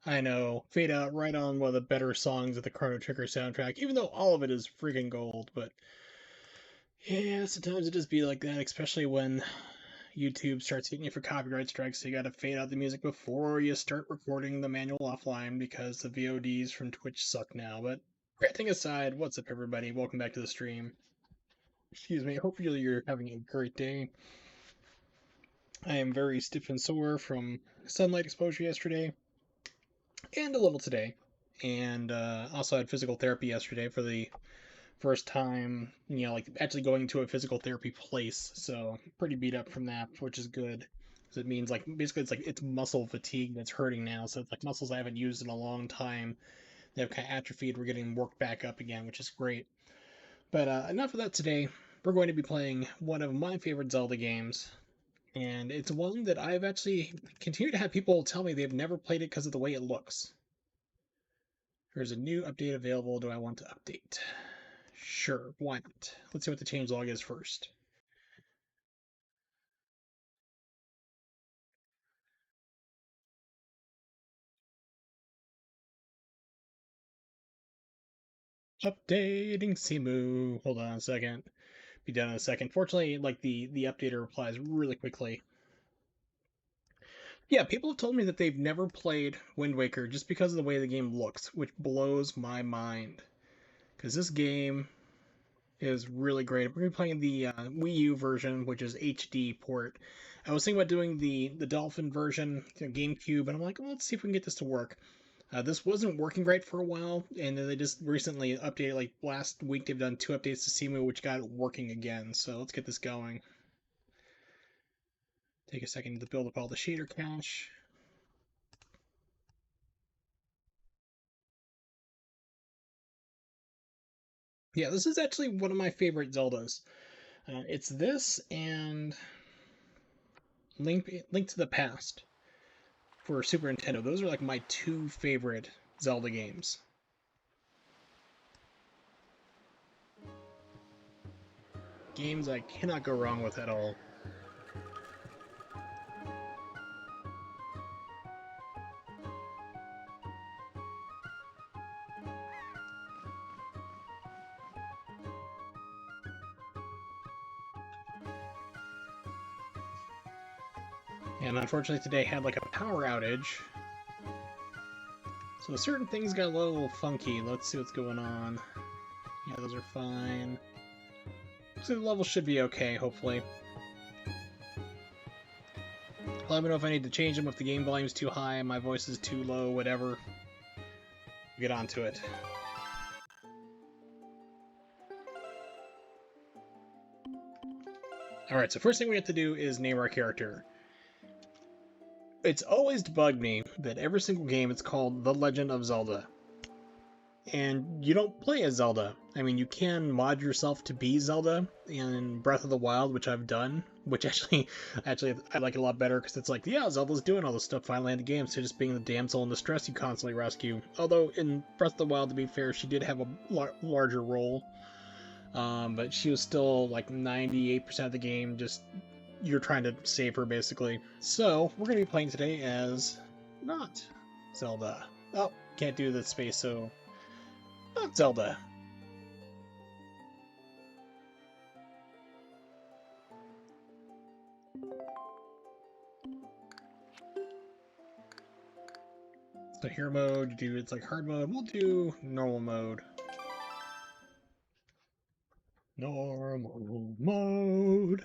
I know. Fade Out right on one of the better songs of the Chrono Trigger soundtrack, even though all of it is freaking gold. But yeah, sometimes it just be like that, especially when YouTube starts hitting you for copyright strikes. So you gotta fade out the music before you start recording the manual offline because the VODs from Twitch suck now. But ranting aside, what's up, everybody? Welcome back to the stream. Excuse me. Hopefully you're having a great day. I am very stiff and sore from sunlight exposure yesterday and a little today. And also had physical therapy yesterday for the first time, like actually going to a physical therapy place. So pretty beat up from that, which is good. Because it means like basically it's muscle fatigue that's hurting now. So it's like muscles I haven't used in a long time. They've kind of atrophied. We're getting worked back up again, which is great. But enough of that today. We're going to be playing one of my favorite Zelda games, and it's one that I've actually continued to have people tell me they've never played it because of the way it looks. There's a new update available. Do I want to update? Sure, why not? Let's see what the changelog is first. Updating Simu. Hold on a second. Be done in a second. Fortunately, like the updater replies really quickly. Yeah, people have told me that they've never played Wind Waker just because of the way the game looks, which blows my mind. Because this game is really great. We're gonna be playing the Wii U version, which is HD port. I was thinking about doing the Dolphin version, GameCube, and I'm like, well, let's see if we can get this to work. This wasn't working great for a while, and then they just recently updated. Like last week, they've done 2 updates to Simu, which got it working again. So let's get this going. Take a second to build up all the shader cache. Yeah, this is actually one of my favorite Zeldas. It's this and Link to the Past for Super Nintendo. Those are like my two favorite Zelda games. Games I cannot go wrong with at all. And unfortunately today had like a power outage. So certain things got a little funky. Let's see what's going on. Yeah, those are fine. So the level should be okay, hopefully. Let me know if I need to change them, if the game volume's too high, my voice is too low, whatever. Get onto it. Alright, so first thing we have to do is name our character. It's always bugged me that every single game it's called The Legend of Zelda. And you don't play as Zelda. I mean, you can mod yourself to be Zelda in Breath of the Wild, which I've done, which actually I like it a lot better because it's like, yeah, Zelda's doing all this stuff finally in the game, so just being the damsel in distress you constantly rescue. Although in Breath of the Wild, to be fair, she did have a larger role, but she was still like 98% of the game just you're trying to save her basically. So we're gonna be playing today as not Zelda. Oh, can't do the space, so not Zelda. So hero mode, do it's like hard mode. We'll do normal mode. Normal mode.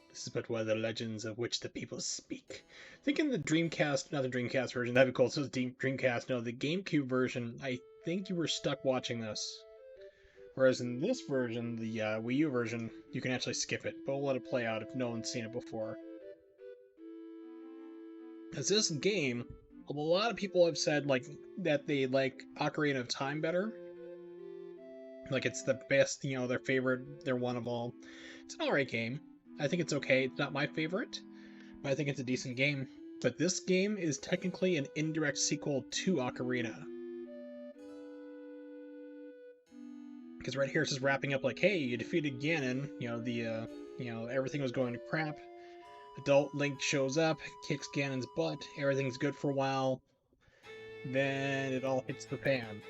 This is but one of the legends of which the people speak. Think in the Dreamcast, not the Dreamcast version, that'd be cool. So it's Dreamcast, no, the GameCube version, I think you were stuck watching this. Whereas in this version, the Wii U version, you can actually skip it, but we'll let it play out if no one's seen it before. Because this game, a lot of people have said like that they like Ocarina of Time better. Like it's the best, their favorite, their one of all. It's an alright game. I think it's okay. It's not my favorite, but I think it's a decent game. But this game is technically an indirect sequel to Ocarina. Because right here it's just wrapping up like, hey, you defeated Ganon. Everything was going to crap. Adult Link shows up, kicks Ganon's butt, everything's good for a while, then it all hits the fan.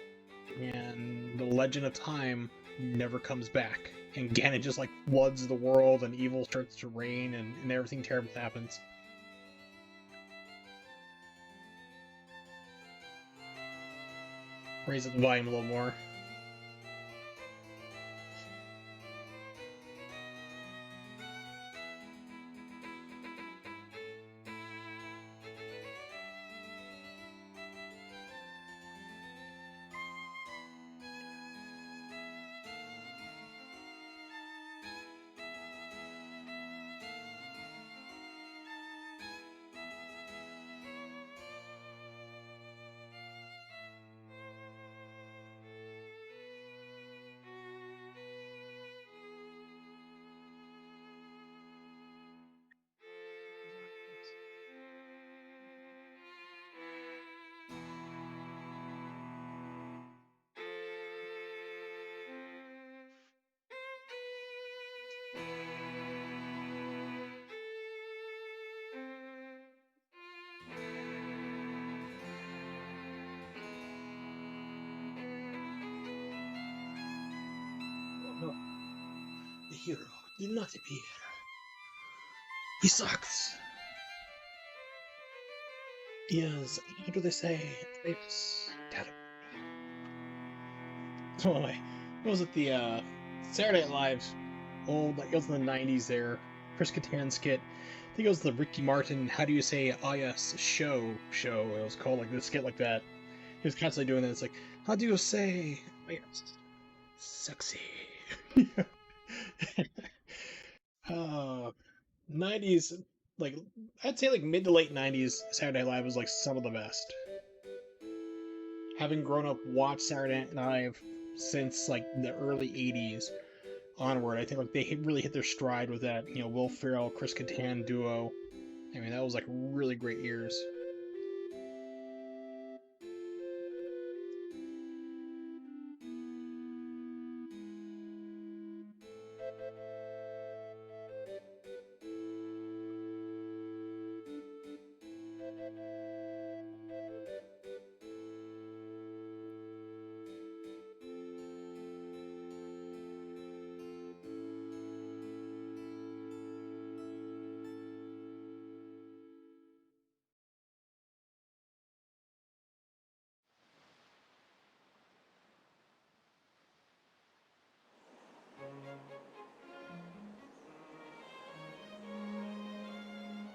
And the Legend of Time never comes back. And Ganon just like floods the world, and evil starts to reign, and everything terrible happens. Raise up the volume a little more. No. The hero did not appear. He sucks. He is, what do they say? It's terrible. So anyway, what was it, the Saturday Night Live's old, like it was in the 90s there, Chris Kattan skit. I think it was the Ricky Martin, how do you say, ah yes, show. It was called like this skit like that. He was constantly doing that. It's like, how do you say, ah yes, sexy. 90s, like, I'd say like mid to late 90s, Saturday Night Live was like some of the best. Having grown up watched Saturday Night Live since like the early 80s onward, I think like they really hit their stride with that, you know, Will Ferrell, Chris Kattan duo. I mean, that was like really great years.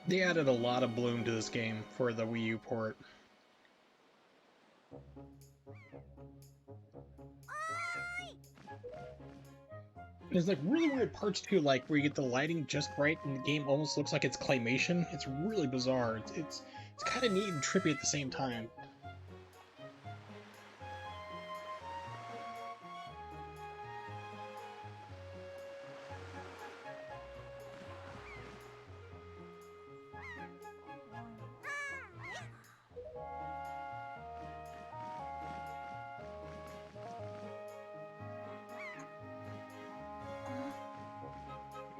They added a lot of bloom to this game for the Wii U port. There's like really weird parts too, like where you get the lighting just right and the game almost looks like it's claymation. It's really bizarre. It's kind of neat and trippy at the same time.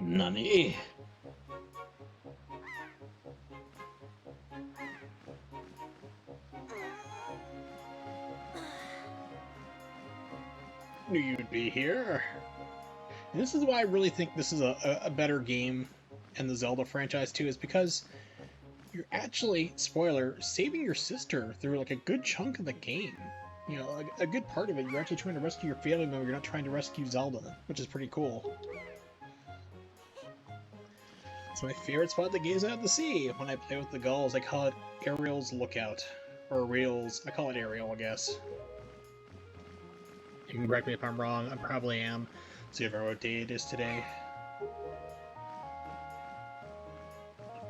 Nani? Knew you'd be here. And this is why I really think this is a better game in the Zelda franchise too, is because you're actually, spoiler, saving your sister through like a good chunk of the game. You know, a good part of it, you're actually trying to rescue your family member, you're not trying to rescue Zelda, which is pretty cool. It's my favorite spot in the game's out at the sea. When I play with the gulls, I call it Ariel's Lookout. Or Ariel's, I call it Ariel, I guess. You can correct me if I'm wrong, I probably am. See if I know what day it is today.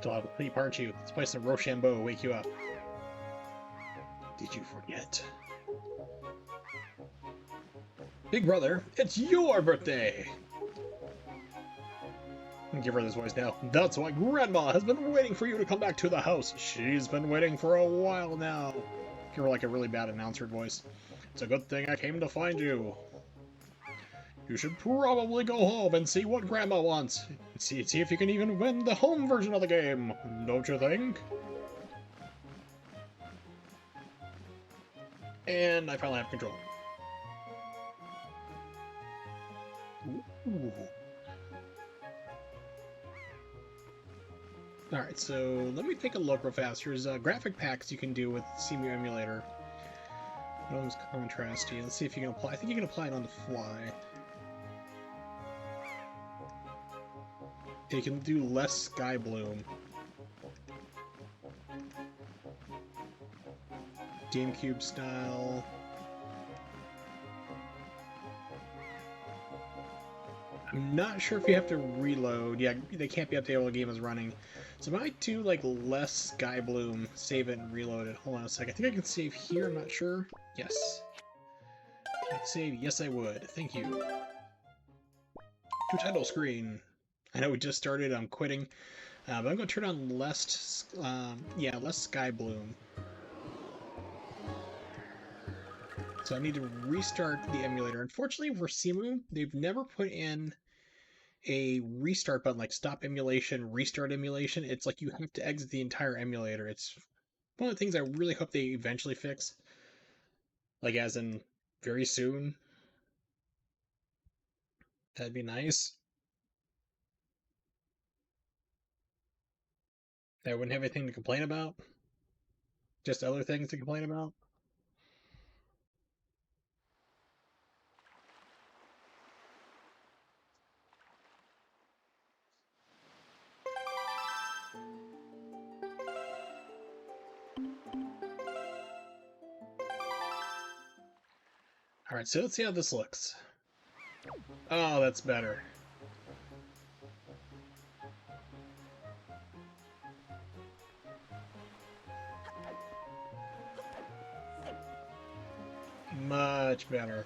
Dog, please aren't you? This place in Rochambeau will wake you up. Did you forget? Big brother, it's your birthday! Give her this voice now. That's why Grandma has been waiting for you to come back to the house. She's been waiting for a while now. Give her like a really bad announcer voice. It's a good thing I came to find you. You should probably go home and see what Grandma wants. See if you can even win the home version of the game, don't you think? And I finally have control. Ooh. Alright, so let me take a look real fast. There's graphic packs you can do with CMU Emulator. Those contrasty. Let's see if you can apply. I think you can apply it on the fly. You can do less sky bloom. GameCube style. I'm not sure if you have to reload. Yeah, they can't be updated while the game is running. So I might do like less sky bloom, save it and reload it. Hold on a sec. I think I can save here, I'm not sure. Yes. Can I save? Yes, I would. Thank you. To title screen. I know we just started, I'm quitting. But I'm going to turn on less, less sky bloom. So I need to restart the emulator. Unfortunately for Simu, they've never put in a restart button, like stop emulation, restart emulation. It's like you have to exit the entire emulator. It's one of the things I really hope they eventually fix. Like as in very soon. That'd be nice. I wouldn't have anything to complain about. Just other things to complain about. Alright, so let's see how this looks. Oh, that's better. Much better.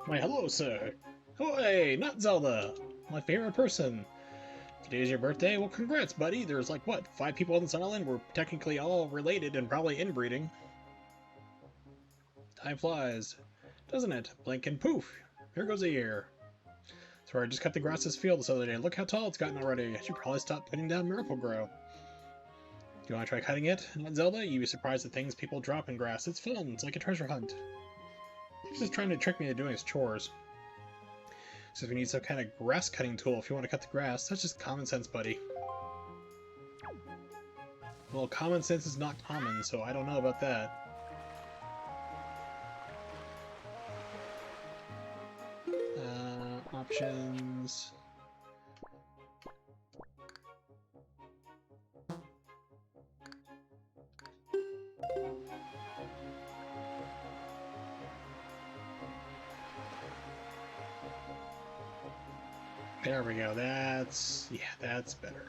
Why, hello, sir. Oh, hey, NotZelda, my favorite person. Today's your birthday? Well, congrats, buddy. There's like, what, 5 people on this island? We're technically all related and probably inbreeding. Time flies, doesn't it? Blink and poof, here goes a year. Sorry, I just cut the grass this field this other day. Look how tall it's gotten already. I should probably stop putting down Miracle Grow. Do you want to try cutting it? NotZelda? You'd be surprised at things people drop in grass. It's fun. It's like a treasure hunt. He's just trying to trick me into doing his chores. So if you need some kind of grass cutting tool if you want to cut the grass, that's just common sense, buddy. Well, common sense is not common, so I don't know about that. Options... There we go, that's... yeah, that's better.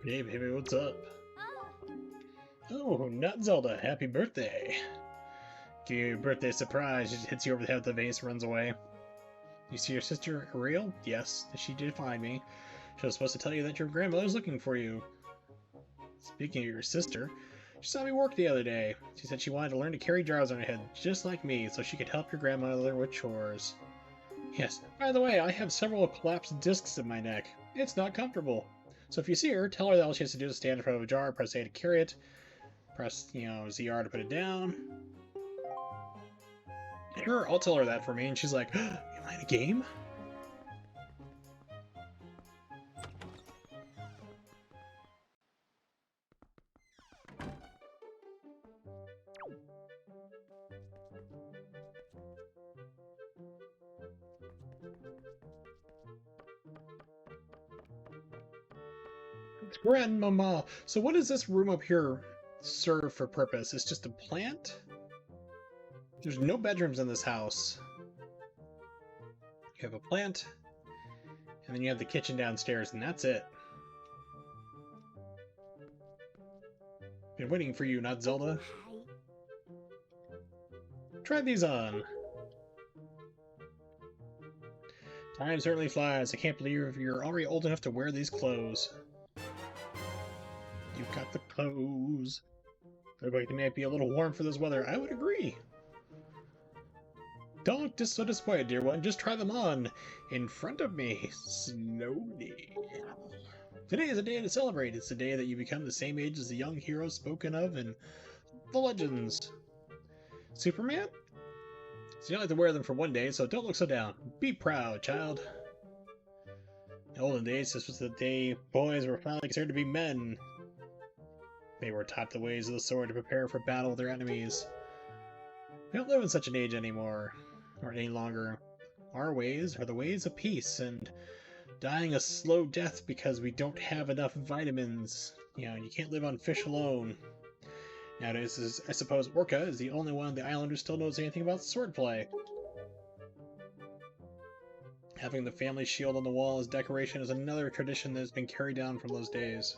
Hey baby, what's up? Oh, NotZelda, happy birthday! Give you a birthday surprise, she hits you over the head with the vase, runs away. You see your sister, Ariel? Yes, she did find me. She was supposed to tell you that your grandmother's looking for you. Speaking of your sister, she saw me work the other day. She said she wanted to learn to carry jars on her head, just like me, so she could help your grandmother with chores. Yes, by the way, I have several collapsed discs in my neck. It's not comfortable. So if you see her, tell her that all she has to do is stand in front of a jar, press A to carry it, press, ZR to put it down. Sure, I'll tell her that for me, and she's like, am I in a game? Grandmama! So what does this room up here serve for purpose? It's just a plant? There's no bedrooms in this house. You have a plant, and then you have the kitchen downstairs, and that's it. Been waiting for you, NotZelda. Try these on. Time certainly flies. I can't believe you're already old enough to wear these clothes. You've got the clothes. Look like they might be a little warm for this weather. I would agree. Don't be so disappointed, dear one. Just try them on. In front of me. Slowly. Today is a day to celebrate. It's the day that you become the same age as the young hero spoken of in the legends. Superman? So you only have to wear them for one day, so don't look so down. Be proud, child. In olden days, this was the day boys were finally considered to be men. They were taught the ways of the sword to prepare for battle with their enemies. We don't live in such an age anymore, or any longer. Our ways are the ways of peace, and dying a slow death because we don't have enough vitamins. You know, you can't live on fish alone. Nowadays, I suppose Orca is the only one on the island who still knows anything about swordplay. Having the family shield on the wall as decoration is another tradition that has been carried down from those days.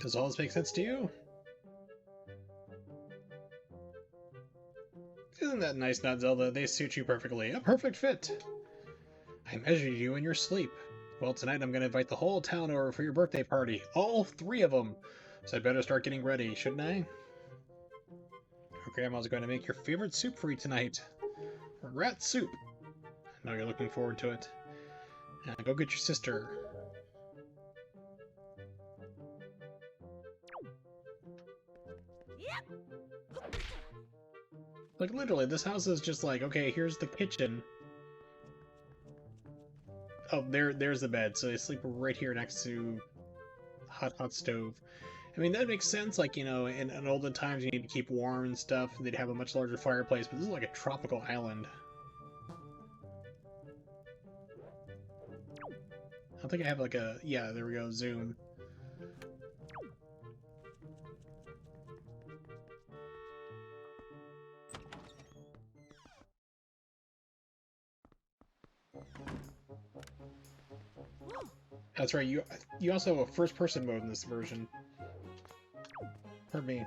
Does all this make sense to you? Isn't that nice, NotZelda? They suit you perfectly. A perfect fit! I measured you in your sleep. Well, tonight I'm going to invite the whole town over for your birthday party. All 3 of them! So I'd better start getting ready, shouldn't I? Your grandma's going to make your favorite soup for you tonight. Rat soup! I know you're looking forward to it. Go get your sister. Like, literally, this house is just like, okay, here's the kitchen. Oh, there's the bed, so they sleep right here next to hot stove. I mean, that makes sense, like, you know, in olden times you need to keep warm and stuff, they'd have a much larger fireplace, but this is like a tropical island. I don't think I have like a... yeah, there we go, zoom. That's right, you also have a first-person mode in this version. Pardon me.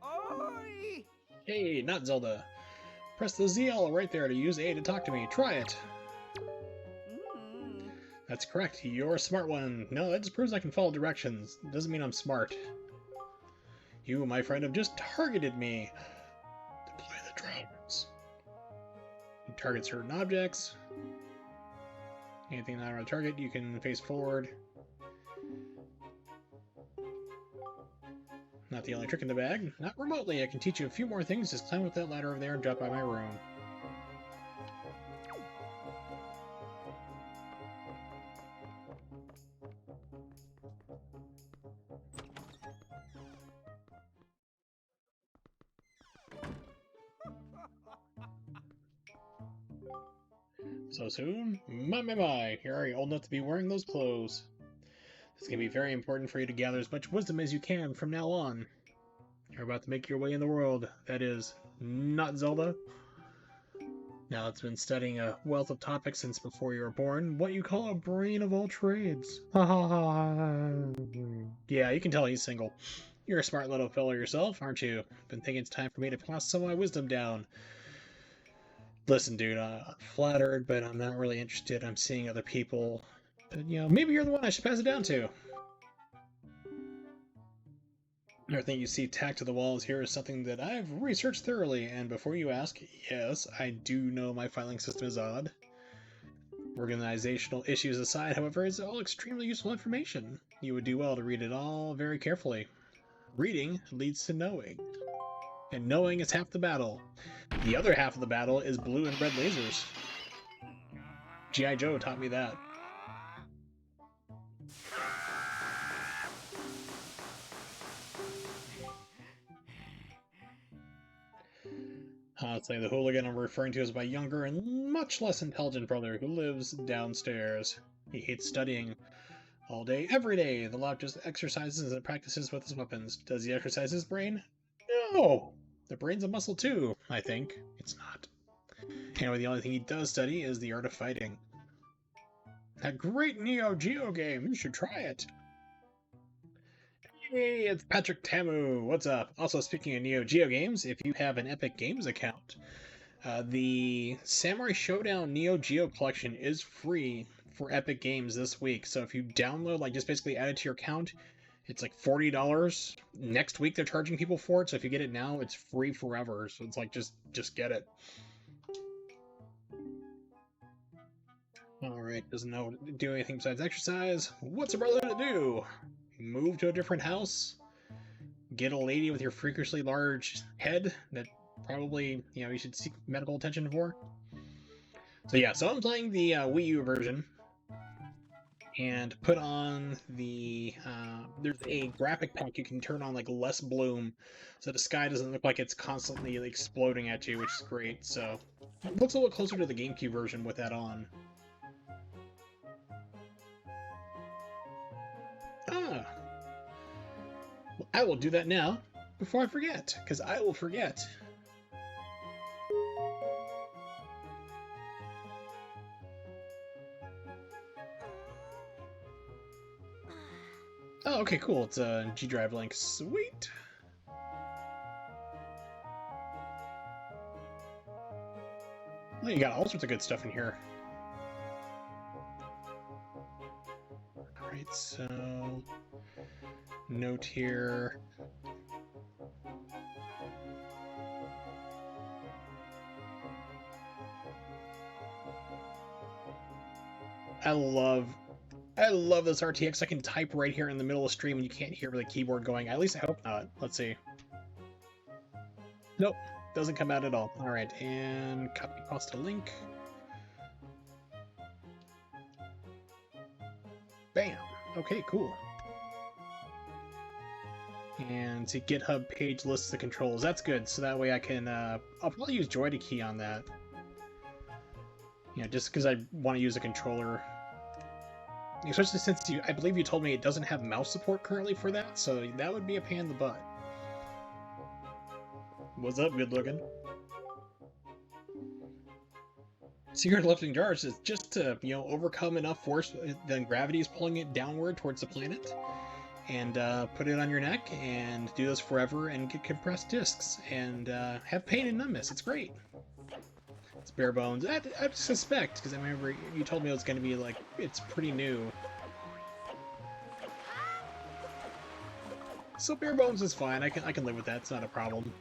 Oi! Hey, NotZelda. Press the ZL right there to use A to talk to me. Try it. That's correct. You're a smart one. No, that just proves I can follow directions. It doesn't mean I'm smart. You, my friend, have just targeted me. Deploy the drones. You target certain objects. Anything not on a target, you can face forward. Not the only trick in the bag. Not remotely. I can teach you a few more things. Just climb up that ladder over there and drop by my room. So soon? My, you're old enough to be wearing those clothes. It's going to be very important for you to gather as much wisdom as you can from now on. You're about to make your way in the world. That is, not Zelda. Now it's been studying a wealth of topics since before you were born. What you call a brain of all trades. Ha ha ha. Yeah, you can tell he's single. You're a smart little fellow yourself, aren't you? Been thinking it's time for me to pass some of my wisdom down. Listen, dude, I'm flattered, but I'm not really interested. I'm seeing other people. But, you know, maybe you're the one I should pass it down to. Everything you see tacked to the walls here is something that I've researched thoroughly, and before you ask, yes, I do know my filing system is odd. Organizational issues aside, however, it's all extremely useful information. You would do well to read it all very carefully. Reading leads to knowing. And knowing is half the battle. The other half of the battle is blue and red lasers. G.I. Joe taught me that. Say the hooligan I'm referring to is my younger and much less intelligent brother who lives downstairs. He hates studying all day, every day. The lab just exercises and practices with his weapons. Does he exercise his brain? No! The brain's a muscle too, I think. It's not. Anyway, the only thing he does study is the art of fighting. That great Neo Geo game! You should try it! Hey, it's Patrick Tamu! What's up? Also, speaking of Neo Geo games, if you have an Epic Games account, the Samurai Showdown Neo Geo collection is free for Epic Games this week. So if you download, like, just basically add it to your account, it's like $40. Next week they're charging people for it, so if you get it now, it's free forever. So it's like just get it. Alright, doesn't know do anything besides exercise. What's a brother to do? Move to a different house? Get a lady with your freakishly large head that probably, you should seek medical attention for? So yeah, so I'm playing the Wii U version, and put on the, there's a graphic pack you can turn on, like, less bloom, so the sky doesn't look like it's constantly exploding at you, which is great, so it looks a little closer to the GameCube version with that on. Ah! Well, I will do that now, before I forget, because I will forget. Oh, okay, cool, it's a G-Drive link, sweet! Well, you got all sorts of good stuff in here. Alright, so... note here. I love this RTX. I can type right here in the middle of stream and you can't hear the keyboard going. At least I hope not. Let's see. Nope, doesn't come out at all. Alright, and copy paste a link. Bam! Okay, cool. And see, GitHub page lists the controls. That's good, so that way I can, I'll probably use Joy to key on that. Just because I want to use a controller. Especially since I believe you told me it doesn't have mouse support currently for that, so that would be a pain in the butt. What's up, good looking? Secret lifting jars is just to, overcome enough force, then gravity is pulling it downward towards the planet, and put it on your neck, and do this forever, and get compressed discs, and have pain and numbness. It's great. It's bare bones. I suspect, because I remember you told me it was going to be, like, it's pretty new. So bare bones is fine. I can live with that. It's not a problem.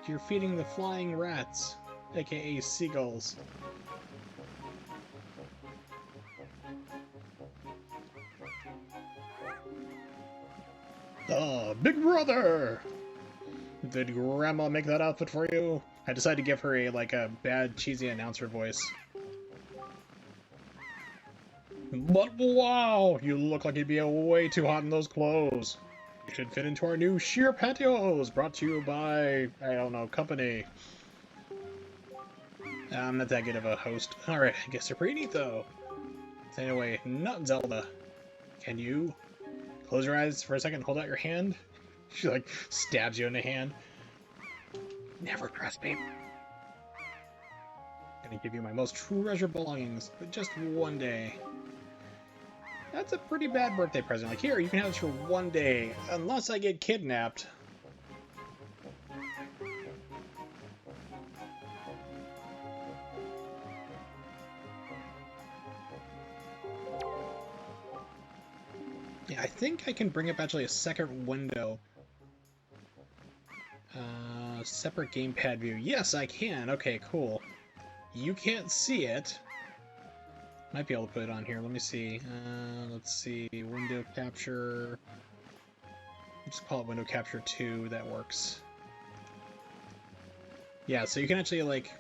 You're feeding the flying rats, aka seagulls. Oh, big brother! Did Grandma make that outfit for you? I decided to give her a bad, cheesy announcer voice. But wow, you look like you'd be way too hot in those clothes. You should fit into our new sheer pantyhose, brought to you by, I don't know, company. I'm not that good of a host. Alright, I guess they're pretty neat, though. So anyway, NotZelda. Can you close your eyes for a second, hold out your hand? She, stabs you in the hand. Never trust me. I'm gonna give you my most treasured belongings, but just one day. That's a pretty bad birthday present. Here, you can have this for one day, unless I get kidnapped. Yeah, I think I can bring up actually a second window. Separate gamepad view. Yes, I can. Okay, cool. You can't see it. Might be able to put it on here. Let me see. Let's see. Window capture. Just call it window capture 2, that works. Yeah, so you can actually, like,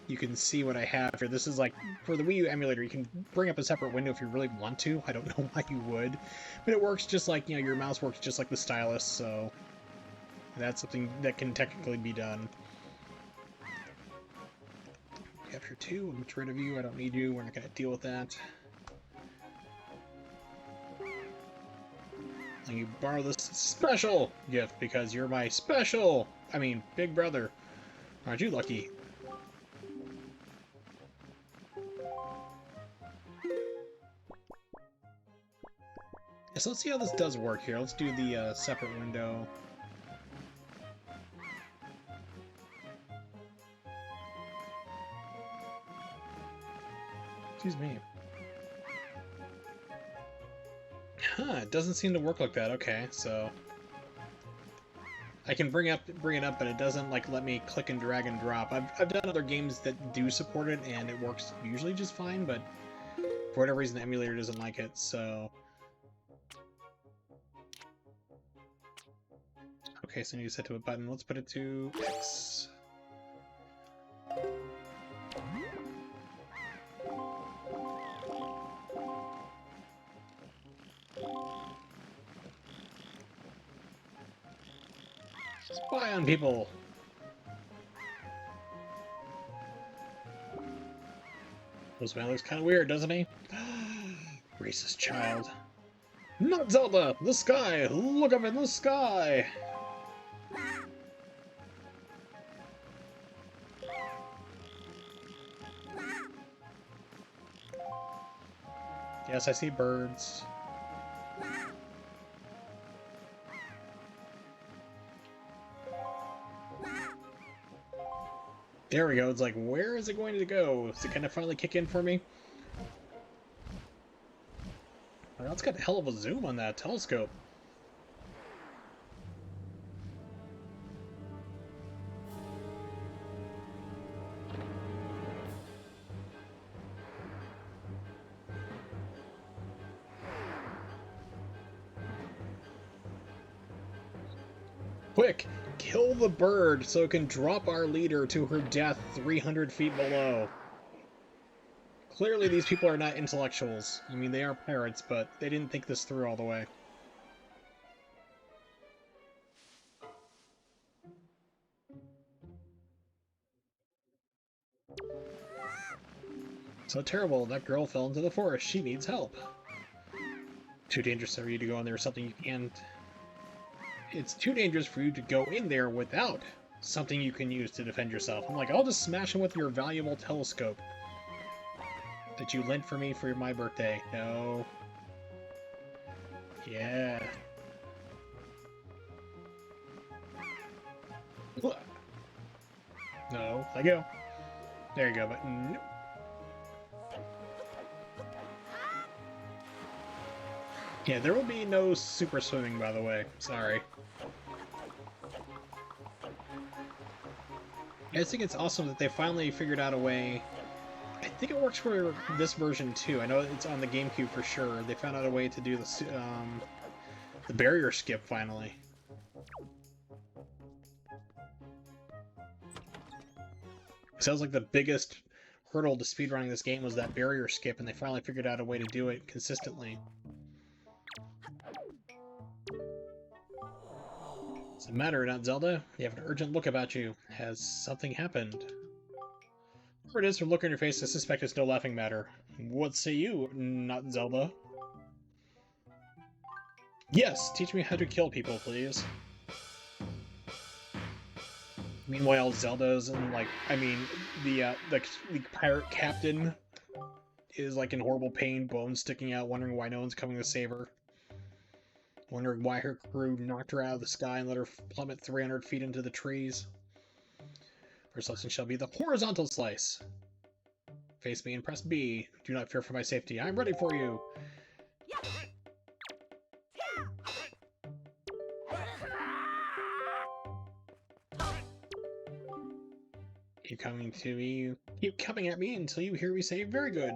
you can see what I have here. This is like, for the Wii U emulator, you can bring up a separate window if you really want to. I don't know why you would, but it works just like, you know, your mouse works just like the stylus, so that's something that can technically be done. Capture 2, we'll get rid of you. I don't need you. We're not going to deal with that. And you borrow this special gift because you're my big brother. Aren't you lucky? So let's see how this does work here. Let's do the separate window. Excuse me. Huh, it doesn't seem to work like that. Okay, so I can bring it up, but it doesn't like let me click and drag and drop. I've done other games that do support it, and it works usually just fine, but for whatever reason the emulator doesn't like it, so... Okay, so I need to set to a button. Let's put it to X. Spy on people! This man looks kind of weird, doesn't he? Racist child. NotZelda! The sky! Look up in the sky! Yes, I see birds. There we go. It's like, where is it going to go? Is it going to finally kick in for me? Well, it's got a hell of a zoom on that telescope. Quick! Kill the bird so it can drop our leader to her death 300 feet below. Clearly these people are not intellectuals. I mean, they are parrots, but they didn't think this through all the way. So terrible, that girl fell into the forest. She needs help. Too dangerous for you to go in there or something you can't... It's too dangerous for you to go in there without something you can use to defend yourself. I'm like, I'll just smash him with your valuable telescope that you lent for me for my birthday. No. Yeah. No, let go. There you go, but nope. Yeah, there will be no super swimming, by the way. Sorry. I just think it's awesome that they finally figured out a way. I think it works for this version too. I know it's on the GameCube for sure. They found out a way to do the barrier skip finally. Sounds like the biggest hurdle to speedrunning this game was that barrier skip, and they finally figured out a way to do it consistently. What's the matter, NotZelda? You have an urgent look about you. Has something happened? Whatever it is, from look on your face, I suspect it's no laughing matter. What say you, NotZelda? Yes, teach me how to kill people, please. Meanwhile, Zelda's and like, I mean, the pirate captain is like in horrible pain, bones sticking out, wondering why no one's coming to save her. Wondering why her crew knocked her out of the sky and let her plummet 300 feet into the trees. First lesson shall be the horizontal slice. Face me and press B. Do not fear for my safety. I'm ready for you. Keep coming to me. Keep coming at me until you hear me say, very good.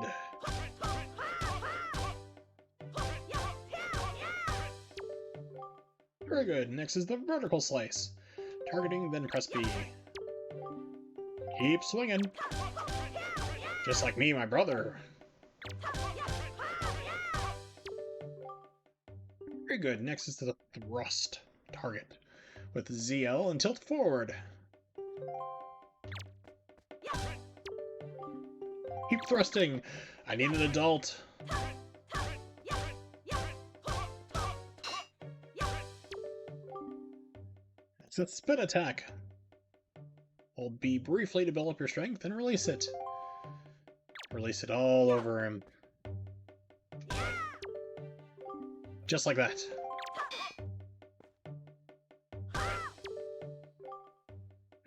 Very good. Next is the vertical slice. Targeting, then press B. Keep swinging. Just like me, my brother. Very good. Next is the thrust. Target. With ZL and tilt forward. Keep thrusting. I need an adult. It's a spin attack. Hold B briefly to build up your strength and release it. Release it all over him. Just like that.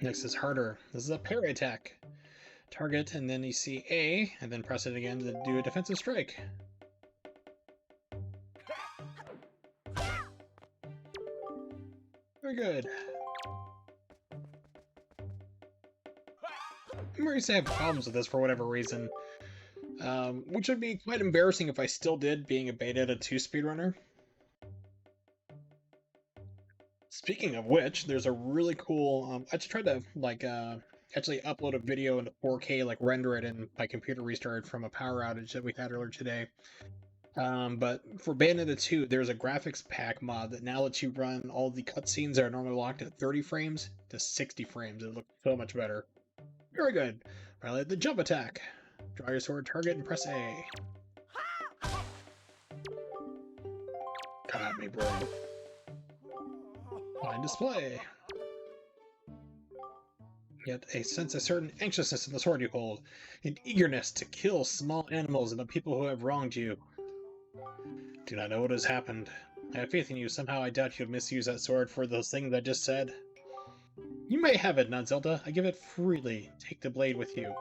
Next is harder. This is a parry attack. Target, and then you see A, and then press it again to do a defensive strike. Very good. I'm used to have problems with this for whatever reason. Which would be quite embarrassing if I still did, being a beta to 2 speedrunner. Speaking of which, there's a really cool. I just tried to actually upload a video into 4K, render it, and my computer restarted from a power outage that we had earlier today. But for Bayonetta 2, there's a graphics pack mod that now lets you run all the cutscenes that are normally locked at 30 frames to 60 frames. It looks so much better. Very good. Finally, the jump attack. Draw your sword, target, and press A. Come at me, bro. Fine display. Yet I sense a certain anxiousness in the sword you hold, an eagerness to kill small animals and the people who have wronged you. Do not know what has happened. I have faith in you. Somehow I doubt you'll misuse that sword for those things I just said. You may have it, NotZelda. I give it freely. Take the blade with you.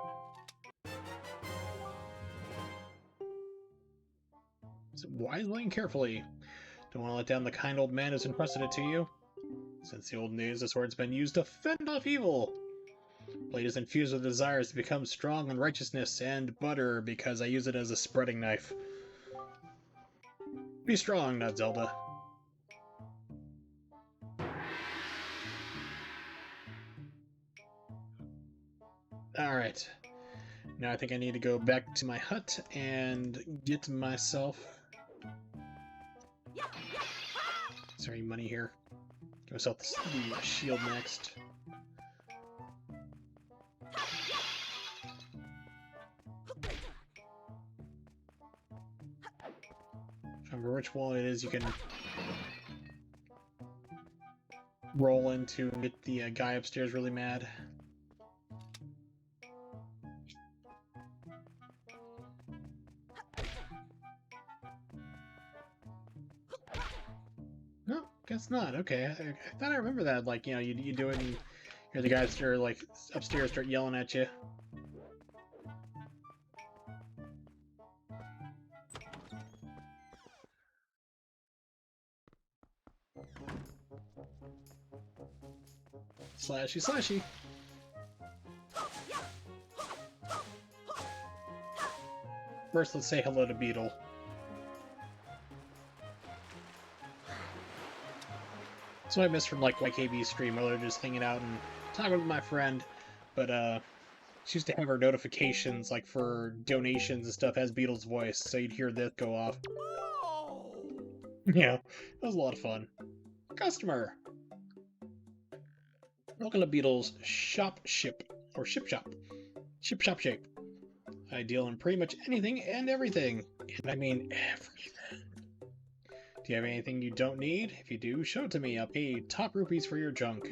So wisely and carefully. Don't want to let down the kind old man who's entrusted it to you. Since the olden days, the sword's been used to fend off evil. Blade is infused with desires to become strong in righteousness and butter because I use it as a spreading knife. Be strong, NotZelda. Alright. Now I think I need to go back to my hut and get myself... Is there any money here? Get myself the shield next. Remember which wall it is you can roll into and get the guy upstairs really mad. No, guess not. Okay, I thought I remember that. You do it and hear the guys upstairs start yelling at you. Slashy, slashy. First, let's say hello to Beetle. That's what I missed from YKB's stream earlier, just hanging out and talking with my friend. But she used to have her notifications for donations and stuff as Beetle's voice, so you'd hear this go off. Yeah, it was a lot of fun. Customer. Welcome to Beetle's Shop Ship, or Ship Shop. Ship Shop Shape. I deal in pretty much anything and everything. And I mean everything. Do you have anything you don't need? If you do, show it to me. I'll pay you top rupees for your junk.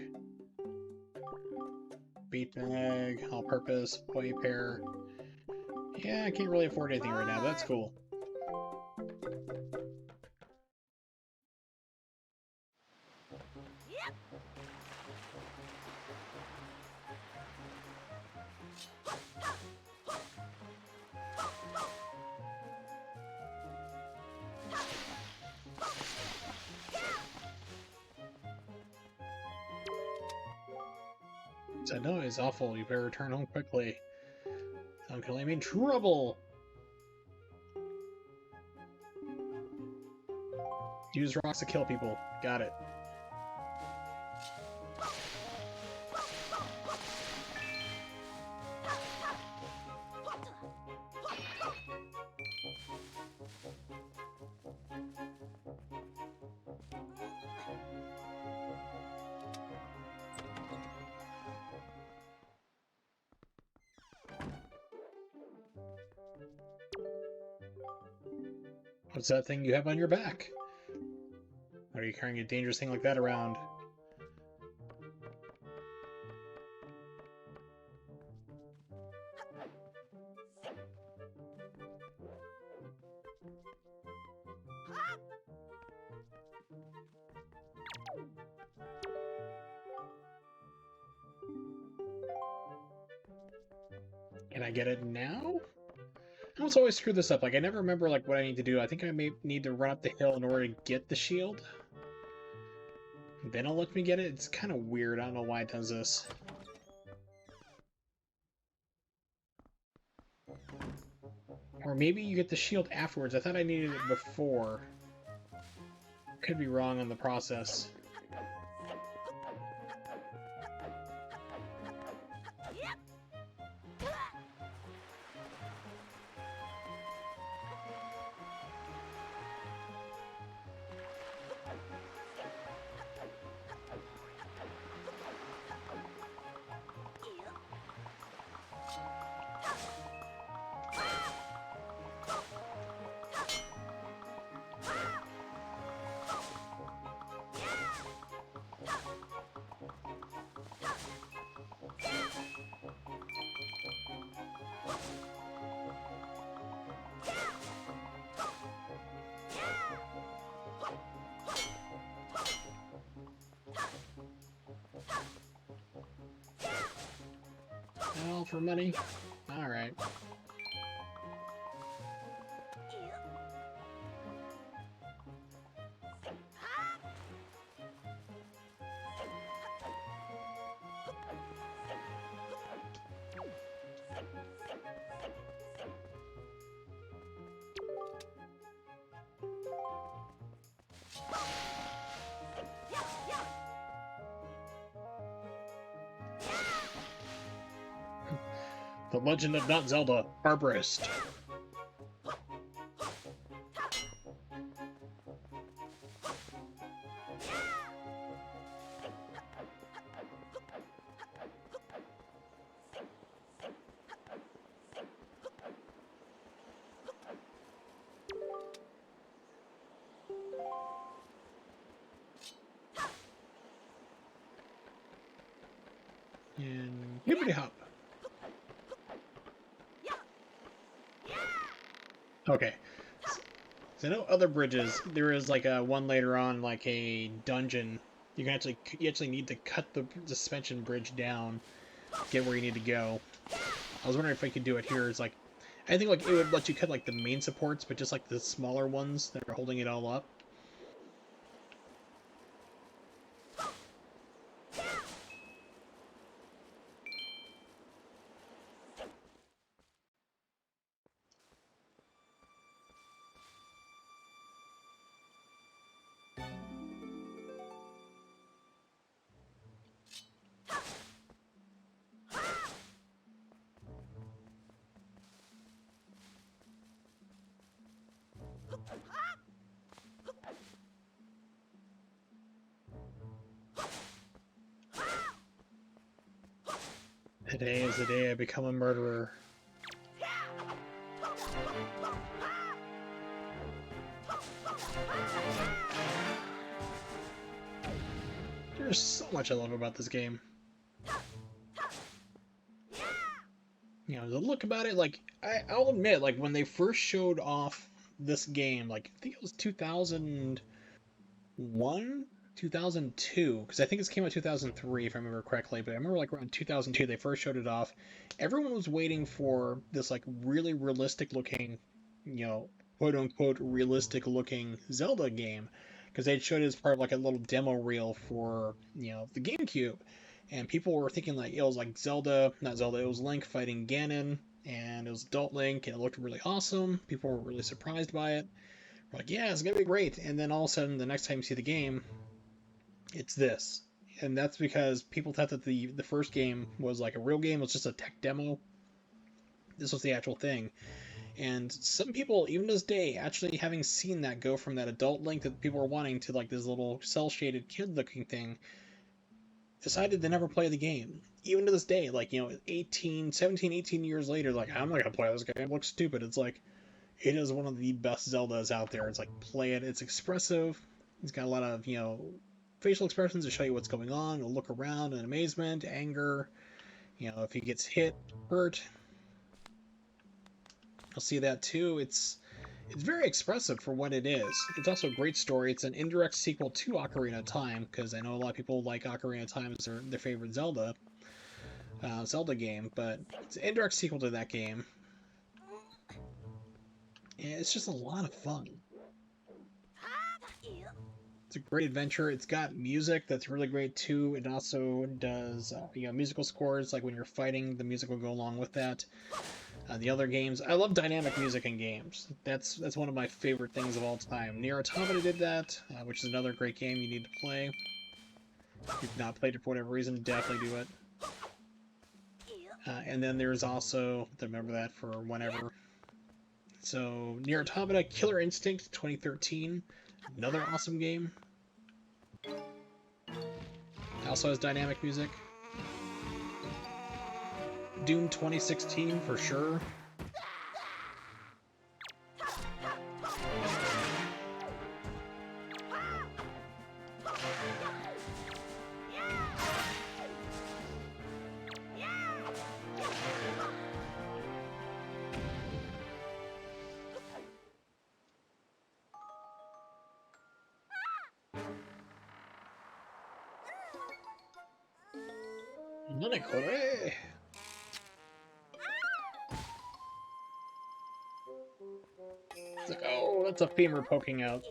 Beat bag, all-purpose, boy pair. Yeah, I can't really afford anything right now, but that's cool. That noise is awful. You better return home quickly. I'm gonna be in trouble. Use rocks to kill people. Got it. What's that thing you have on your back? Why are you carrying a dangerous thing like that around? Can I get it now? I almost always screw this up. Like, I never remember, like, what I need to do. I think I may need to run up the hill in order to get the shield. Then it'll let me get it. It's kind of weird. I don't know why it does this. Or maybe you get the shield afterwards. I thought I needed it before. Could be wrong on the process. All for money? Alright. The Legend of NotZelda, Arborist. And hippity hop. Okay. So I know other bridges. There is like a one later on, like a dungeon. You actually need to cut the suspension bridge down, to get where you need to go. I was wondering if I could do it here. It's like, I think like it would let you cut like the main supports, but just like the smaller ones that are holding it all up. Today is the day I become a murderer. There's so much I love about this game. You know, the look about it, like, I'll admit, like, when they first showed off this game, like, I think it was 2001? 2002, because I think this came out 2003, if I remember correctly, but I remember, like, around 2002, they first showed it off. Everyone was waiting for this, like, really realistic-looking, you know, quote-unquote realistic-looking Zelda game, because they showed it as part of, like, a little demo reel for, you know, the GameCube. And people were thinking like it was like Zelda, not Zelda, it was Link fighting Ganon, and it was adult Link, and it looked really awesome. People were really surprised by it. We're like, yeah, it's gonna be great. And then all of a sudden, the next time you see the game, it's this. And that's because people thought that the first game was like a real game, it was just a tech demo. This was the actual thing. And some people, even to this day, actually having seen that go from that adult Link that people were wanting to like this little cel-shaded kid-looking thing, decided to never play the game. Even to this day, like, you know, 18 years later, like, I'm not gonna play this game, it looks stupid. It's like, It is one of the best Zeldas out there. It's like, play it. It's expressive. It's got a lot of, facial expressions to show you what's going on. You'll look around in amazement, anger. If he gets hit, hurt. You'll see that too. It's very expressive for what it is. It's also a great story. It's an indirect sequel to Ocarina of Time, because I know a lot of people like Ocarina of Time as their favorite Zelda game, but it's an indirect sequel to that game. And it's just a lot of fun. It's a great adventure. It's got music that's really great too. It also does musical scores, like when you're fighting, the music will go along with that. The other games, I love dynamic music in games. That's one of my favorite things of all time. Nier Automata did that, which is another great game you need to play. If you've not played it for whatever reason, definitely do it. And then there's also, remember that for whenever. So, Nier Automata, Killer Instinct 2013, another awesome game. Also has dynamic music. Doom 2016 for sure. Nanekore! It's like, oh, that's a femur poking out.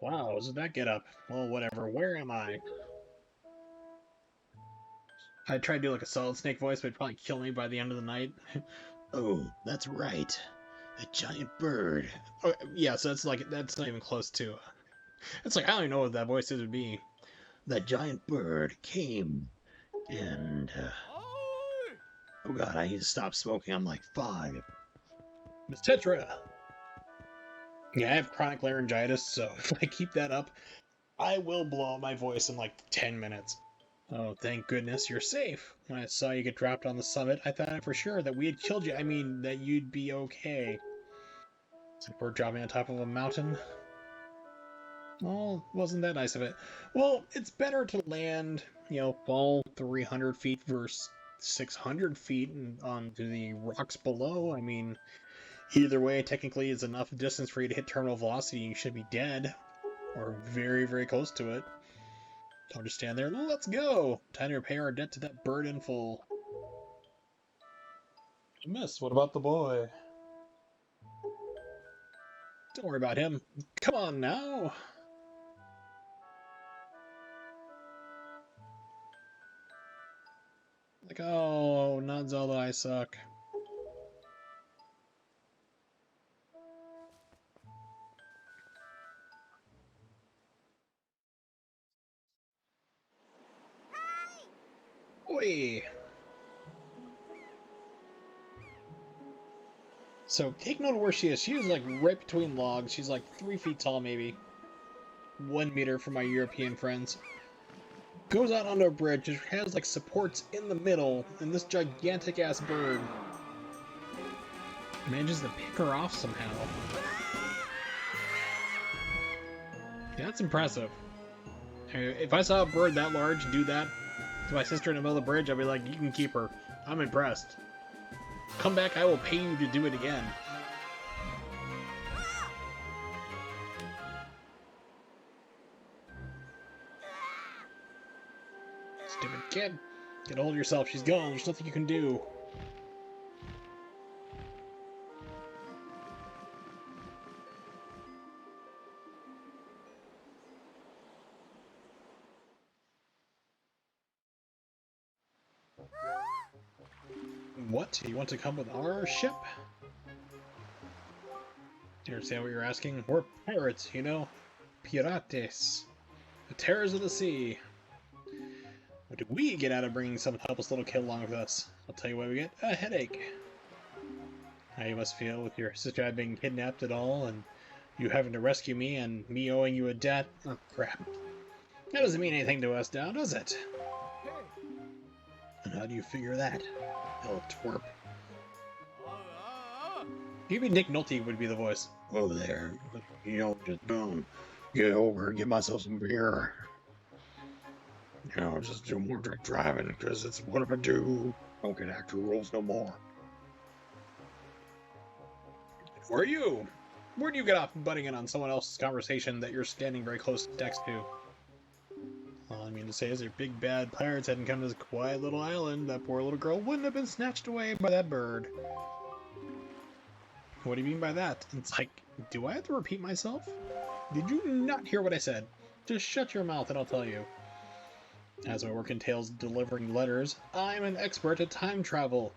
Wow, did that get up? Well, whatever. Where am I? I tried to do like a Solid Snake voice, but it'd probably kill me by the end of the night. Oh, that's right. A giant bird. Oh, yeah, so that's not even close to. It's like, I don't even know what that voice would be. That giant bird came and, oh god, I need to stop smoking. I'm like 5. Miss Tetra! Yeah, I have chronic laryngitis, so if I keep that up, I will blow out my voice in like 10 minutes. Oh, thank goodness you're safe. When I saw you get dropped on the summit, I thought for sure that we had killed you. I mean, that you'd be okay. So we're dropping on top of a mountain. Well, wasn't that nice of it? Well, it's better to land, fall 300 feet versus 600 feet onto the rocks below. I mean, either way, technically, is enough distance for you to hit terminal velocity. You should be dead, or very, very close to it. Don't just stand there. Let's go! Time to repay our debt to that bird in full. Miss, what about the boy? Don't worry about him. Come on now! Like, oh, NotZelda, I suck. Oi! So, take note of where she is. She is, like, right between logs. She's, like, 3 feet tall, maybe. 1 meter for my European friends. Goes out onto a bridge. It has, like, supports in the middle, and this gigantic-ass bird manages to pick her off somehow. Yeah, that's impressive. If I saw a bird that large do that to my sister in the middle of the bridge, I'd be like, you can keep her. I'm impressed. Come back, I will pay you to do it again. Stupid kid. Get a hold of yourself. She's gone. There's nothing you can do. What? You want to come with our ship? Do you understand what you're asking? We're pirates, Pirates. The terrors of the sea. What do we get out of bringing some helpless little kid along with us? I'll tell you what we get. A headache. How you must feel with your sister being kidnapped at all, and you having to rescue me, and me owing you a debt. Oh, crap. That doesn't mean anything to us now, does it? And how do you figure that? Oh, twerp. Maybe Nick Nolte would be the voice. Over there. Just get over, get myself some beer. Just do more drink driving, because it's what I do. Don't get actual rules no more. Who are you? Where do you get off butting in on someone else's conversation that you're standing very close next to? All I mean to say is if big bad pirates hadn't come to this quiet little island, that poor little girl wouldn't have been snatched away by that bird. What do you mean by that? It's like, do I have to repeat myself? Did you not hear what I said? Just shut your mouth and I'll tell you. As my work entails delivering letters, I'm an expert at time travel.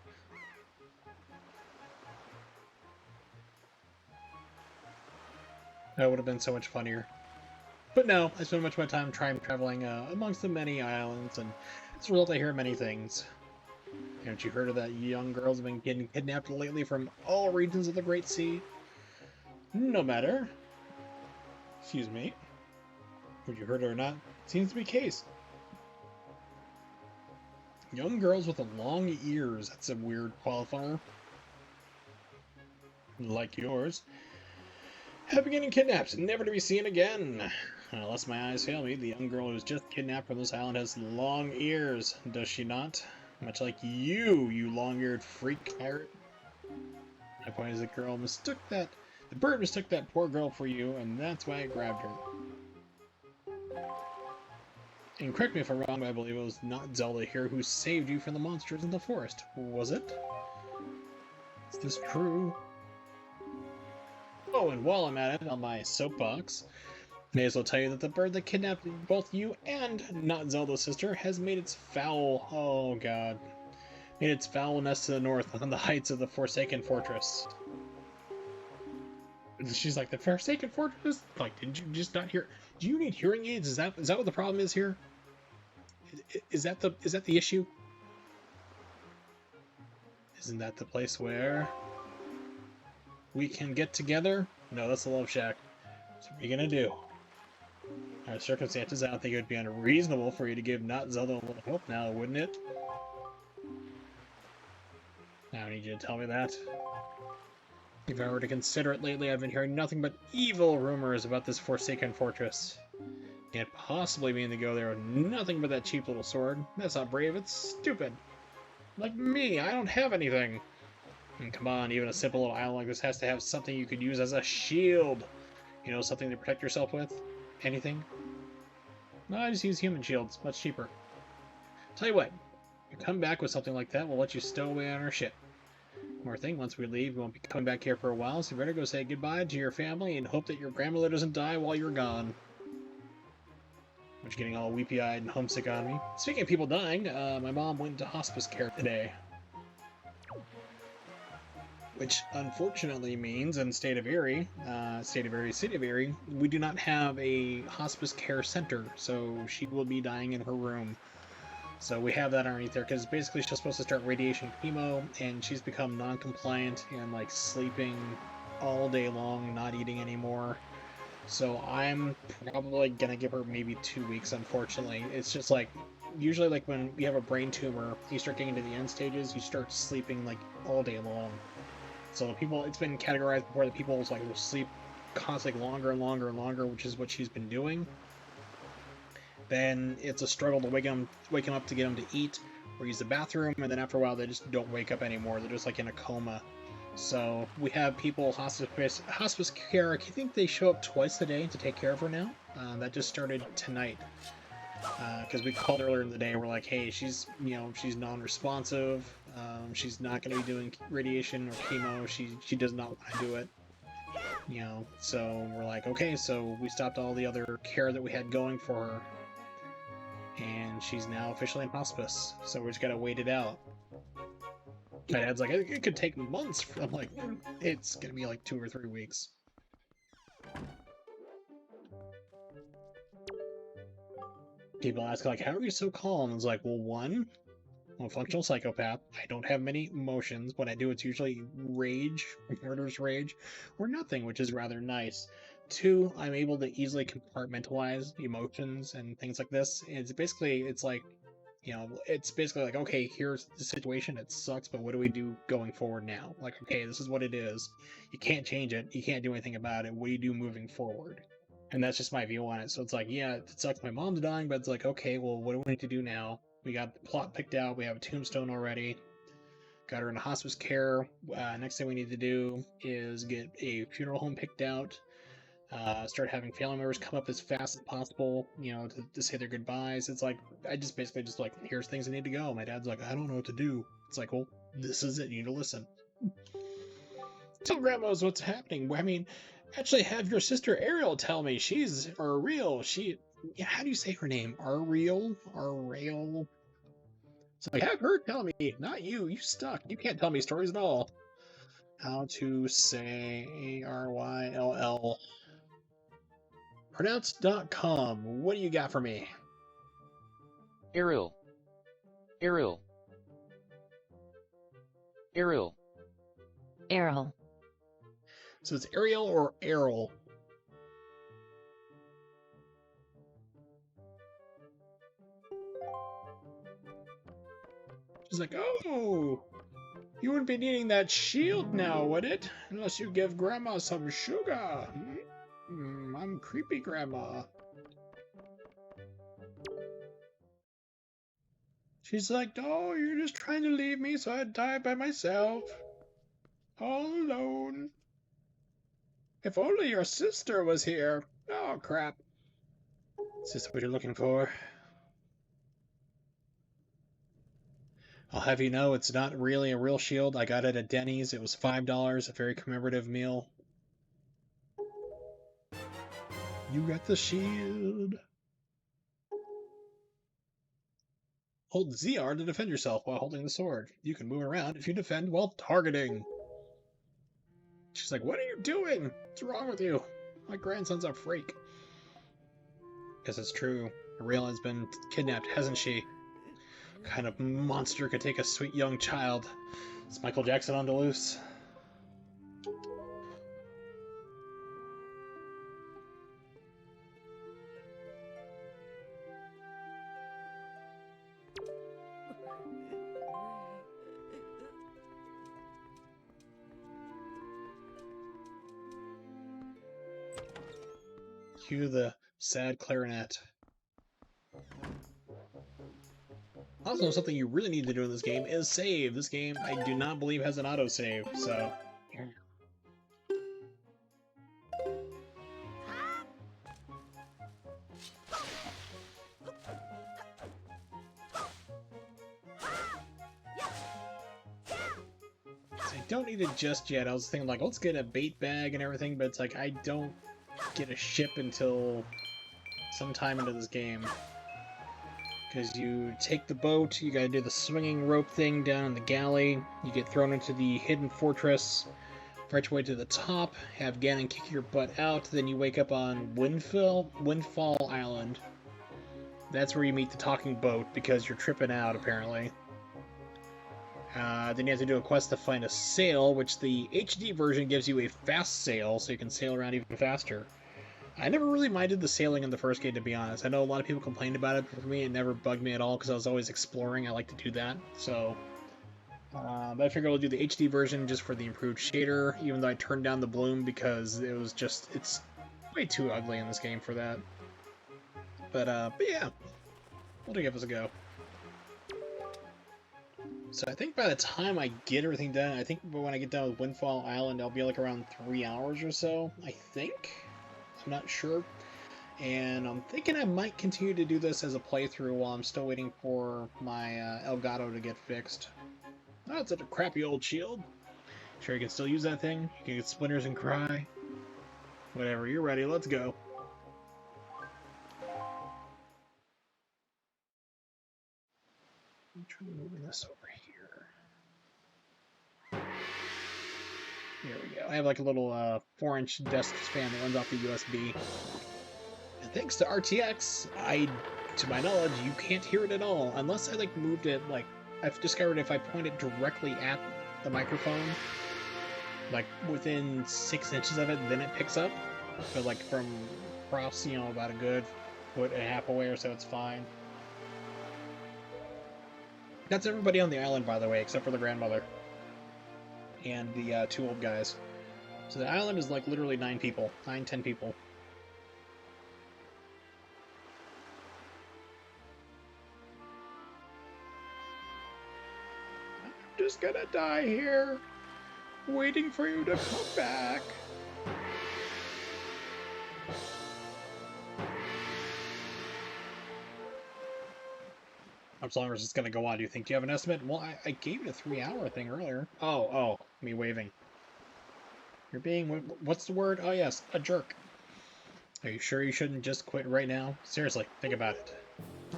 That would have been so much funnier. But no, I spend much of my time traveling amongst the many islands, and as a result I hear many things. Haven't you heard of that young girls have been getting kidnapped lately from all regions of the Great Sea? No matter. Excuse me. Would you heard it or not, seems to be the case. Young girls with long ears, that's a weird qualifier. Like yours. Have been getting kidnapped, never to be seen again. Unless my eyes fail me, the young girl who was just kidnapped from this island has long ears, does she not? Much like you long-eared freak pirate. My point is the bird mistook that poor girl for you, and that's why I grabbed her. And correct me if I'm wrong, but I believe it was NotZelda here who saved you from the monsters in the forest, was it? Is this true? Oh, and while I'm at it, on my soapbox, may as well tell you that the bird that kidnapped both you and NotZelda's sister has made its foul nest to the north on the heights of the Forsaken Fortress. She's like, the Forsaken Fortress? Like, did you just not hear? Do you need hearing aids? Is that what the problem is here? Is that the issue? Isn't that the place where we can get together? No, that's the Love Shack. So what are you gonna do? Under circumstances, I don't think it would be unreasonable for you to give NotZelda a little help now, wouldn't it? I don't need you to tell me that. If I were to consider it lately, I've been hearing nothing but evil rumors about this Forsaken Fortress. Can't possibly mean to go there with nothing but that cheap little sword. That's not brave, it's stupid. Like me, I don't have anything. And come on, even a simple little island like this has to have something you could use as a shield. You know, something to protect yourself with? Anything? No, I just use human shields. Much cheaper. Tell you what, if you come back with something like that, we'll let you stow away on our ship. More thing, once we leave, we won't be coming back here for a while, so you better go say goodbye to your family and hope that your grandmother doesn't die while you're gone. Which getting all weepy-eyed and homesick on me. Speaking of people dying, my mom went into hospice care today. Which unfortunately means in state of Erie, city of Erie, we do not have a hospice care center, so she will be dying in her room. So we have that underneath there, because basically she's supposed to start radiation chemo, and she's become non-compliant and like sleeping all day long, not eating anymore. So I'm probably gonna give her maybe 2 weeks, unfortunately. It's just like, usually like when you have a brain tumor, you start getting into the end stages, you start sleeping like all day long. So it's been categorized before that people will sleep constantly longer and longer and longer, which is what she's been doing. Then it's a struggle to wake them up to get them to eat or use the bathroom, and then after a while they just don't wake up anymore. They're just like in a coma. So we have people hospice care. I think they show up twice a day to take care of her now. That just started tonight. Because we called earlier in the day, we're like, hey, she's non-responsive. She's not going to be doing radiation or chemo. She does not want to do it. So we're like, okay, so we stopped all the other care that we had going for her. And she's now officially in hospice. So we just got to wait it out. My dad's like, it could take months. I'm like, it's going to be like 2 or 3 weeks. People ask, like, how are you so calm? It's like, well, one, I'm a functional psychopath. I don't have many emotions. When I do, it's usually rage, murderous rage, or nothing, which is rather nice. 2, I'm able to easily compartmentalize emotions and things like this. It's like You know, it's basically like, okay, here's the situation. It sucks, but what do we do going forward now? Like, okay, this is what it is. You can't change it. You can't do anything about it. What do you do moving forward? And that's just my view on it. So it's like, yeah, it sucks. My mom's dying, but it's like, okay, well, what do we need to do now? We got the plot picked out. We have a tombstone already. Got her in hospice care. Next thing we need to do is get a funeral home picked out. Start having family members come up as fast as possible, you know, to say their goodbyes. It's like, I just basically just like, here's things that need to go. My dad's like, I don't know what to do. It's like, well, this is it. You need to listen. Tell grandmas what's happening. I mean, actually have your sister Ariel tell me. She's Ariel. How do you say her name? Ariel? Ariel? So I have her tell me, not you. You stuck. You can't tell me stories at all. How to say Aryll. Pronounce.com. What do you got for me? Ariel. Ariel. Ariel. Errol. So it's Ariel or Errol? She's like, oh, you wouldn't be needing that shield now, would it? Unless you give Grandma some sugar. I'm creepy, Grandma. She's like, oh, you're just trying to leave me so I'd die by myself. All alone. If only your sister was here. Oh, crap. Is this what you're looking for? I'll have you know it's not really a real shield. I got it at Denny's. It was $5, a very commemorative meal. You got the shield. Hold ZR to defend yourself while holding the sword. You can move around if you defend while targeting. She's like, what are you doing? What's wrong with you? My grandson's a freak. Guess it's true. Ariel has been kidnapped, hasn't she? What kind of monster could take a sweet young child? Is Michael Jackson on the loose? Cue the sad clarinet. Also, something you really need to do in this game is save. This game, I do not believe, has an autosave, so... I don't need it just yet. I was thinking, like, let's get a bait bag and everything, but it's like, I don't get a ship until sometime into this game. Because you take the boat, you gotta do the swinging rope thing down in the galley, you get thrown into the hidden fortress, fight your way to the top, have Ganon kick your butt out, then you wake up on Windfall Island. That's where you meet the talking boat, because you're tripping out, apparently. Then you have to do a quest to find a sail, which the HD version gives you a fast sail, so you can sail around even faster. I never really minded the sailing in the first game, to be honest. I know a lot of people complained about it, but for me, it never bugged me at all, because I was always exploring. I like to do that, so... but I figured I'll do the HD version just for the improved shader, even though I turned down the bloom, because it was just... it's way too ugly in this game for that. But yeah. We'll give this a go. So I think by the time I get everything done, I think when I get done with Windfall Island, I'll be like around 3 hours or so, I think? I'm not sure. And I'm thinking I might continue to do this as a playthrough while I'm still waiting for my Elgato to get fixed. Oh, it's such a crappy old shield. Sure, you can still use that thing. You can get splinters and cry. Whatever, you're ready, let's go. I'm trying to move this over here. There we go. I have like a little 4-inch desk fan that runs off the USB. And thanks to RTX, to my knowledge, you can't hear it at all. Unless I like moved it, like, I've discovered if I point it directly at the microphone, like within 6 inches of it, then it picks up. But like from across, you know, about a good foot and a half away or so, it's fine. That's everybody on the island, by the way, except for the grandmother. And the 2 old guys. So the island is like literally 9 people. 9, 10 people. I'm just gonna die here. Waiting for you to come back. How much longer is this going to go on, do you think? Do you have an estimate? Well, I gave it a 3-hour thing earlier. Oh, me waving. You're being, what's the word? Oh, yes, a jerk. Are you sure you shouldn't just quit right now? Seriously, think about it.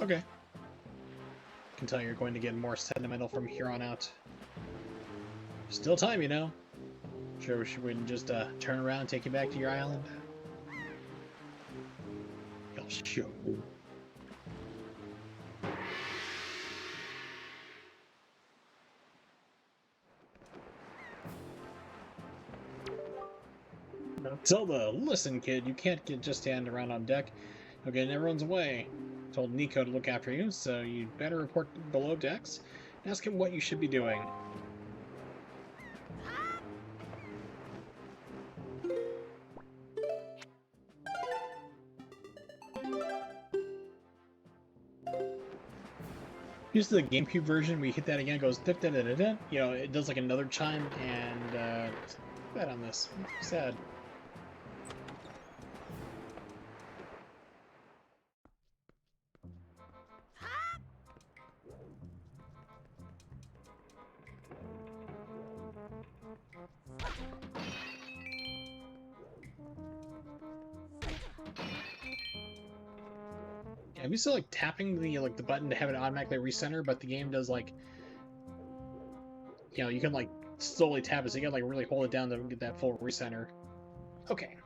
Okay. I can tell you're going to get more sentimental from here on out. Still time, you know. Sure we shouldn't just turn around and take you back to your island? I'll show you. Zelda, listen, kid, you can't just stand around on deck. You'll get in everyone's way. I told Nico to look after you, so you'd better report below decks and ask him what you should be doing. Used to the GameCube version, we hit that again, it goes da da da da da. You know, it does like another chime, and bad on this. Sad. I'm used to like tapping the button to have it automatically recenter, but the game does like, you know, you can like slowly tap it, so you gotta like really hold it down to get that full recenter. Okay.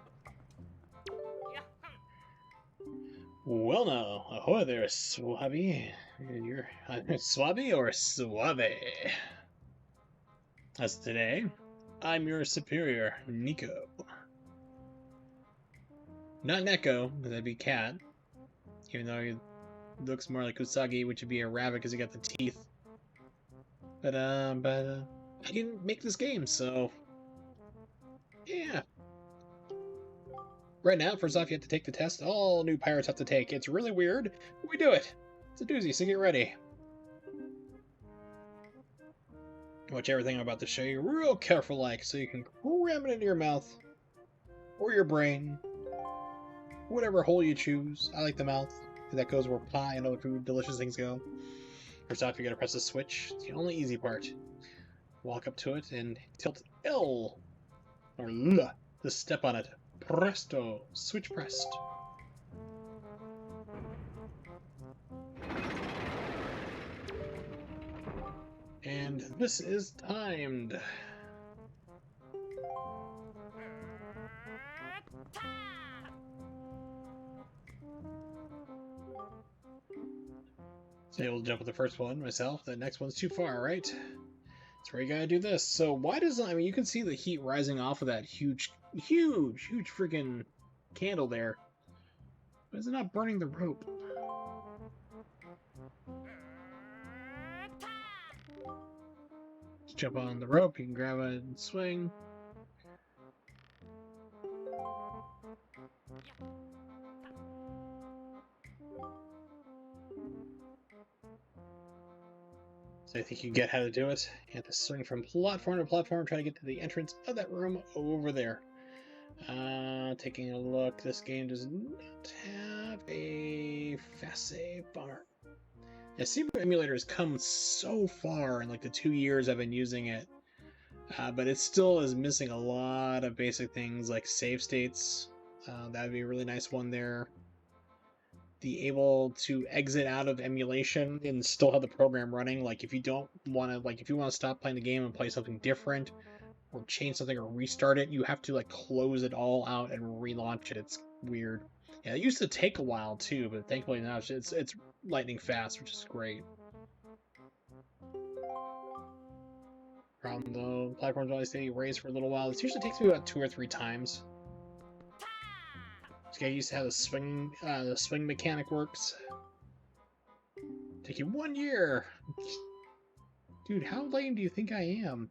Well now, ahoy there, Swabby. You're Swabby or Suave? As today, I'm your superior, Nico. Not Neko, that'd be cat. Even though he looks more like Usagi, which would be a rabbit because he got the teeth. But I didn't make this game, so yeah. Right now, first off, you have to take the test all new pirates have to take. It's really weird, but we do it. It's a doozy, so get ready. Watch everything I'm about to show you real careful like, so you can cram it into your mouth. Or your brain. Whatever hole you choose. I like the mouth. That goes where pie and other food, delicious things go. First off, you gotta press the switch. It's the only easy part. Walk up to it and tilt L or L to step on it. Presto! Switch pressed. And this is timed. So able to jump with the first one myself. The next one's too far, right? That's where you gotta do this. So why does I mean you can see the heat rising off of that huge freaking candle there. Why is it not burning the rope? Just jump on the rope, you can grab it and swing. So I think you get how to do it. You have to swing from platform to platform, try to get to the entrance of that room over there. Taking a look, this game does not have a fast save. Bummer. Yeah, Super Emulator has come so far in like the 2 years I've been using it, but it still is missing a lot of basic things like save states. That would be a really nice one there. The able to exit out of emulation and still have the program running. Like if you don't want to, like if you want to stop playing the game and play something different, or change something or restart it, you have to like close it all out and relaunch it. It's weird. Yeah, it used to take a while too, but thankfully now it's lightning fast, which is great. Problem though, platforms always stay raised for a little while. This usually takes me about 2 or 3 times. Just get used to how the swing mechanic works. Take you 1 year. Dude, how lame do you think I am?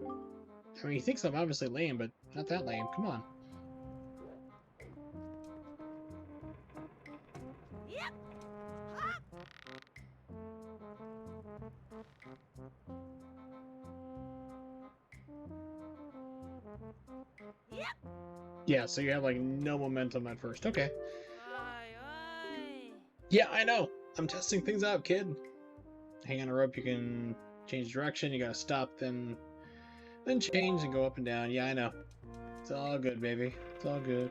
I mean, he thinks I'm obviously lame, but not that lame. Come on. Yeah, so you have like no momentum at first. Okay. Yeah, I know. I'm testing things out, kid. Hang on a rope, you can change direction. You gotta stop, then change and go up and down. Yeah, I know. It's all good, baby. It's all good.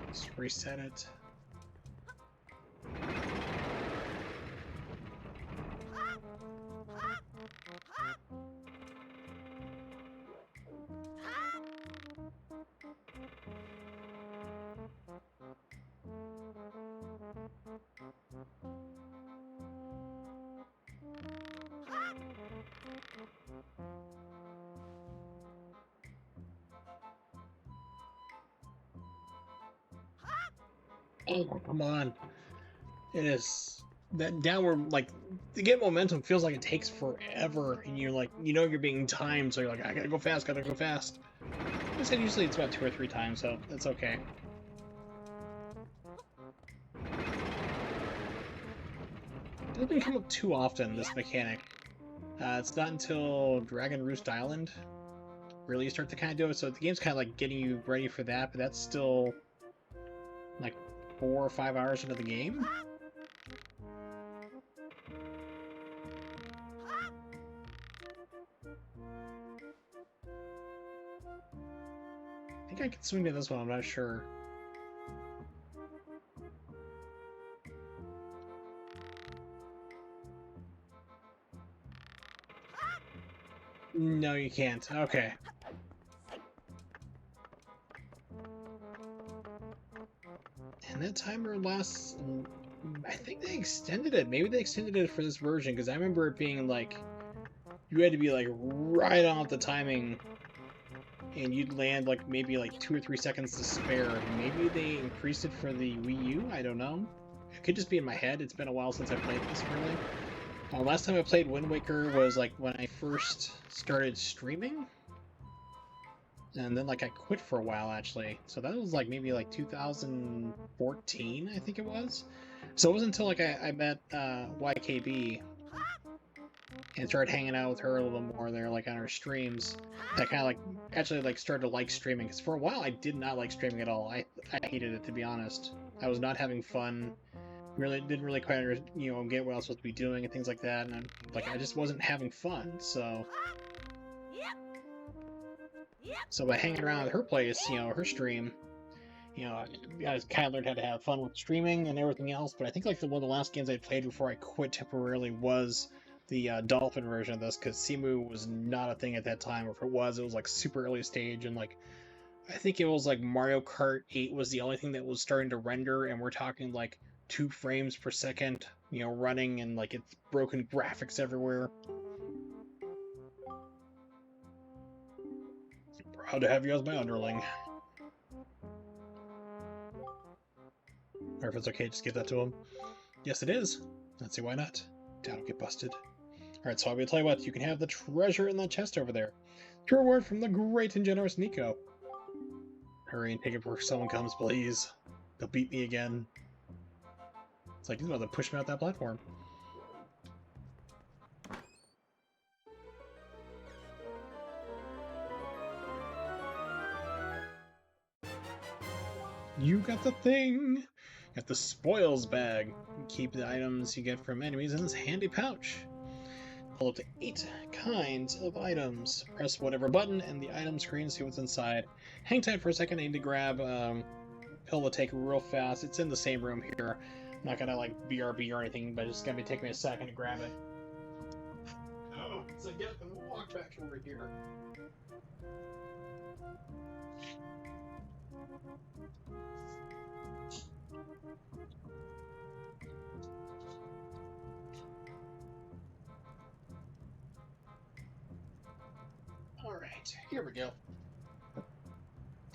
Just reset it. Oh, come on. It is that downward, like, to get momentum feels like it takes forever, and you're like, you know, you're being timed, so you're like, I gotta go fast, gotta go fast. I said usually it's about 2 or 3 times, so that's okay. It doesn't come up too often, this mechanic. It's not until Dragon Roost Island really you start to kind of do it, so the game's kind of like getting you ready for that, but that's still like 4 or 5 hours into the game. I think I can swing to this one, I'm not sure. No, you can't. Okay. And that timer lasts... I think they extended it. Maybe they extended it for this version, because I remember it being like... You had to be like right on the timing, and you'd land like maybe like 2 or 3 seconds to spare. Maybe they increased it for the Wii U? I don't know. It could just be in my head. It's been a while since I played this, really. Last time I played Wind Waker was like when I first started streaming. And then like I quit for a while actually. So that was like maybe like 2014, I think it was. So it wasn't until like I met YKB and started hanging out with her a little more there, like on her streams, that kind of like actually like started to like streaming. Because for a while I did not like streaming at all. I hated it, to be honest. I was not having fun. Really didn't really quite get what I was supposed to be doing and things like that, and I just wasn't having fun. So by hanging around at her place, her stream, I kind of learned how to have fun with streaming and everything else. But I think like one of the last games I played before I quit temporarily was the Dolphin version of this, because Simu was not a thing at that time, or if it was like super early stage, and like I think it was like Mario Kart 8 was the only thing that was starting to render, and we're talking like 2 frames per second, running, and like it's broken graphics everywhere. Proud to have you as my underling. Or if it's okay, just give that to him. Yes, it is. Let's see, why not? Don't get busted. Alright, so I'm going to tell you what, you can have the treasure in that chest over there. Your reward from the great and generous Nico. Hurry and take it before someone comes, please. They'll beat me again. It's like, he's about to push me out that platform. You got the thing! Got the spoils bag. Keep the items you get from enemies in this handy pouch. Pull up to 8 kinds of items. Press whatever button and the item screen, see what's inside. Hang tight for a second, I need to grab pill to take real fast. It's in the same room here. I'm not gonna like BRB or anything, but it's gonna be taking me a second to grab it. Oh, so get up and walk back over here. Alright, here we go.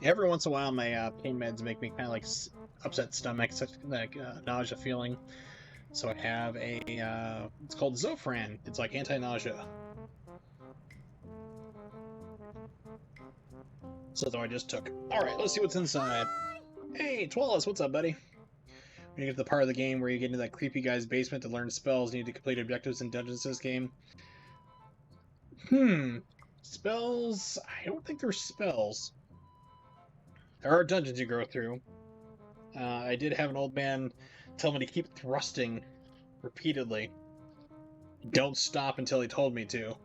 Every once in a while, my pain meds make me kind of like upset stomach, such like nausea feeling. So I have a it's called Zofran. It's like anti-nausea. So though I just took. All right, let's see what's inside. Hey, Twalis, what's up, buddy? When you get to the part of the game where you get into that creepy guy's basement to learn spells, you need to complete objectives and dungeons in this game. Spells? I don't think there's spells. There are dungeons you go through. I did have an old man tell me to keep thrusting repeatedly. Don't stop until he told me to.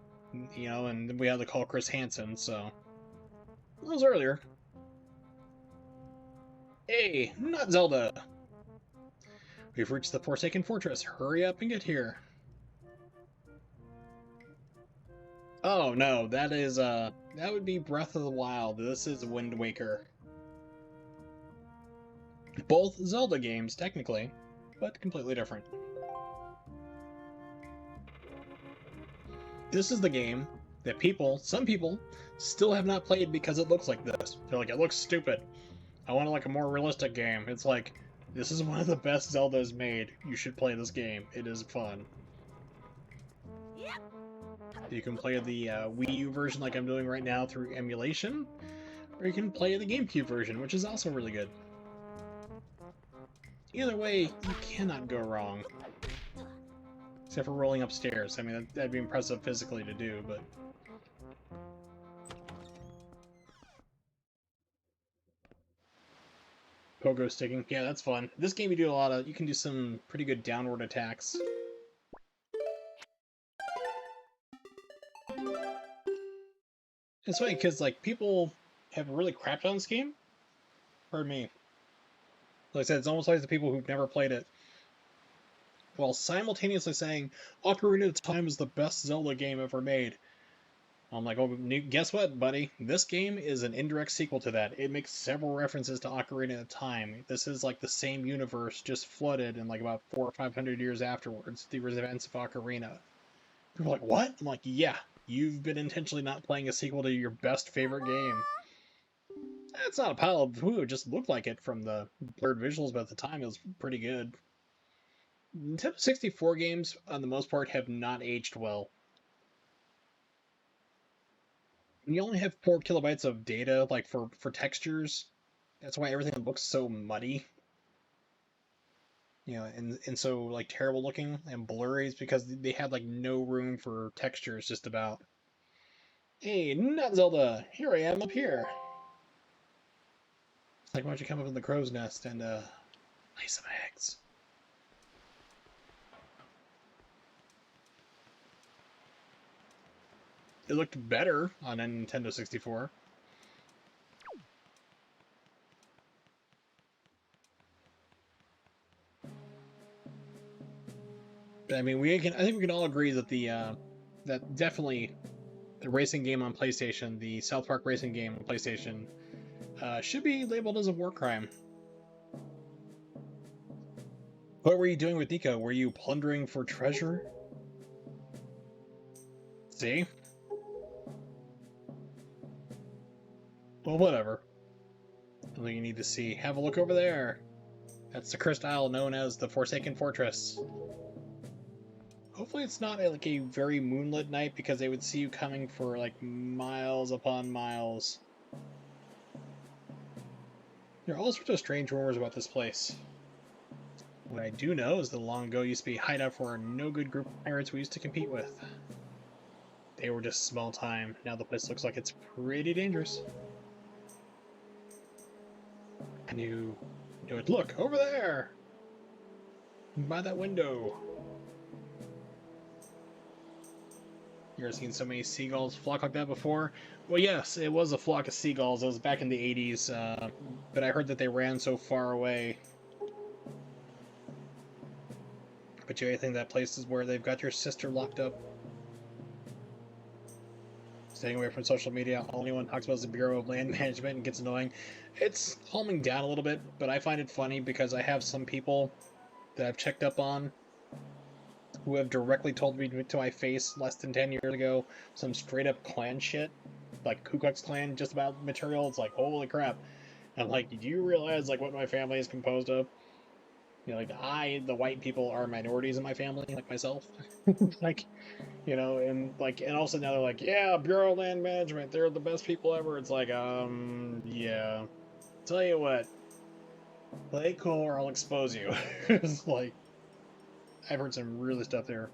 You know, and we had to call Chris Hansen, so. That was earlier. Hey, NotZelda! We've reached the Forsaken Fortress. Hurry up and get here. Oh no, that is that would be Breath of the Wild. This is Wind Waker. Both Zelda games, technically, but completely different. This is the game that some people, still have not played because it looks like this. They're like, it looks stupid. I want like a more realistic game. It's like, this is one of the best Zeldas made. You should play this game. It is fun. You can play the Wii U version like I'm doing right now through emulation, or you can play the GameCube version, which is also really good. Either way, you cannot go wrong. Except for rolling upstairs. I mean, that'd be impressive physically to do, but... Pogo sticking. Yeah, that's fun. This game you can do some pretty good downward attacks. It's funny, because, like, people have really crapped on this game. Pardon me. Like I said, it's almost like the people who've never played it, while simultaneously saying, Ocarina of Time is the best Zelda game ever made. I'm like, oh, guess what, buddy? This game is an indirect sequel to that. It makes several references to Ocarina of Time. This is like the same universe, just flooded in like about 400 or 500 years afterwards, the events of Ocarina. People are like, what? I'm like, yeah, you've been intentionally not playing a sequel to your best favorite game. It's not a pile of poo, it just looked like it from the blurred visuals, but at the time it was pretty good. Nintendo 64 games, on the most part, have not aged well. When you only have 4 kilobytes of data, like for textures, that's why everything looks so muddy. You know, and so like terrible looking and blurry is because they had like no room for textures just about. Hey, NotZelda! Here I am up here! It's like, why don't you come up in the crow's nest and lay some eggs? It looked better on a Nintendo 64. But I mean, I think we can all agree that that definitely the racing game on PlayStation, the South Park racing game on PlayStation, should be labeled as a war crime. What were you doing with Nico? Were you plundering for treasure? See? Well, whatever. All you need to see. Have a look over there. That's the cursed isle known as the Forsaken Fortress. Hopefully it's not like a very moonlit night, because they would see you coming for like miles upon miles. There are all sorts of strange rumors about this place. What I do know is that long ago used to be a hideout for a no-good group of pirates we used to compete with. They were just small time. Now the place looks like it's pretty dangerous. I knew it. Look, over there! By that window. You ever seen so many seagulls flock like that before? Well, yes, it was a flock of seagulls. It was back in the 80s, but I heard that they ran so far away. But you think that place is where they've got your sister locked up? Staying away from social media. All anyone talks about is the Bureau of Land Management and gets annoying. It's calming down a little bit, but I find it funny because I have some people that I've checked up on who have directly told me to my face less than 10 years ago some straight up clan shit. like Ku Klux Klan just about material. It's like, holy crap. I'm like, do you realize like what my family is composed of? You know, like the white people are minorities in my family, like myself. Like, you know, and also now they're like, yeah, Bureau of Land Management, they're the best people ever. It's like, yeah. Tell you what, play cool or I'll expose you. It's like, I've heard some really stuff there.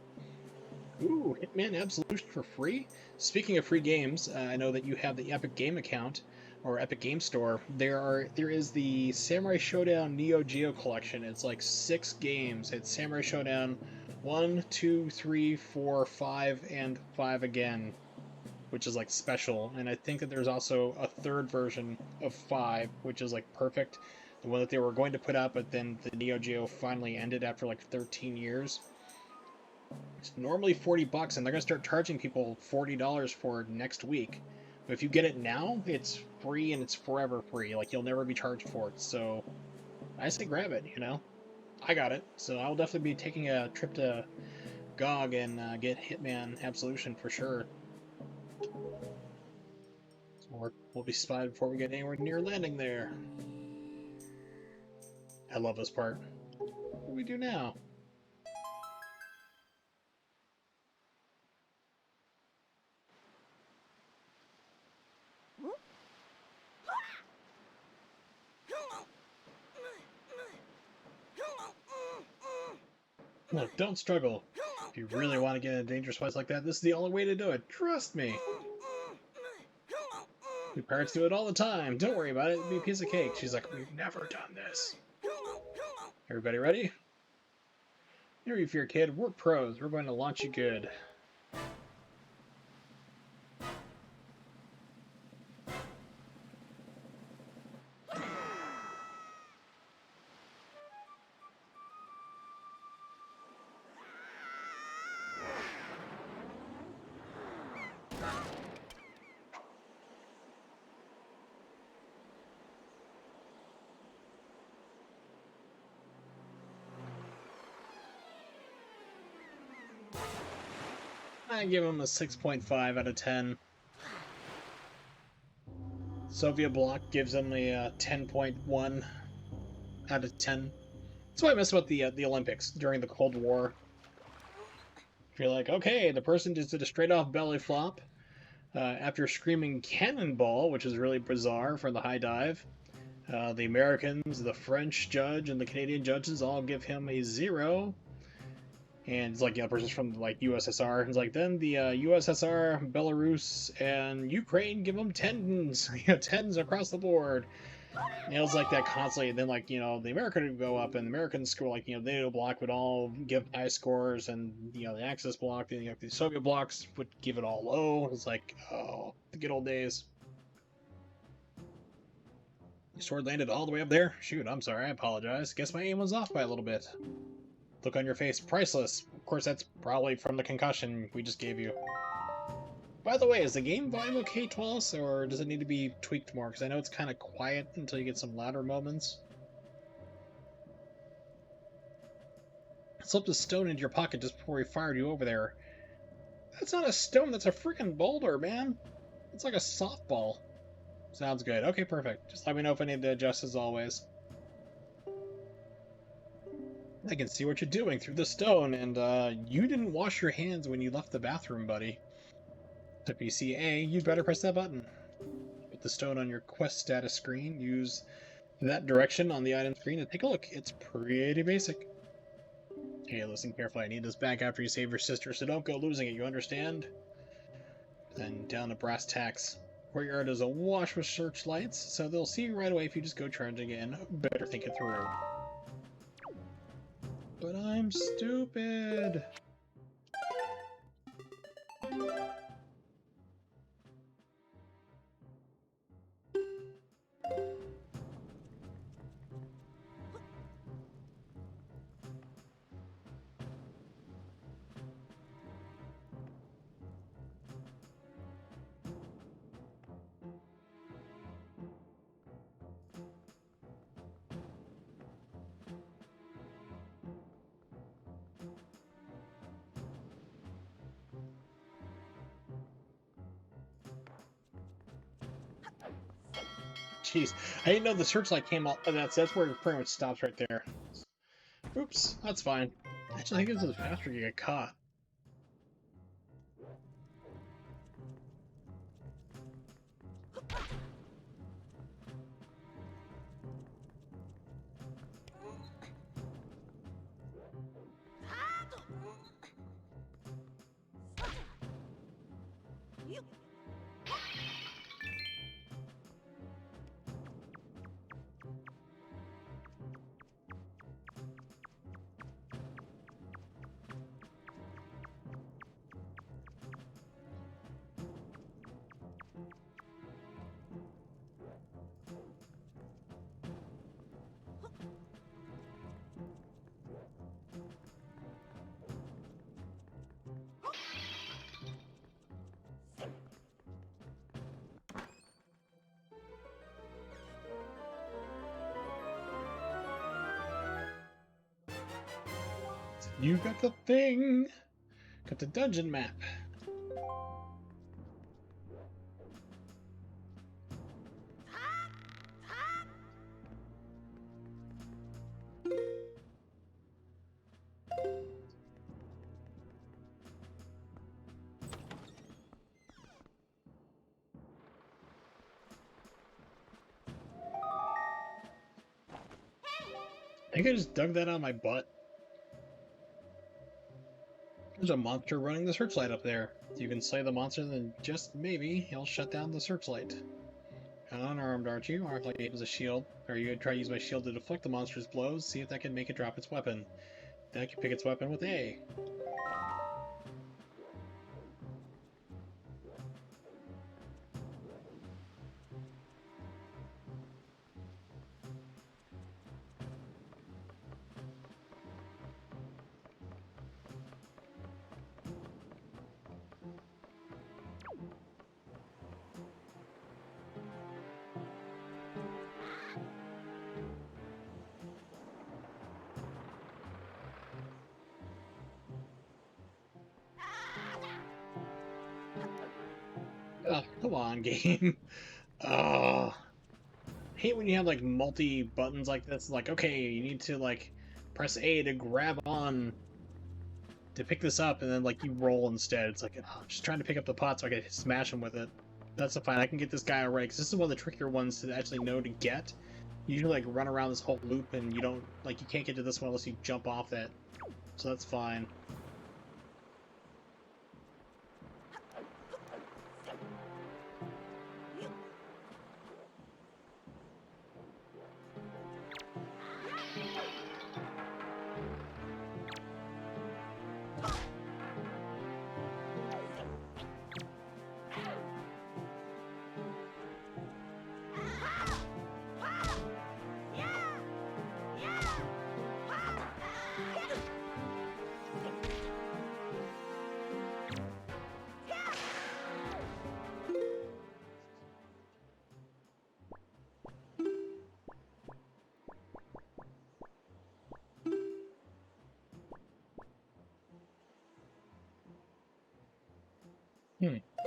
Ooh, Hitman Absolution for free? Speaking of free games, I know that you have the Epic Game account or Epic Game Store. There is the Samurai Showdown Neo Geo collection. It's like 6 games. It's Samurai Showdown 1, 2, 3, 4, 5, and 5 again, which is like special. And I think that there's also a third version of 5, which is like perfect. The one that they were going to put out, but then the Neo Geo finally ended after like 13 years. It's normally $40, and they're gonna start charging people $40 for it next week. But if you get it now, it's free and it's forever free. Like you'll never be charged for it. So I say grab it. You know, I got it, so I'll definitely be taking a trip to GOG and get Hitman Absolution for sure. Or we'll be spotted before we get anywhere near landing there. I love this part. What do we do now? Look, don't struggle. If you really want to get in a dangerous place like that, this is the only way to do it. Trust me. We pirates do it all the time. Don't worry about it. It'll be a piece of cake. She's like, we've never done this. Everybody ready? No need fear, kid. We're pros. We're going to launch you good. I give him a 6.5 out of 10. Soviet Bloc gives him a 10.1 out of 10. That's what I miss about the Olympics during the Cold War. You're like, okay, the person just did a straight off belly flop after screaming cannonball, which is really bizarre for the high dive. The Americans, the French judge, and the Canadian judges all give him a 0. And it's like, you know, the person's from like USSR. It's like, then the USSR, Belarus, and Ukraine give them 10s, you know, 10s across the board. And it was like that constantly. And then, like, you know, the American would go up, and the American score, like, you know, the NATO bloc would all give high scores, and, you know, the Axis bloc, you know, the Soviet blocs would give it all low. It's like, oh, the good old days. Your sword landed all the way up there? Shoot, I'm sorry, I apologize. Guess my aim was off by a little bit. Look on your face, priceless. Of course, that's probably from the concussion we just gave you. By the way, is the game volume okay, Twellis, or does it need to be tweaked more? Because I know it's kind of quiet until you get some louder moments. I slipped a stone into your pocket just before we fired you over there. That's not a stone, that's a freaking boulder, man. It's like a softball. Sounds good. Okay, perfect. Just let me know if I need to adjust as always. I can see what you're doing through the stone, and you didn't wash your hands when you left the bathroom, buddy. If you see A, you'd better press that button. Put the stone on your quest status screen. Use that direction on the item screen to take a look. It's pretty basic. Hey, listen carefully. I need this back after you save your sister, so don't go losing it, you understand? Then down to brass tacks. Courtyard is awash with searchlights, so they'll see you right away if you just go charging in. Better think it through. But I'm stupid. Jeez, I didn't know the searchlight came out. That's where it pretty much stops right there. Oops, that's fine. Actually, I think this is faster to get caught. You got the thing! Got the dungeon map. I think I just dug that out of my butt. There's a monster running the searchlight up there. If you can slay the monster, then just maybe he'll shut down the searchlight. Unarmed, aren't you? Armed like it was a shield. Are you gonna try to use my shield to deflect the monster's blows? See if that can make it drop its weapon. Then I can pick its weapon with A. Oh, come on, game. Oh. I hate when you have like multi buttons like this. Like, okay, you need to like press A to grab on to pick this up, and then like you roll instead. It's like, oh, I'm just trying to pick up the pot so I can smash him with it. That's fine. I can get this guy alright, because this is one of the trickier ones to actually know to get. You usually like run around this whole loop, and you don't like you can't get to this one unless you jump off that. So that's fine.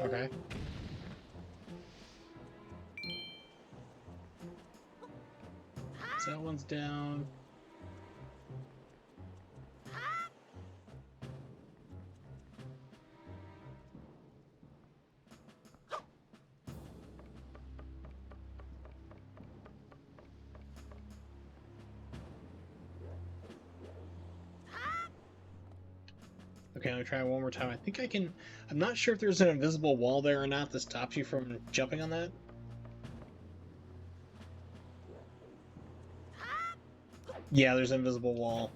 Okay. So that one's down. Okay, I'm gonna try one more time. I think I can. I'm not sure if there's an invisible wall there or not that stops you from jumping on that. Yeah, there's an invisible wall.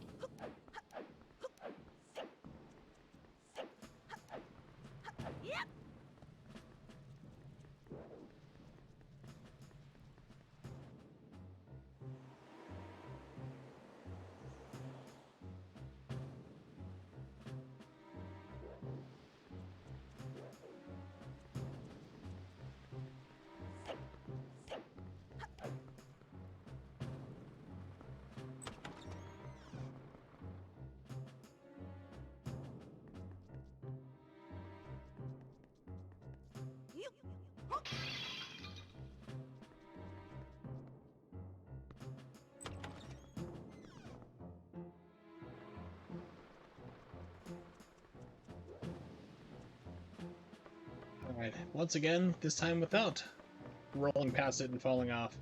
Alright, once again, this time without rolling past it and falling off.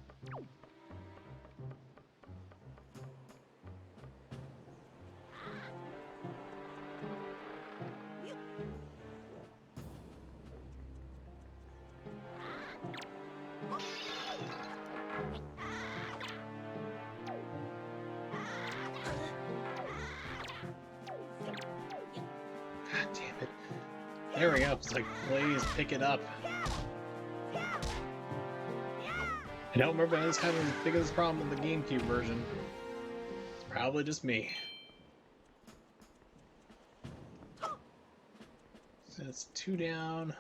God damn it. There we go. It's like, please pick it up. I don't remember us having as big of this problem with the GameCube version. It's probably just me. So it's 2 down.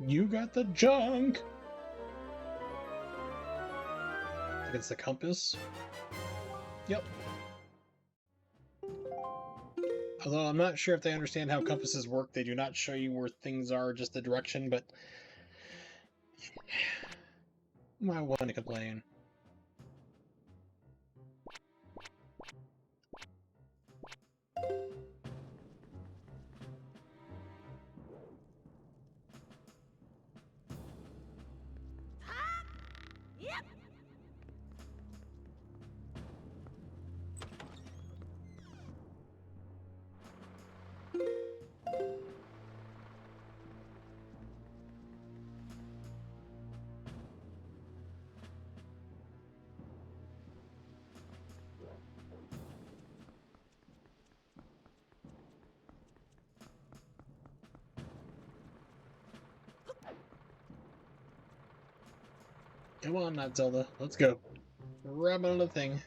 You got the junk! I think it's the compass. Yep. Although I'm not sure if they understand how compasses work, they do not show you where things are, just the direction, but... I want to complain. Come on, NotZelda. Let's go. Grab another thing.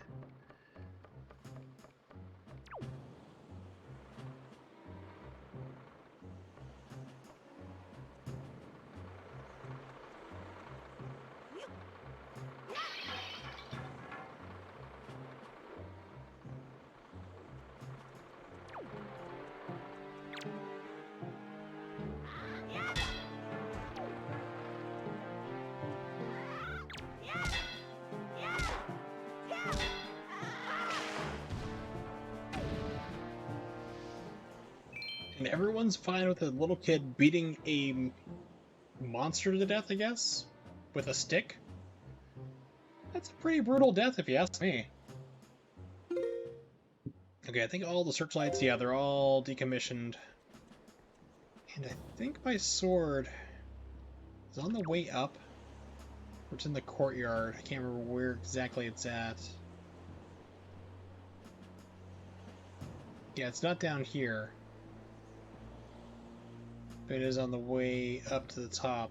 And everyone's fine with a little kid beating a monster to death, I guess? With a stick? That's a pretty brutal death if you ask me. Okay, I think all the searchlights, yeah, they're all decommissioned. And I think my sword is on the way up. Or it's in the courtyard. I can't remember where exactly it's at. Yeah, it's not down here. But it is on the way up to the top.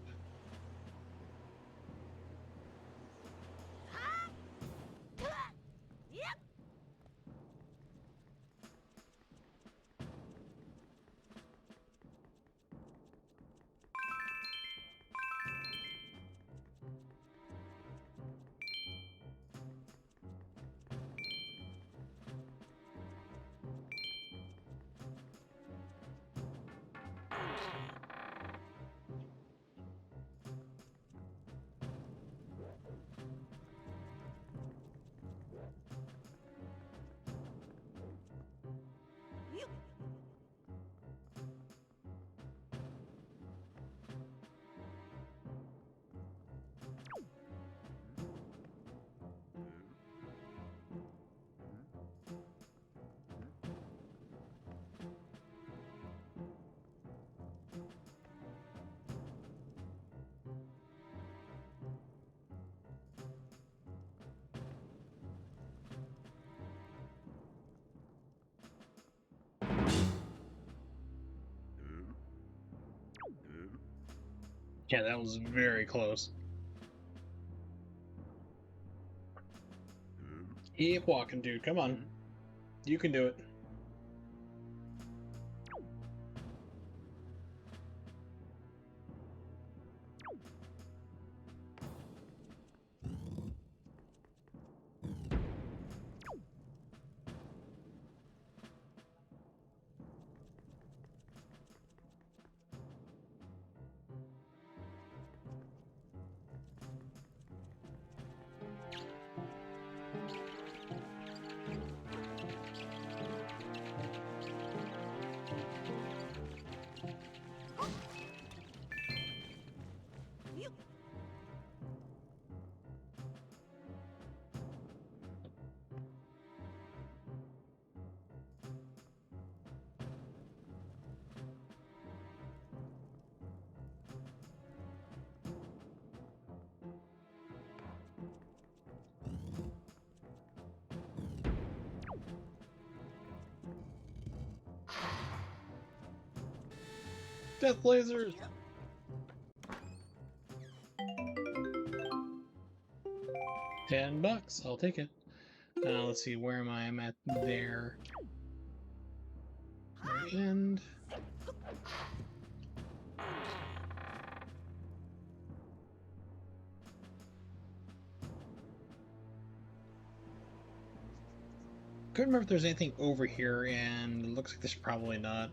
Yeah, that was very close. Keep walking, dude. Come on. You can do it. Death lasers! $10, I'll take it. Let's see, where am I? I'm at there. Very end. Couldn't remember if there's anything over here, and it looks like there's probably not.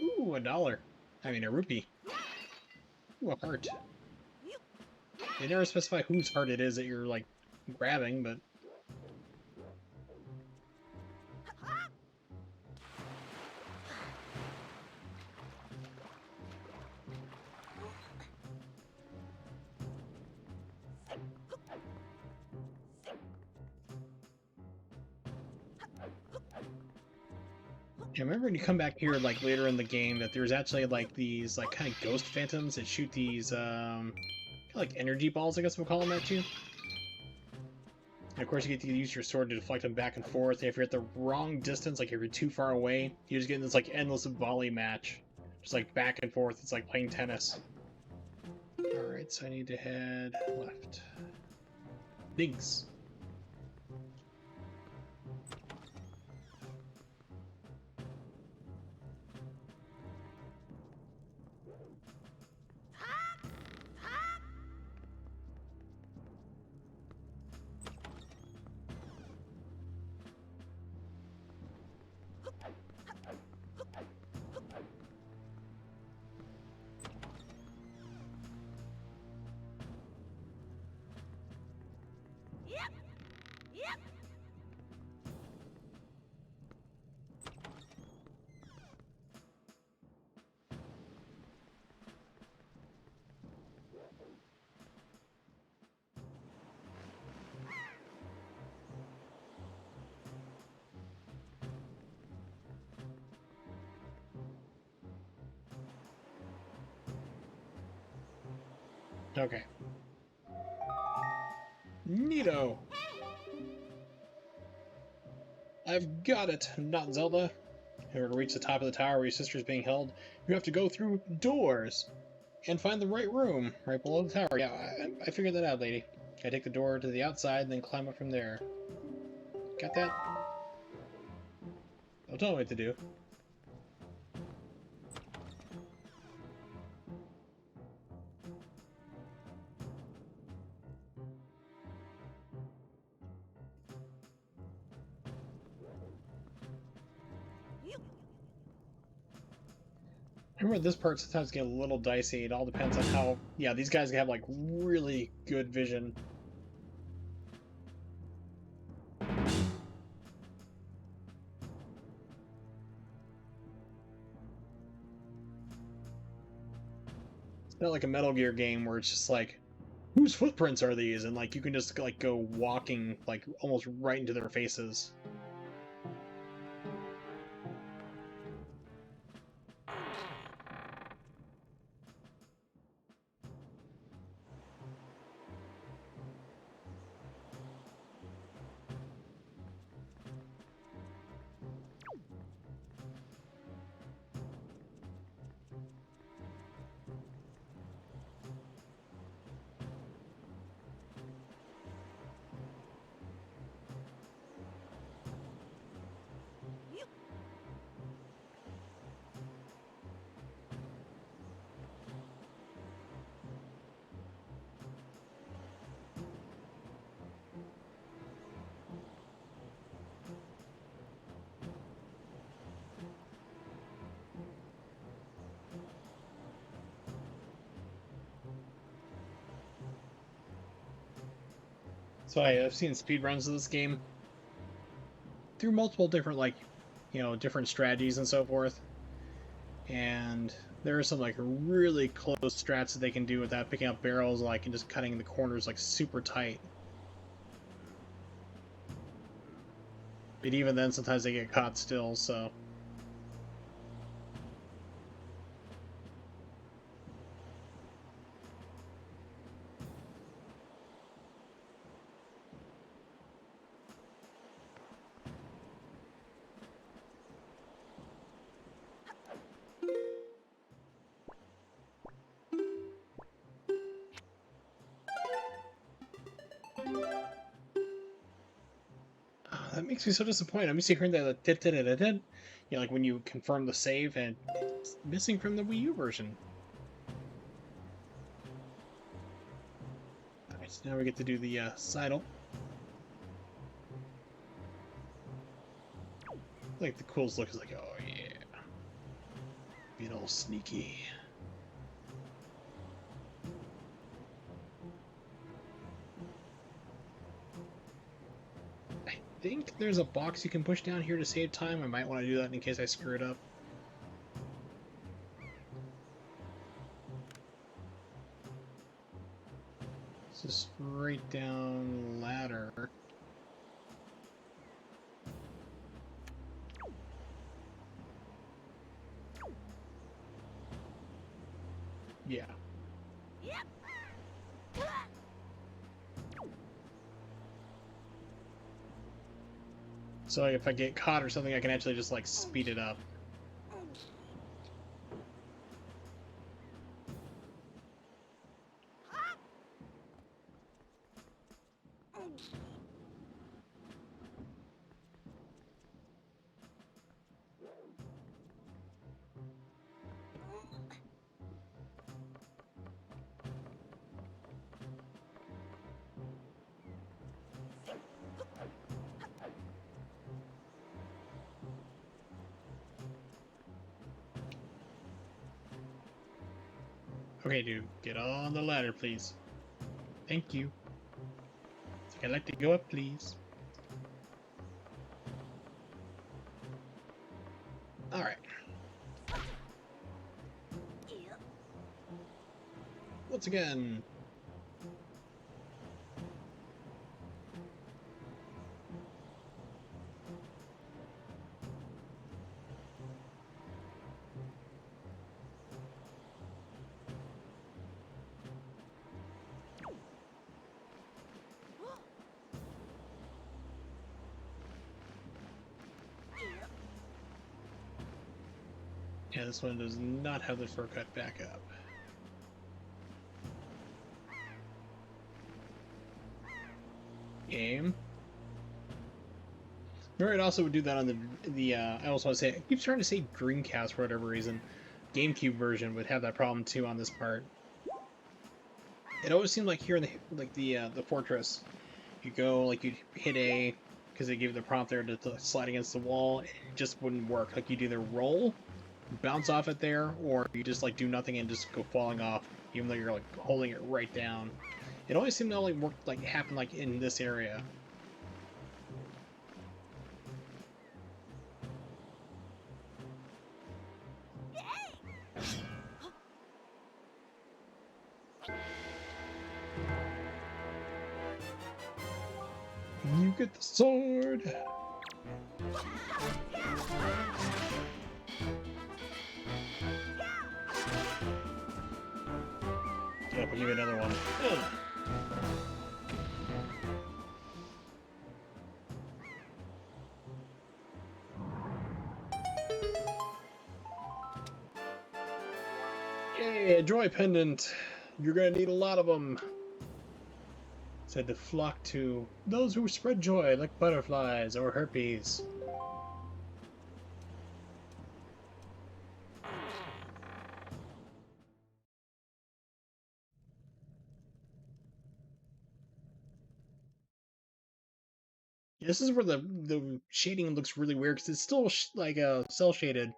Ooh, $1. I mean, a rupee. Ooh, a heart. They never specify whose heart it is that you're, like, grabbing, but... I remember when you come back here, like, later in the game, that there's actually, like, these, like, kind of ghost phantoms that shoot these, kind of like energy balls, I guess we'll call them, at you. And of course, you get to use your sword to deflect them back and forth. And if you're at the wrong distance, like if you're too far away, you just get in this, like, endless volley match. Just, like, back and forth. It's like playing tennis. Alright, so I need to head left. Thanks. Okay. Neato! I've got it, NotZelda. In order to reach the top of the tower where your sister is being held, you have to go through doors and find the right room right below the tower. Yeah, I figured that out, lady. I take the door to the outside and then climb up from there. Got that? Don't tell me what to do. I remember this part sometimes get a little dicey. It all depends on how... Yeah, these guys have, like, really good vision. It's not like a Metal Gear game where it's just like, whose footprints are these? And, like, you can just, like, go walking, like, almost right into their faces. So I've seen speedruns of this game through multiple different, like, you know, different strategies and so forth. And there are some, like, really close strats that they can do without picking up barrels, like, and just cutting the corners, like, super tight. But even then, sometimes they get caught still, so... That makes me so disappointed. I'm used to hearing that like, dit, dit, dit, dit, dit, you know, like when you confirm the save, and it's missing from the Wii U version. Alright, so now we get to do the sidle. Like the coolest look is like, oh yeah, being all sneaky. I think there's a box you can push down here to save time. I might want to do that in case I screw it up. It's a straight down ladder. Yeah. So if I get caught or something, I can actually just like speed it up. Okay, dude, get on the ladder, please. Thank you. I'd like to go up, please. Alright. Once again. Yeah, this one does not have the shortcut back up. Game. Remember, it also would do that on the I also want to say, I keep trying to say Dreamcast for whatever reason. GameCube version would have that problem too on this part. It always seemed like here in the fortress, you go like you hit A because they give you the prompt there to slide against the wall. It just wouldn't work. Like you'd either roll, bounce off it there, or you just like do nothing and just go falling off, even though you're like holding it right down. It always seemed to only work like happen like in this area. You get the sword. Get up, I'll give you another one. Ugh. Yay, a joy pendant. You're gonna need a lot of them. Said to flock to those who spread joy like butterflies or herpes. This is where the shading looks really weird because it's still like cell shaded,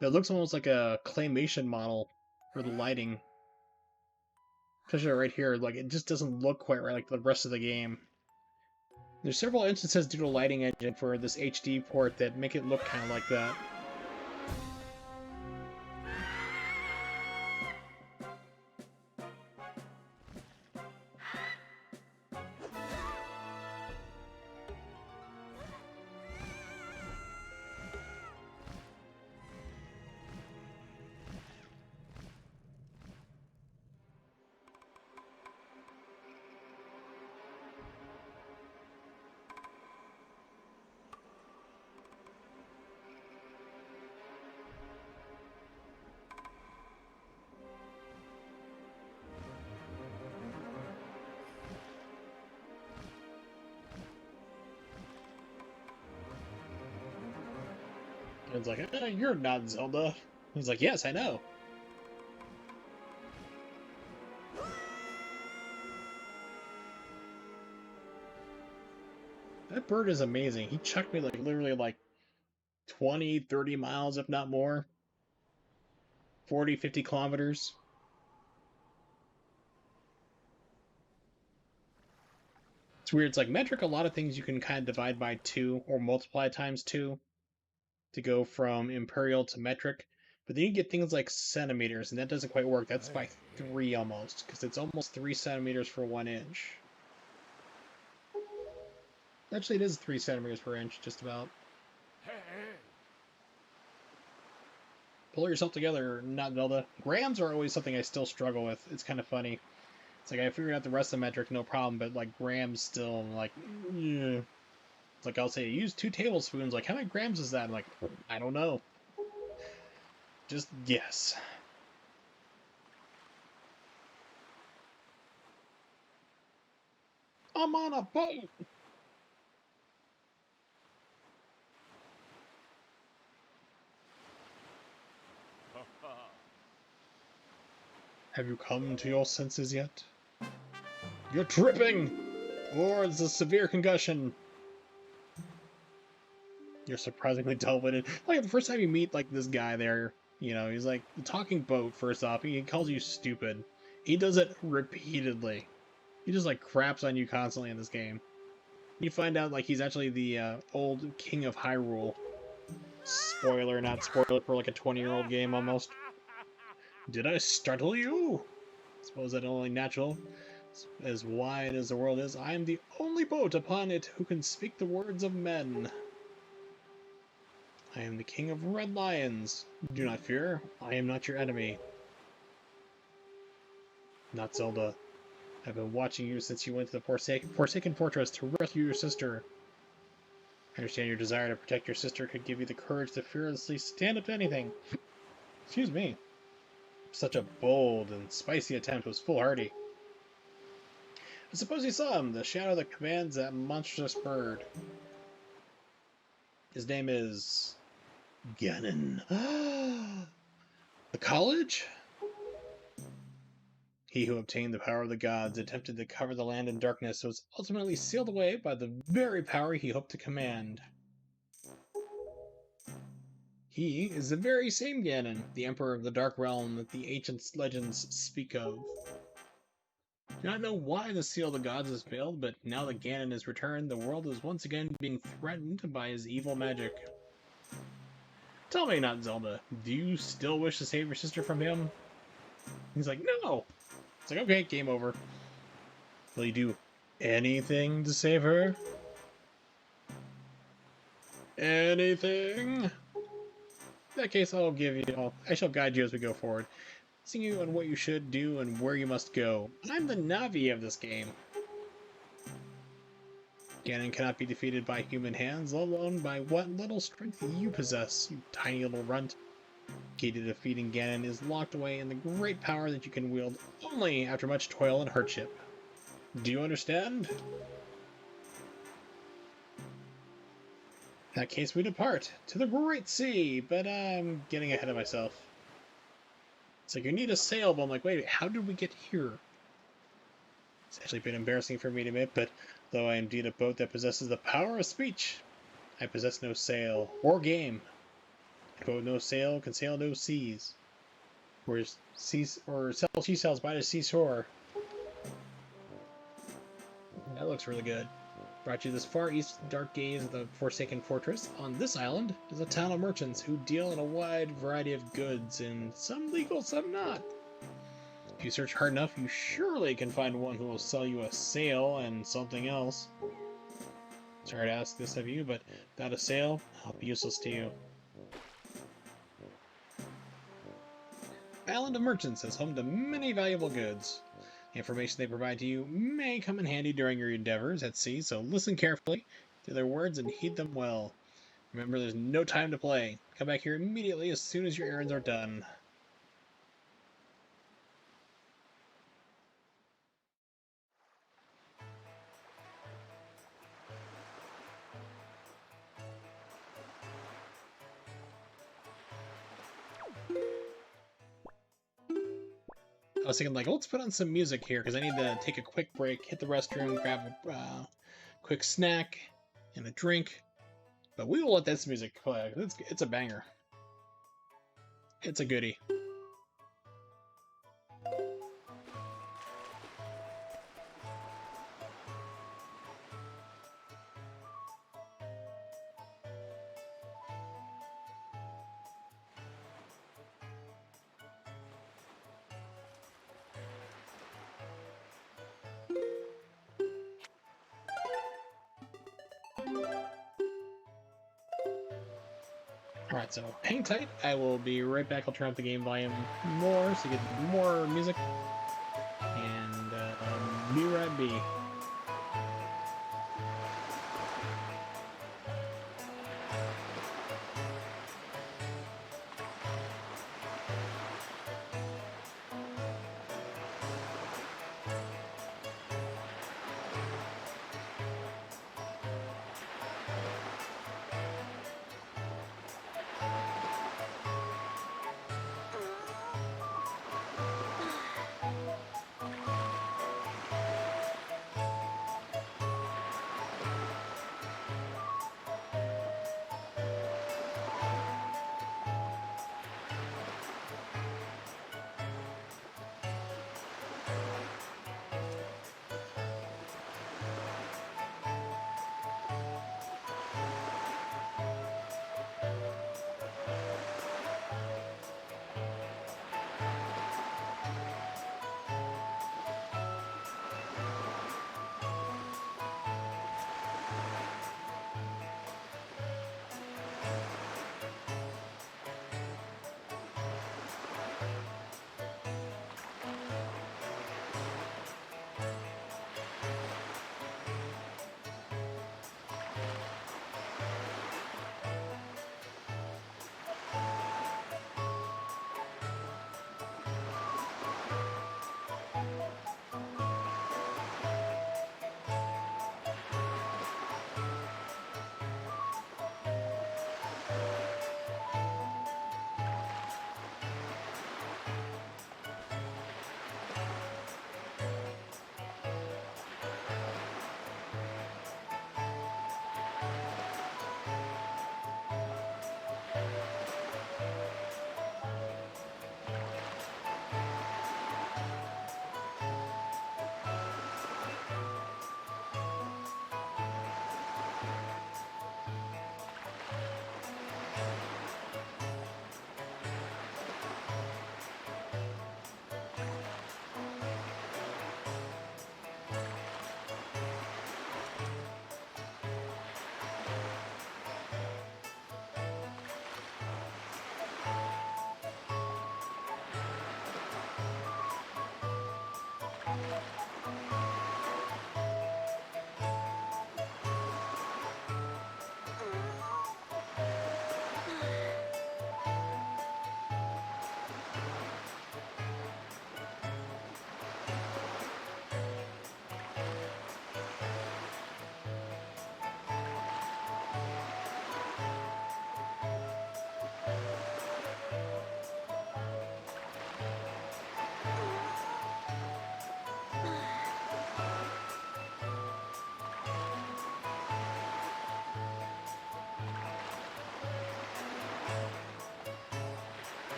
but it looks almost like a claymation model for the lighting. Especially right here, like it just doesn't look quite right like the rest of the game. There's several instances due to lighting engine for this HD port that make it look kind of like that. And it's like, you're not Zelda. He's like, yes, I know. That bird is amazing. He chucked me like literally like 20, 30 miles, if not more. 40, 50 kilometers. It's weird. It's like metric, a lot of things you can kind of divide by 2 or multiply times 2 to go from imperial to metric. But then you get things like centimeters, and that doesn't quite work. That's by 3 almost, because it's almost 3 centimeters for 1 inch. Actually, it is 3 centimeters per inch, just about. Pull yourself together, not Zelda. Grams are always something I still struggle with. It's kind of funny. It's like I figured out the rest of the metric, no problem, but like grams still, I'm like, yeah. It's like I'll say, use 2 tablespoons. Like, how many grams is that? I'm like, I don't know. Just guess. I'm on a boat! Have you come to your senses yet? You're tripping! Or it's a severe concussion. You're surprisingly dull-witted. Like, the first time you meet, like, this guy there, you know, he's like, the talking boat, first off, he calls you stupid. He does it repeatedly. He just, like, craps on you constantly in this game. You find out, like, he's actually the old king of Hyrule. Spoiler, not spoiler for, like, a 20-year-old game, almost. Did I startle you? Suppose that only natural. As wide as the world is, I am the only boat upon it who can speak the words of men. I am the king of red lions. Do not fear, I am not your enemy. Not Zelda. I've been watching you since you went to the Forsaken Fortress to rescue your sister. I understand your desire to protect your sister could give you the courage to fearlessly stand up to anything. Excuse me. Such a bold and spicy attempt was foolhardy. I suppose you saw him, the shadow that commands that monstrous bird. His name is... Ganon. The college? He who obtained the power of the gods attempted to cover the land in darkness, was ultimately sealed away by the very power he hoped to command. He is the very same Ganon, the Emperor of the Dark Realm that the ancient legends speak of. Do not know why the seal of the gods has failed, but now that Ganon has returned, the world is once again being threatened by his evil magic. Tell me, not Zelda, do you still wish to save your sister from him? He's like, no! It's like, okay, game over. Will you do anything to save her? Anything? In that case, I shall guide you as we go forward, seeing you on what you should do and where you must go. I'm the Navi of this game. Ganon cannot be defeated by human hands, let alone by what little strength you possess, you tiny little runt. Key to defeating Ganon is locked away in the great power that you can wield only after much toil and hardship. Do you understand? In that case, we depart to the Great Sea, but I'm getting ahead of myself. It's like, you need a sail, but I'm like, wait, how did we get here? It's actually been embarrassing for me to admit, but though I am indeed a boat that possesses the power of speech, I possess no sail or game. A boat no sail can sail no seas, or sell sea sails by the seashore. That looks really good. Brought you this far east dark gaze of the Forsaken Fortress. On this island is a town of merchants who deal in a wide variety of goods, and some legal, some not. If you search hard enough, you surely can find one who will sell you a sail and something else. Sorry to ask this of you, but without a sail, I'll be useless to you. Island of Merchants is home to many valuable goods. The information they provide to you may come in handy during your endeavors at sea, so listen carefully to their words and heed them well. Remember, there's no time to play. Come back here immediately as soon as your errands are done. was thinking, like, let's put on some music here, because I need to take a quick break, hit the restroom, grab a quick snack and a drink. But we will let this music play. It's a banger. It's a goodie. Alright, so hang tight. I will be right back. I'll turn up the game volume more so you get more music. And be right be.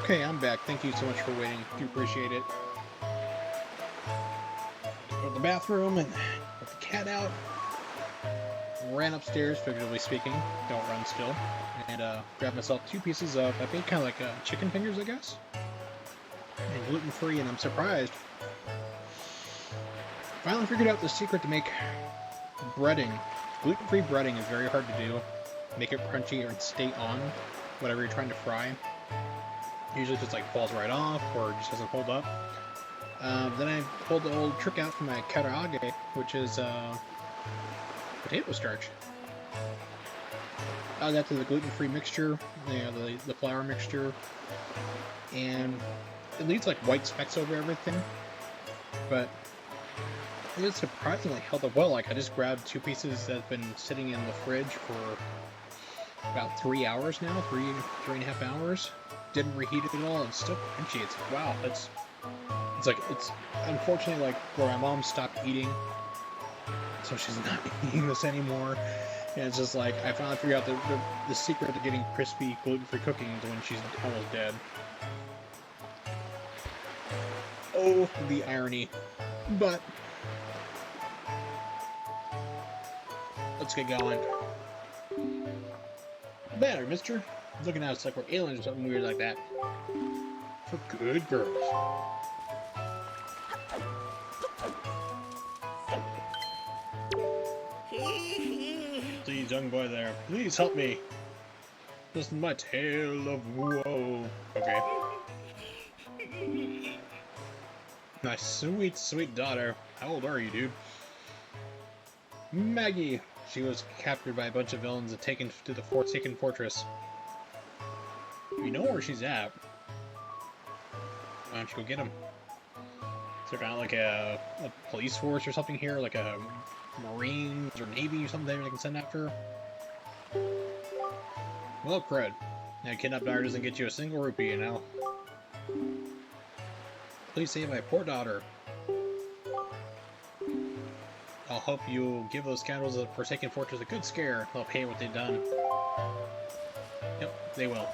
Okay, I'm back. Thank you so much for waiting. Do appreciate it. Go to the bathroom and let the cat out. Ran upstairs, figuratively speaking. Don't run still. And grabbed myself 2 pieces of, I think, kind of like chicken fingers, I guess. And gluten-free, and I'm surprised. Finally figured out the secret to make breading. Gluten-free breading is very hard to do. Make it crunchy or stay on whatever you're trying to fry. Usually it just like falls right off or just doesn't hold up. Then I pulled the old trick out from my karaage, which is potato starch. Add that to the gluten-free mixture, the flour mixture, and it leaves like white specks over everything, but it surprisingly held up well. Like, I just grabbed 2 pieces that have been sitting in the fridge for about 3 hours now, 3.5 hours. Didn't reheat it at all. It's still crunchy. It's like, wow, it's unfortunately like where my mom stopped eating, so she's not eating this anymore. And it's just like, I finally figured out the secret to getting crispy gluten-free cooking is when she's almost dead. Oh, the irony. But let's get going. Better, mister. Looking at us like we're aliens or something weird like that. For good girls. Please, young boy there, please help me. This is my tale of woe. Okay. My sweet, sweet daughter. How old are you, dude? Maggie. She was captured by a bunch of villains and taken to the Forsaken Fortress. We know where she's at. Why don't you go get him? Is there kind of like a police force or something here? Like a Marines or Navy or something they can send after her? Well, crud. Now, kidnapped daughter doesn't get you a single rupee, you know? Please save my poor daughter. I'll hope you'll give those scoundrels of the Forsaken Fortress a good scare. They'll pay what they've done. Yep, they will.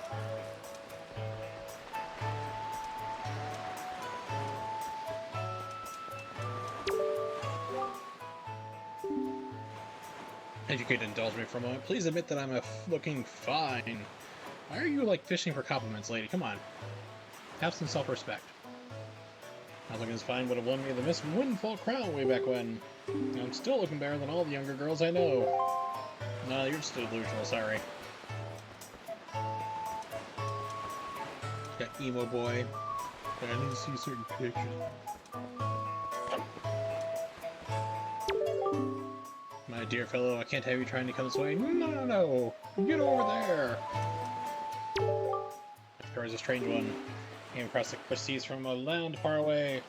If you could indulge me for a moment, please admit that I'm looking fine. Why are you, like, fishing for compliments, lady? Come on. Have some self-respect. I was looking as fine would have won me the Miss Windfall crown way back when. I'm still looking better than all the younger girls I know. No, you're still delusional, sorry. Got emo boy. But I need to see certain pictures. My dear fellow, I can't have you trying to come this way. No! Get over there! There was a strange one. Came across the seas from a land far away.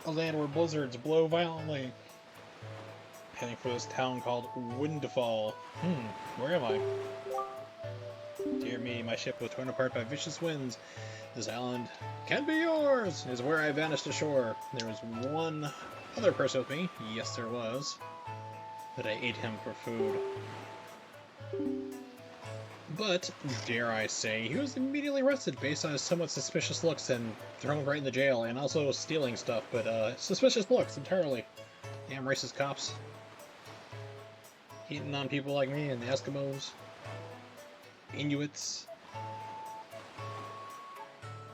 A land where blizzards blow violently. Heading for this town called Windfall. Where am I? Dear me, my ship was torn apart by vicious winds. This island can be yours, is where I vanished ashore. There was one other person with me. Yes, there was. But I ate him for food. But, dare I say, he was immediately arrested based on his somewhat suspicious looks and thrown right in the jail, and also stealing stuff, but suspicious looks entirely. Damn racist cops. Eating on people like me and the Eskimos. Inuits.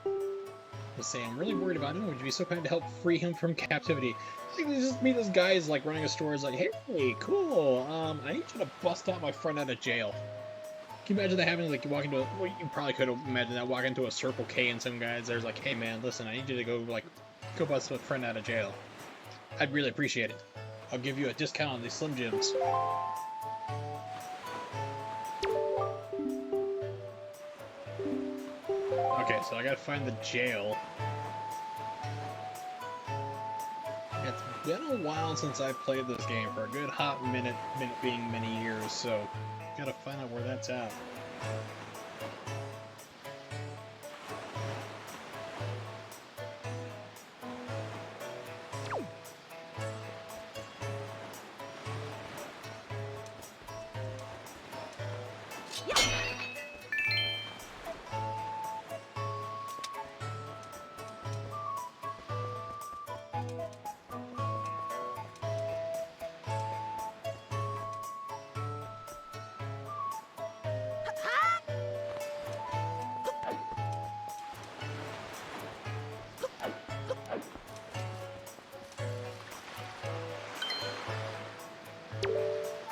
Let's say, I'm really worried about him. Would you be so kind to help free him from captivity? Like, you just meet this guy who's like running a store. He's like, hey, cool. I need you to bust out my friend out of jail. Can you imagine that happening? Like, you walk into a, well, you probably could imagine that, walk into a Circle K and some guys there's like, hey man, listen, I need you to go bust my friend out of jail. I'd really appreciate it. I'll give you a discount on these Slim Jims. Okay, so I gotta find the jail. It's been a while since I played this game, for a good hot minute being many years, so gotta find out where that's at.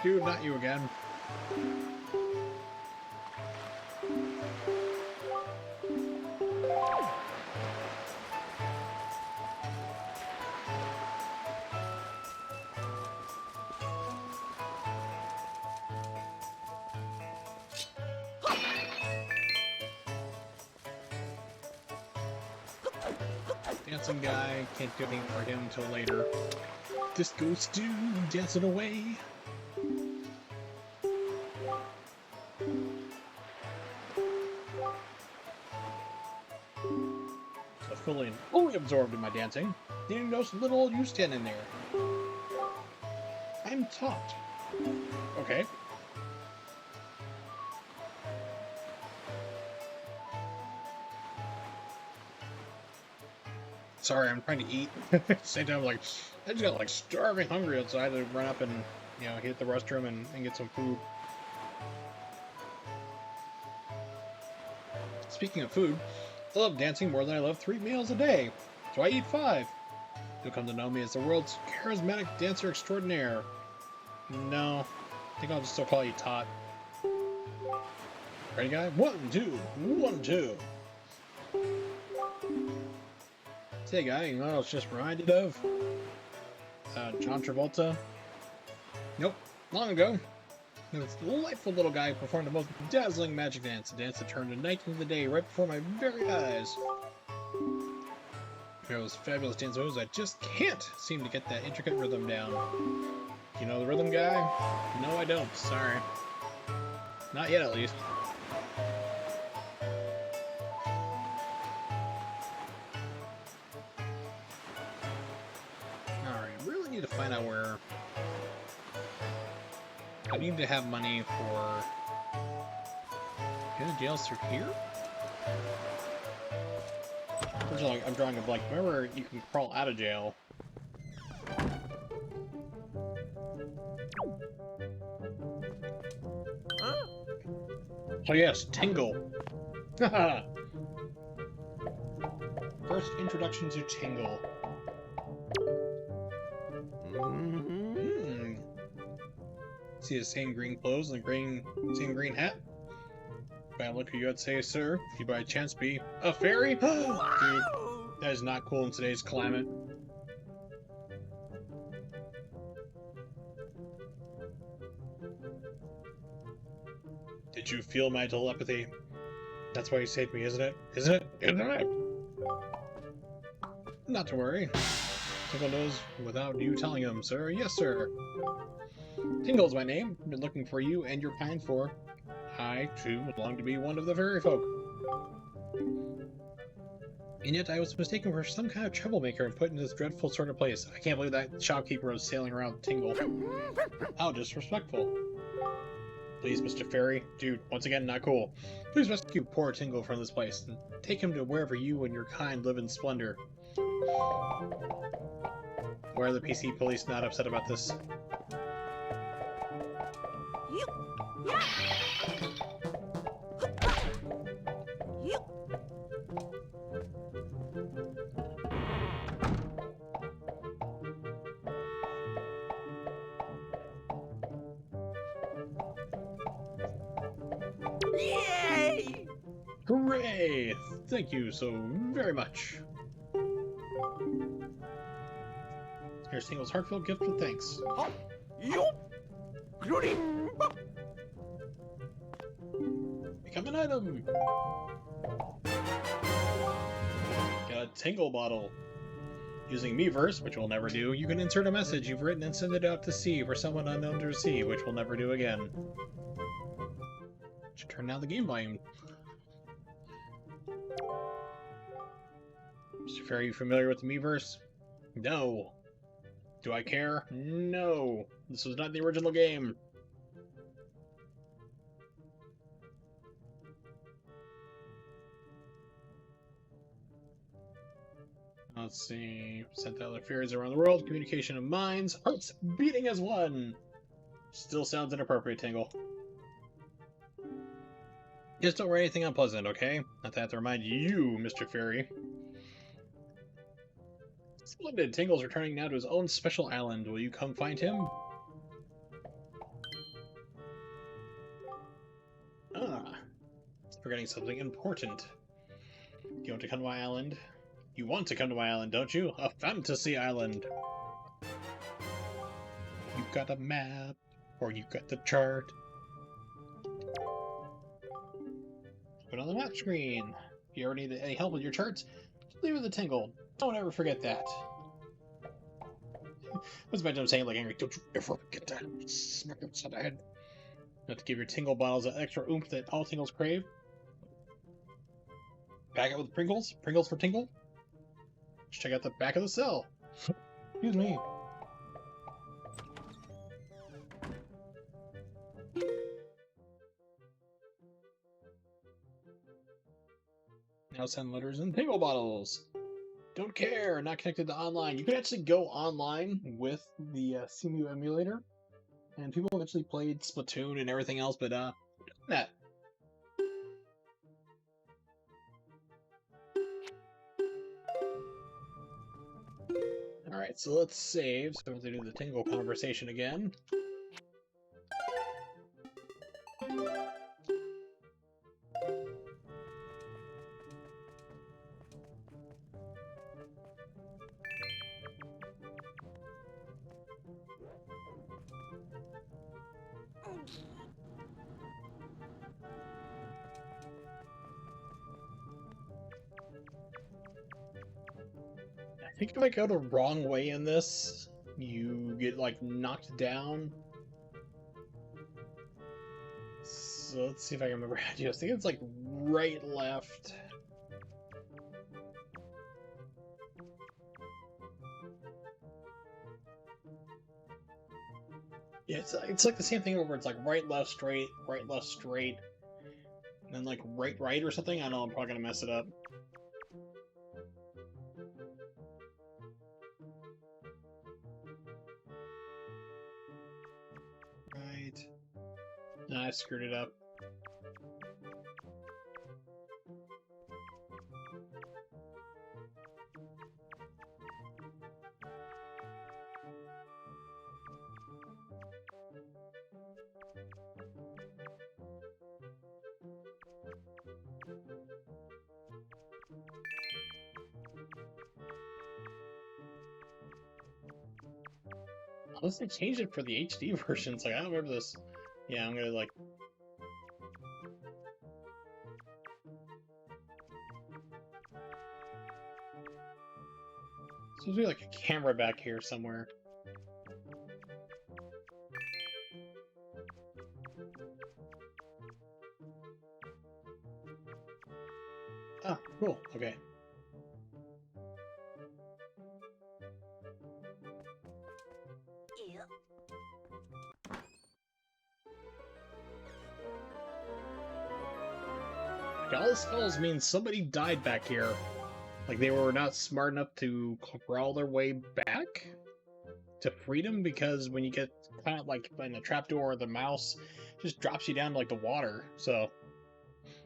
Dude, not you again. Dancing guy, can't do anything for him until later. Disco stew, dancing away. So fully absorbed in my dancing. Didn't notice little old you standing there. I'm taught. Okay. Sorry, I'm trying to eat. At the same time, like, I just got like starving hungry outside to run up and, you know, hit the restroom and get some food. Speaking of food, I love dancing more than I love 3 meals a day, so I eat 5. You'll come to know me as the world's charismatic dancer extraordinaire. No, I think I'll just still call you Tot. Ready, guy? 1, 2, 1, 2. Hey guy, you know what I was just reminded of? John Travolta. Nope, long ago. This delightful little guy performed the most dazzling magic dance, a dance that turned the night into the day right before my very eyes. Those fabulous dance moves, I just can't seem to get that intricate rhythm down. You know the rhythm, guy? No, I don't. Sorry. Not yet, at least. To find out where I need to have money for the jails through here. First of all, I'm drawing a blank. Remember, you can crawl out of jail. Oh yes, Tingle. First introduction to Tingle. See the same green clothes and the same green hat? If I look at you, I'd say, sir, if you by chance be a fairy? Dude, that is not cool in today's climate. Did you feel my telepathy? That's why you saved me, isn't it? Isn't it? Isn't it? Not to worry. Tingle knows without you telling him, sir. Yes, sir. Tingle's my name. I've been looking for you and your kind for. I, too, long to be one of the fairy folk. And yet I was mistaken for some kind of troublemaker and put in this dreadful sort of place. I can't believe that shopkeeper was sailing around Tingle. How disrespectful. Please, Mr. Fairy. Dude, once again, not cool. Please rescue poor Tingle from this place and take him to wherever you and your kind live in splendor. Why are the PC police not upset about this? Yay! Hooray! Thank you so very much. Here's Tingle's heartfelt gift of thanks. Become an item! Got a Tingle bottle. Using Miiverse, which we'll never do, you can insert a message you've written and send it out to sea for someone unknown to receive, which we'll never do again. Should turn down the game volume. Mr. Fair, are you familiar with the Miiverse? No. Do I care? No. This was not the original game. Let's see. Sent out the fairies around the world. Communication of minds. Hearts beating as one. Still sounds inappropriate, Tingle. Just don't write anything unpleasant, okay? Not to have to remind you, Mr. Fairy. Splendid. Tingle's returning now to his own special island. Will you come find him? Forgetting something important. You want to come to my island? You want to come to my island, don't you? A fantasy island! You've got a map, or you've got the chart. Put it on the map screen. If you ever need any help with your charts, just leave it with a tingle. Don't ever forget that. What's my I'm saying like angry? Don't you ever forget that. Smack it upside the head. Not to give your tingle bottles that extra oomph that all tingles crave. Pack it with Pringles. Pringles for tingle. Just check out the back of the cell. Excuse me. Now send letters in tingle bottles. Don't care, not connected to online. You can actually go online with the CMU emulator, and people have actually played Splatoon and everything else, but that. Alright, so let's save, so we have to do the tingle conversation again. I think if I go the wrong way in this, you get, like, knocked down. So let's see if I can remember how to do this. I think it's, like, right, left. Yeah, it's like the same thing where it's, like, right, left, straight, and then, like, right, or something. I know I'm probably gonna mess it up. Right. No, I screwed it up. Unless they changed it for the HD versions, like, I don't remember this. Yeah, I'm gonna, like... Supposed to be, like, a camera back here somewhere. Ah, cool, okay. All this spells means somebody died back here. Like they were not smart enough to crawl their way back to freedom, because when you get kind of like in a trapdoor, the mouse just drops you down to like the water. So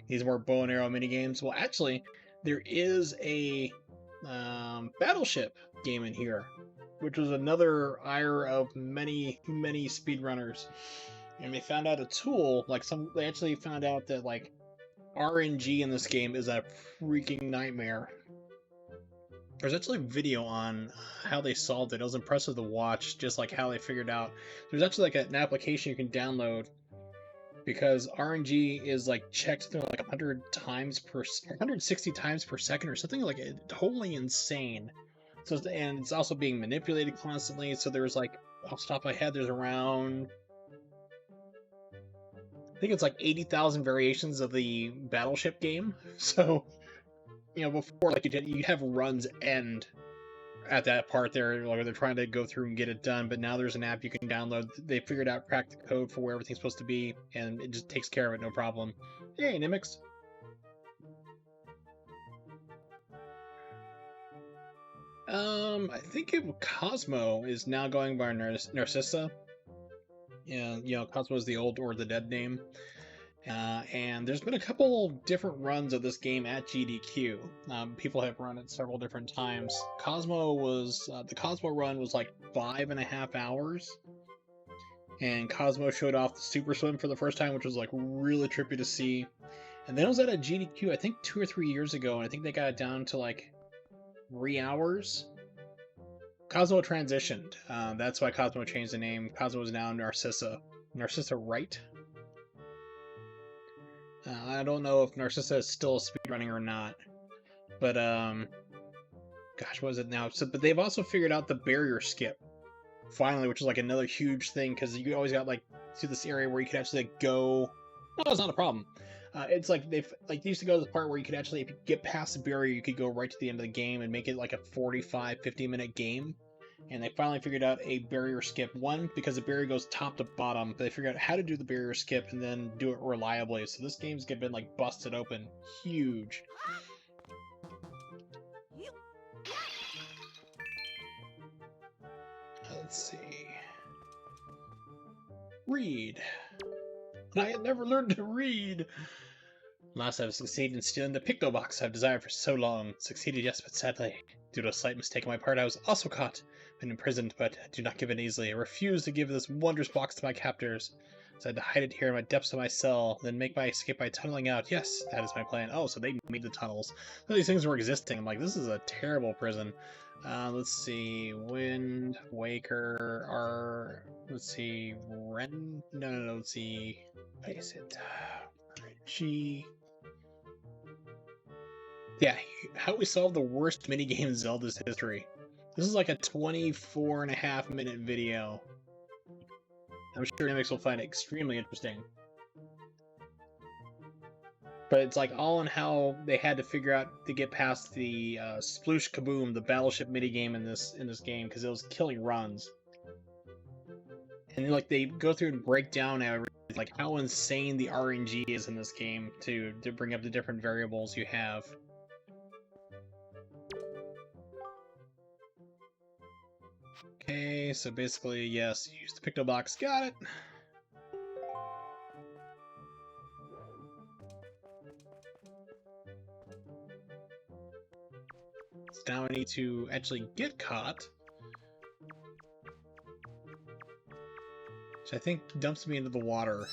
these more bow and arrow mini games. Well, actually, there is a battleship game in here, which was another ire of many speedrunners. And they found out a tool, like they actually found out that like RNG in this game is a freaking nightmare. There's actually a video on how they solved it. It was impressive to watch, just like how they figured out. There's actually like an application you can download, because RNG is like checked through like 160 times per second or something, like totally insane. So, and it's also being manipulated constantly. So there's like, off the top of my head, there's around, I think it's like 80,000 variations of the battleship game. So, you know, before, like, you'd have runs end at that part there, like they're trying to go through and get it done, but now there's an app you can download. They figured out, cracked the code for where everything's supposed to be, and it just takes care of it, no problem. Hey, Nimix. I think Cosmo is now going by Narcissa. Yeah, you know, Cosmo is the old or the dead name. And there's been a couple different runs of this game at GDQ. People have run it several different times. The Cosmo run was like 5.5 hours. And Cosmo showed off the Super Swim for the first time, which was like really trippy to see. And then it was at a GDQ, I think 2 or 3 years ago, and I think they got it down to like 3 hours. Cosmo transitioned. That's why Cosmo changed the name. Cosmo is now Narcissa. Narcissa Wright. I don't know if Narcissa is still speedrunning or not. But, gosh, what is it now? So, but they've also figured out the barrier skip. Finally, which is like another huge thing, because you always got like to this area where you could actually like, go. No, it's not a problem. It's like they used to go to the part where you could actually, if you get past the barrier, you could go right to the end of the game and make it like a 45-50 minute game. And they finally figured out a barrier skip. One, because the barrier goes top to bottom, but they figured out how to do the barrier skip and then do it reliably. So this game's been like busted open, huge. Let's see. Read. I had never learned to read. Last I've succeeded in stealing the Picto Box I've desired for so long. Succeeded, yes, but sadly, due to a slight mistake on my part, I was also caught and imprisoned, but I do not give in easily. I refuse to give this wondrous box to my captors. So I had to hide it here in my depths of my cell, then make my escape by tunneling out. Yes, that is my plan. Oh, so they made the tunnels. So these things were existing. I'm like, this is a terrible prison. Let's see, Wind Waker, let's see, no, let's see, what is it, Reggie, yeah, how we solve the worst minigame in Zelda's history. This is like a 24.5-minute video. I'm sure Nemix will find it extremely interesting. But it's like all in how they had to figure out to get past the Sploosh Kaboom, the battleship minigame in this game, because it was killing runs. And like they go through and break down like how insane the RNG is in this game to bring up the different variables you have. Okay, so basically, yes, use the Picto Box. Got it. Now I need to actually get caught. Which I think dumps me into the water.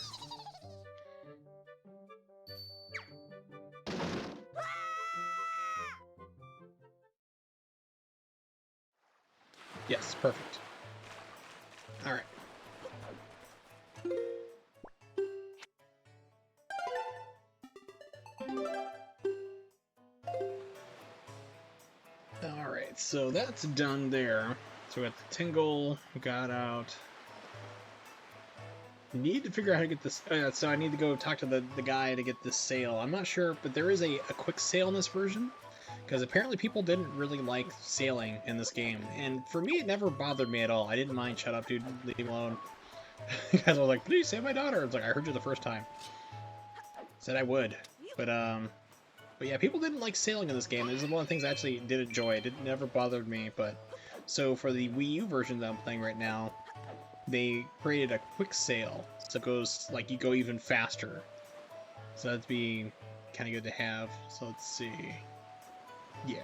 Yes, perfect. Alright. Alright, so that's done there. So we got the Tingle, got out. Need to figure out how to get this. So I need to go talk to the guy to get this sail. I'm not sure, but there is a quick sail in this version. Because apparently people didn't really like sailing in this game. And for me, it never bothered me at all. I didn't mind. Shut up, dude. Leave me alone. You guys were like, please save my daughter. It's like, I heard you the first time. Said I would. But yeah, people didn't like sailing in this game. This is one of the things I actually did enjoy. It never bothered me. But so for the Wii U version that I'm playing right now, they created a quick sail. So it goes, like, you go even faster. So that'd be kind of good to have. So let's see. Yeah.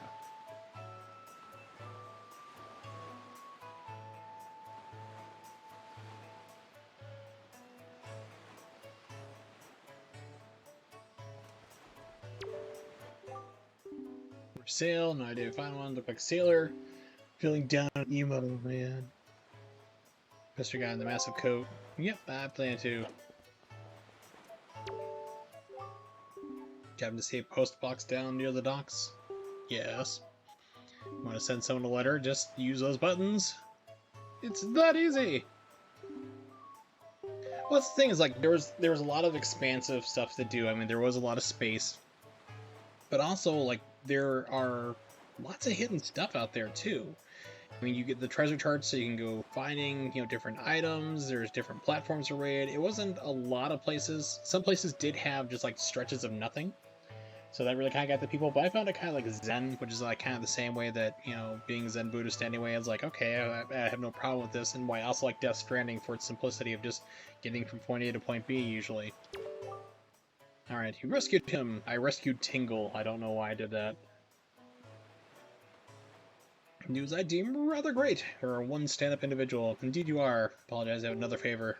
Sail, no idea if I find one. Look like sailor. Feeling down emo, man. Mr. Guy in the massive coat. Yep, I plan to. Having to see a post box down near the docks? Yes. Want to send someone a letter? Just use those buttons. It's that easy! Well, that's the thing is, like, there was a lot of expansive stuff to do. I mean, there was a lot of space. But also, like, there are lots of hidden stuff out there, too. I mean, you get the treasure charts, so you can go finding, you know, different items. There's different platforms to raid. It wasn't a lot of places. Some places did have just, like, stretches of nothing. So that really kind of got the people, but I found it kind of like Zen, which is like kind of the same way that, you know, being Zen Buddhist anyway, I was like, okay, I have no problem with this, and why I also like Death Stranding for its simplicity of just getting from point A to point B, usually. Alright, you rescued him. I rescued Tingle. I don't know why I did that. News I deem rather great. You're a one stand-up individual. Indeed you are. Apologize, I have another favor.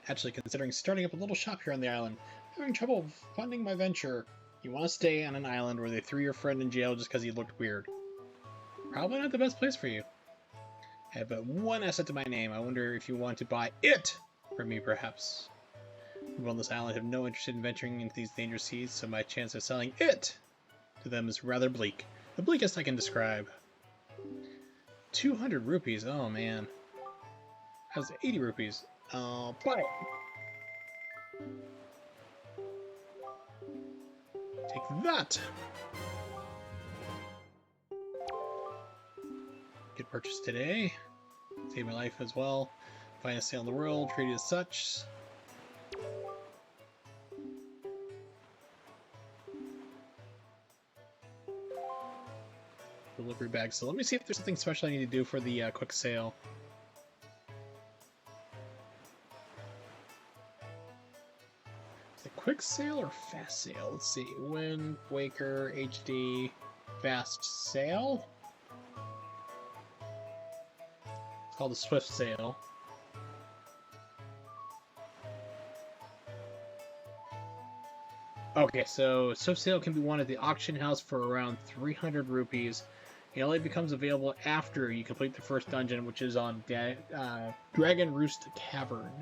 Actually, considering starting up a little shop here on the island. Having trouble funding my venture. You want to stay on an island where they threw your friend in jail just because he looked weird. Probably not the best place for you. I have but one asset to my name. I wonder if you want to buy it from me, perhaps. People on this island have no interest in venturing into these dangerous seas, so my chance of selling it to them is rather bleak. The bleakest I can describe. 200 rupees, oh man. How's 80 rupees? I'll buy it. Take that! Good purchase today. Save my life as well. Finest sale in the world, treated as such. Delivery bag. So let me see if there's something special I need to do for the quick sale. Is it quick sale or fast sale? Let's see. Wind Waker HD fast sale. It's called the Swift sale. Okay, so Swift sale can be won at the auction house for around 300 rupees. It only becomes available after you complete the first dungeon, which is on Dragon Roost Cavern.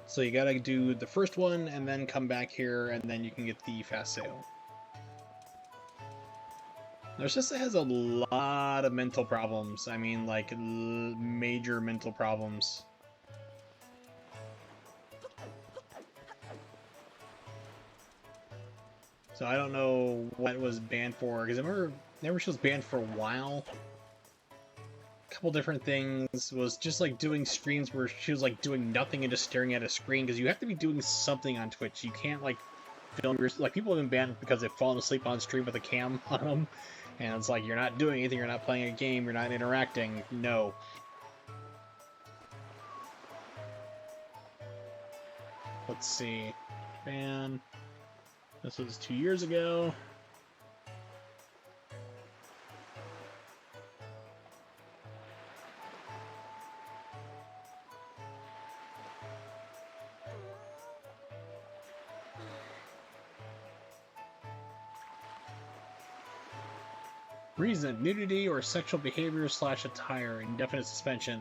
So you gotta do the first one, and then come back here, and then you can get the fast sale. NotZelda has a lot of mental problems. I mean, like, major mental problems. So I don't know what it was banned for, because I remember she was banned for a while. A couple different things. Was just like doing streams where she was like doing nothing and just staring at a screen, because you have to be doing something on Twitch. You can't like film your, like, people have been banned because they've fallen asleep on stream with a cam on them, and it's like, you're not doing anything, you're not playing a game, you're not interacting. No. Let's see. Ban. This was 2 years ago. Reason: nudity or sexual behavior / attire. Indefinite suspension.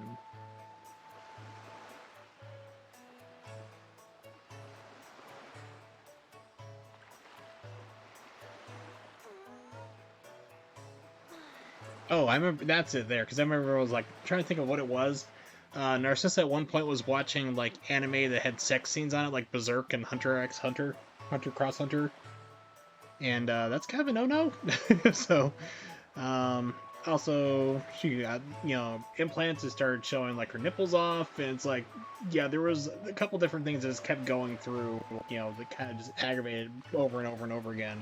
Oh, I remember, that's it there, because I remember I was like trying to think of what it was. Narcissa at one point was watching like anime that had sex scenes on it, like Berserk and Hunter x Hunter, Hunter Cross Hunter, and that's kind of a no-no. So, also she got, you know, implants that started showing like her nipples off, and it's like, yeah, there was a couple different things that just kept going through, you know, that kind of just aggravated over and over and over again.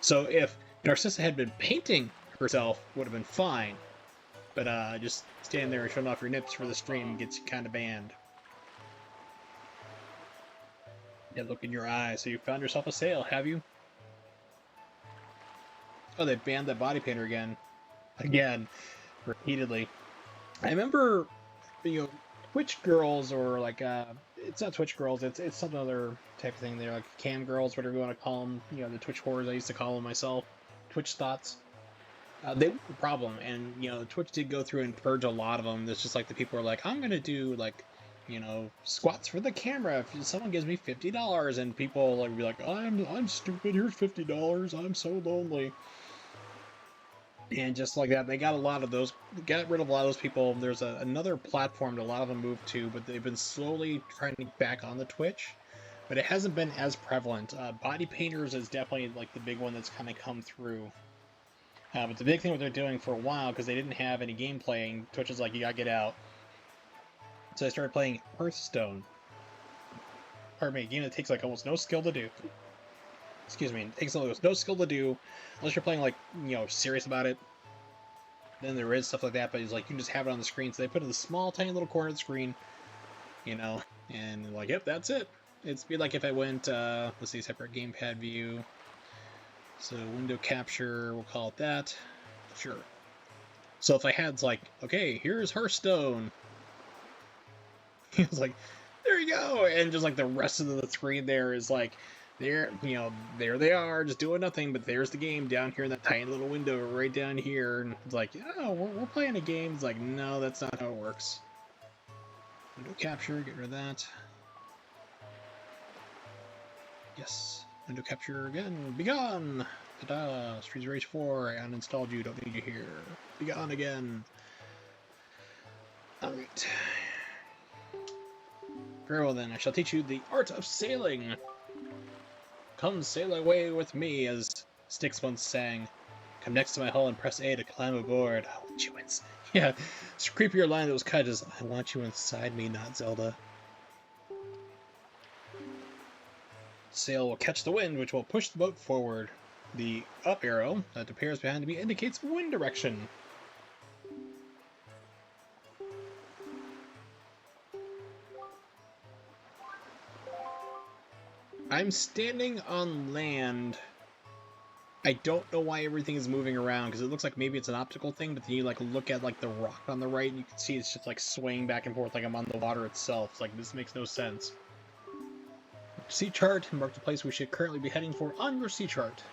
So if Narcissa had been painting herself, would have been fine, but just standing there and showing off your nips for the stream gets you kind of banned. Yeah, look in your eyes. So you found yourself a sale, have you? Oh, they banned that body painter again, repeatedly. I remember, you know, Twitch girls, or like it's not Twitch girls, it's some other type of thing. They're like cam girls, whatever you want to call them. You know, the Twitch whores I used to call them myself. Twitch thoughts. They were a problem, and you know, Twitch did go through and purge a lot of them. It's just like the people are like, I'm gonna do like, you know, squats for the camera if someone gives me $50, and people like be like, I'm stupid. Here's $50. I'm so lonely. And just like that, they got a lot of those. Got rid of a lot of those people. There's another platform that a lot of them moved to, but they've been slowly trying to get back on the Twitch, but it hasn't been as prevalent. Body painters is definitely like the big one that's kind of come through. But the big thing what they're doing for a while, because they didn't have any gameplay, and Twitch is like, you gotta get out. So I started playing Hearthstone. Pardon me, a game that takes like almost no skill to do. Excuse me, it takes almost no skill to do, unless you're playing like, you know, serious about it. Then there is stuff like that, but it's like, you can just have it on the screen. So they put it in the small, tiny little corner of the screen, you know, and like, yep, that's it. It'd be like if I went, let's see, separate gamepad view. So window capture, we'll call it that. Sure. So if I had like, okay, here's Hearthstone. It's like, there you go, and just like the rest of the screen there is like, there, there they are, just doing nothing. But there's the game down here in that tiny little window right down here, and it's like, oh, we're playing a game. It's like, no, that's not how it works. Window capture, get rid of that. Yes, window capture again. Be gone. Ta-da! Streets of Rage 4. I uninstalled you. Don't need you here. Be gone again. All right. Very well then, I shall teach you the art of sailing. Come sail away with me, as Styx once sang. Come next to my hull and press A to climb aboard. I want you inside. Yeah, it's a creepier line that was cut as, I want you inside me, NotZelda. Sail will catch the wind, which will push the boat forward. The up arrow that appears behind me indicates wind direction. I'm standing on land. I don't know why everything is moving around, because it looks like maybe it's an optical thing, but then you like look at like the rock on the right and you can see it's just like swaying back and forth like I'm on the water itself. It's like, this makes no sense. Sea chart, mark the place we should currently be heading for on your sea chart.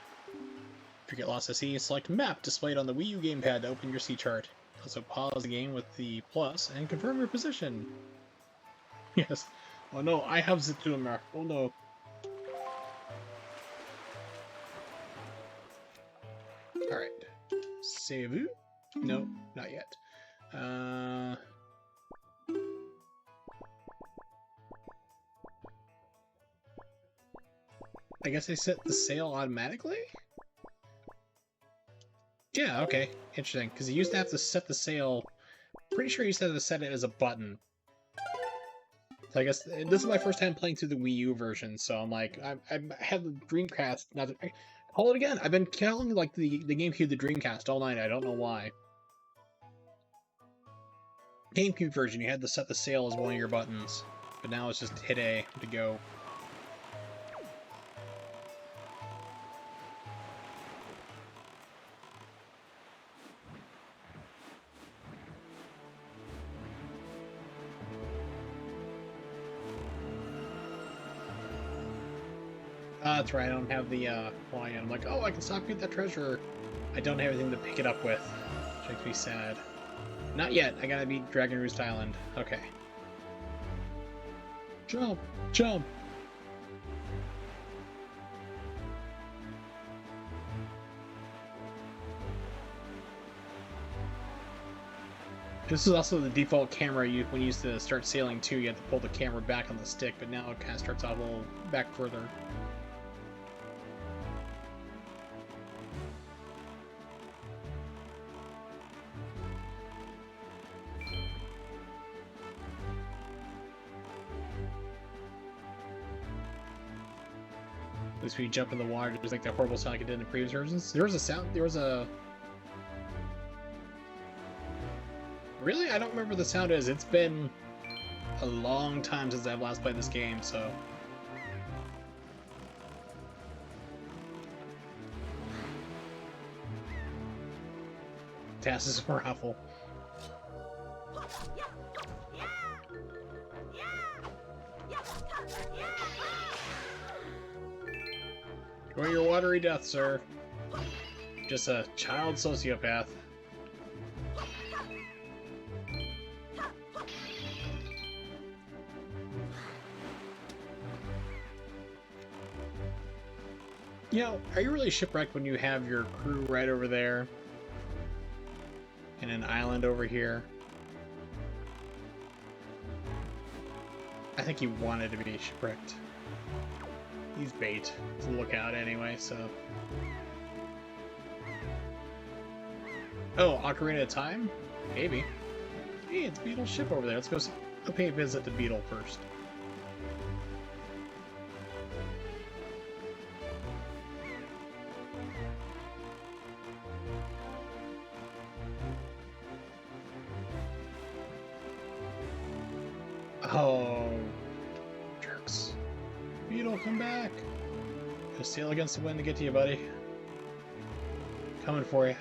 If you get lost at sea, select map displayed on the Wii U gamepad to open your sea chart. Also pause the game with the plus and confirm your position. Yes. Oh no, I have the tumor. Oh no. Alright. Save. No, not yet. I guess I set the sail automatically? Yeah, okay. Interesting. Because you used to have to set the sail... Pretty sure you used to have to set it as a button. So I guess this is my first time playing through the Wii U version, so I'm like... I had the Dreamcast... Not the, call it again! I've been calling like the GameCube the Dreamcast all night, I don't know why. GameCube version, you had to set the sail as one of your buttons. But now it's just hit A to go. That's right, I don't have the line. I'm like, oh, I can stop get that treasure. I don't have anything to pick it up with. Which makes me sad. Not yet, I gotta beat Dragon Roost Island. Okay. Jump! Jump! This is also the default camera when you used to start sailing too. You had to pull the camera back on the stick, but now it kind of starts off a little back further. At least when you jump in the water, there's like that horrible sound like it did in the previous versions. There was a sound. There was a. Really? I don't remember what the sound is. It's been a long time since I've last played this game, so. Task is raffle. Enjoy your watery death, sir. Just a child sociopath. You know, are you really shipwrecked when you have your crew right over there? And an island over here? I think he wanted to be shipwrecked. He's bait to look out anyway, so... Oh, Ocarina of Time? Maybe. Hey, it's Beetle's ship over there. Let's go pay a visit to Beetle first. Oh, jerks. Beetle, come back! Gonna sail against the wind to get to you, buddy. Coming for you.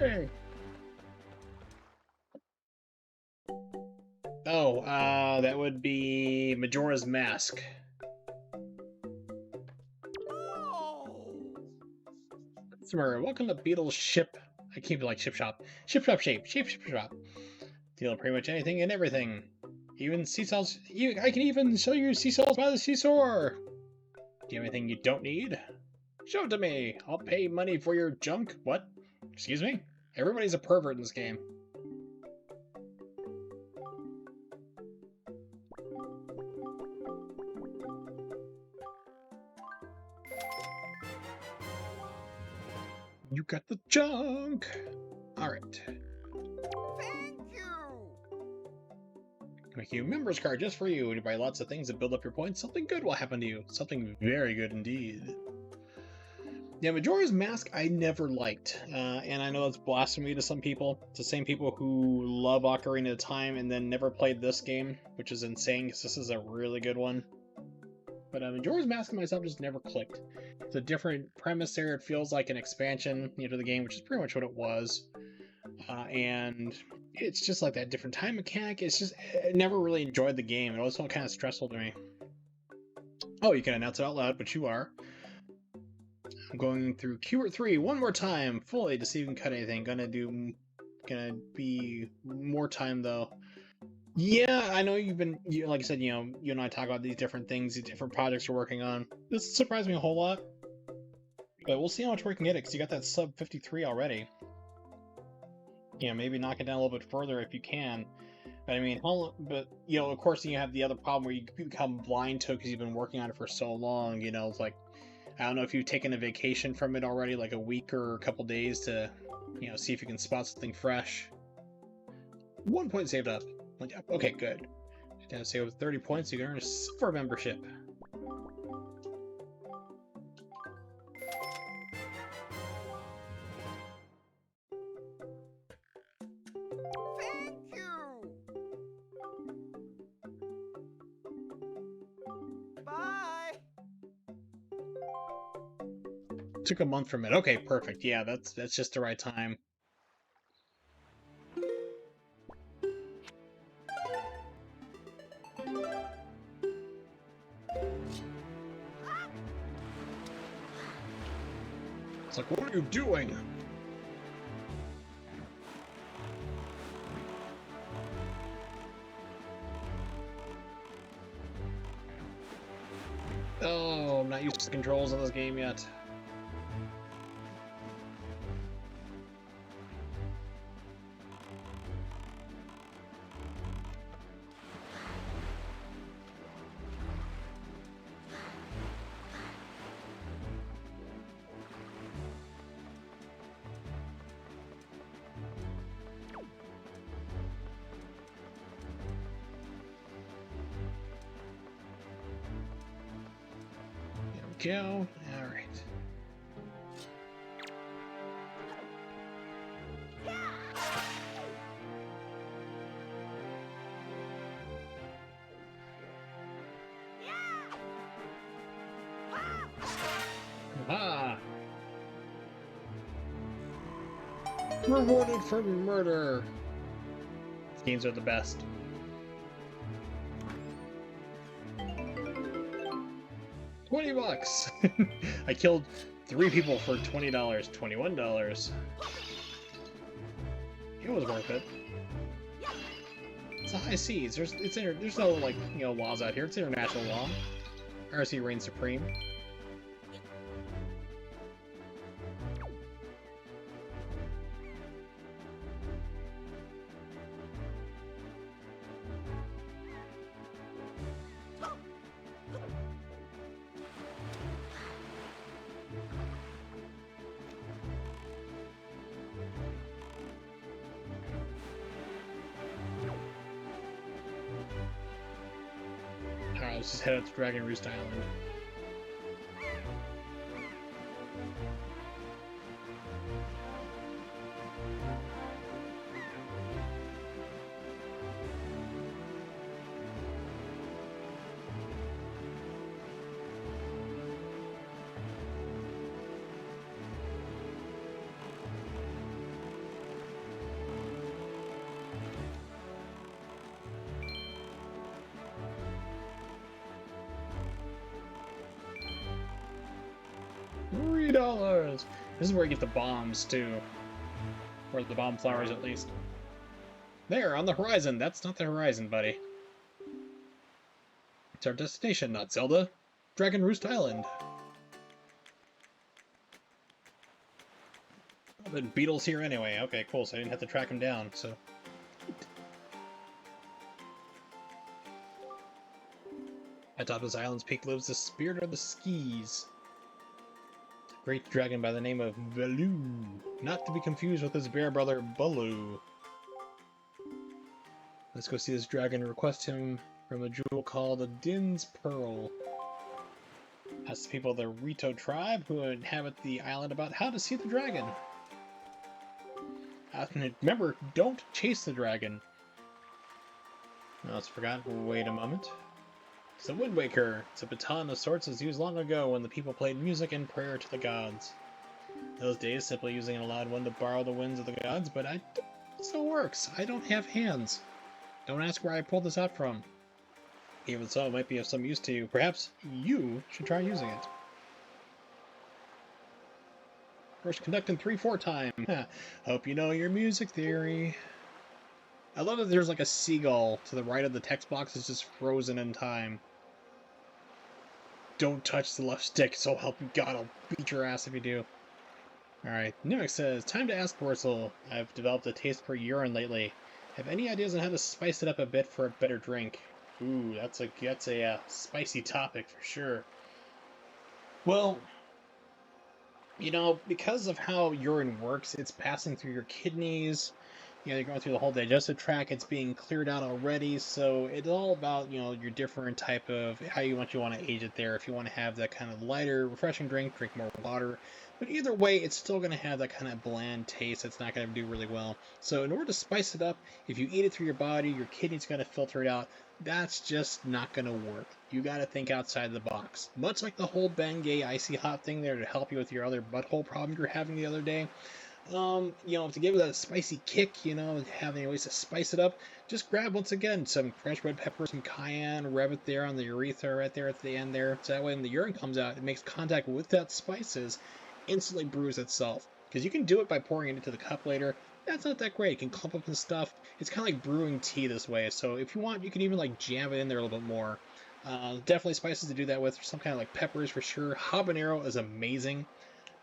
Hey. Oh, that would be Majora's Mask. Customer, welcome to Beetle's Ship. I keep it like Ship Shop. Ship Shop Shape. Ship Shop. Deal pretty much anything and everything. Even seesaws. I can even show you seesaws by the seesaw. Do you have anything you don't need? Show it to me. I'll pay money for your junk. What? Excuse me? Everybody's a pervert in this game. You got the junk. All right. Thank you. Make you a members card just for you. When you buy lots of things that build up your points, something good will happen to you. Something very good indeed. Yeah, Majora's Mask I never liked, and I know that's blasphemy to some people. It's the same people who love Ocarina of Time and then never played this game, which is insane because this is a really good one. But Majora's Mask and myself just never clicked. It's a different premise there. It feels like an expansion, to the game, which is pretty much what it was. And it's just like that different time mechanic. It's just, I never really enjoyed the game. It always felt kind of stressful to me. Oh, you can announce it out loud, but you are. I'm going through Qbert 3 one more time, fully, to see if we can cut anything. Gonna be more time, though. Yeah, I know like I said, you and I talk about these different things, these different projects we're working on. This surprised me a whole lot. But we'll see how much we can get it, because you got that sub 53 already. Maybe knock it down a little bit further if you can. But I mean, of course, you have the other problem where you become blind to it because you've been working on it for so long. It's like, I don't know if you've taken a vacation from it already, like a week or a couple days to, see if you can spot something fresh. 1 point saved up. Okay, good. Save with 30 points, you can earn a silver membership. Thank you. Bye. Took a month from it. Okay, perfect. Yeah, that's just the right time. It's like, what are you doing? Oh, I'm not used to the controls in this game yet. Go. All right. Ah! Rewarded for murder. These games are the best. $20. I killed 3 people for $20, $21. It was worth it. It's the high seas. There's no laws out here. It's international law. RC reigns supreme. Alright, let's just head out to Dragon Roost Island. $3. This is where you get the bombs too. Or the bomb flowers at least. There, on the horizon. That's not the horizon, buddy. It's our destination, NotZelda. Dragon Roost Island. The beetle's here anyway. Okay, cool. So I didn't have to track him down. So. Atop this island's peak lives the spirit of the skis. A great dragon by the name of Baloo, not to be confused with his bear brother Baloo. Let's go see this dragon and request him from a jewel called the Din's Pearl. Ask the people of the Rito tribe who inhabit the island about how to see the dragon. Remember, don't chase the dragon. No, it's forgotten. Wait a moment. It's a Wind Waker. It's a baton of sorts as used long ago when the people played music and prayer to the gods. In those days, simply using an allowed one to borrow the winds of the gods, but it still works. I don't have hands. Don't ask where I pulled this out from. Even so, it might be of some use to you. Perhaps you should try using it. First conducting 3/4 time. Hope you know your music theory. I love that there's like a seagull to the right of the text box is just frozen in time. Don't touch the left stick, so help you God, I'll beat your ass if you do. Alright, Nimic says, time to ask Wurzel. I've developed a taste for urine lately. Have any ideas on how to spice it up a bit for a better drink? Ooh, that's a spicy topic for sure. Well, you know, because of how urine works, it's passing through your kidneys. You know, you're going through the whole digestive tract, it's being cleared out already, so it's all about, you know, your different type of how you want to age it there. If you want to have that kind of lighter, refreshing drink more water. But either way, it's still going to have that kind of bland taste. It's not going to do really well. So in order to spice it up, if you eat it through your body, your kidneys going to filter it out. That's just not going to work. You got to think outside the box. Much like the whole Bengay icy hot thing there to help you with your other butthole problem you're having the other day. You know, to give it that spicy kick, you know, having ways to spice it up, just grab, once again, some fresh red pepper, some cayenne, rub it there on the urethra right there at the end there, so that way when the urine comes out, it makes contact with that spices, instantly brews itself. Because you can do it by pouring it into the cup later. That's not that great. It can clump up and stuff. It's kind of like brewing tea this way, so if you want, you can even like jam it in there a little bit more. Definitely spices to do that with, some kind of like peppers for sure. Habanero is amazing.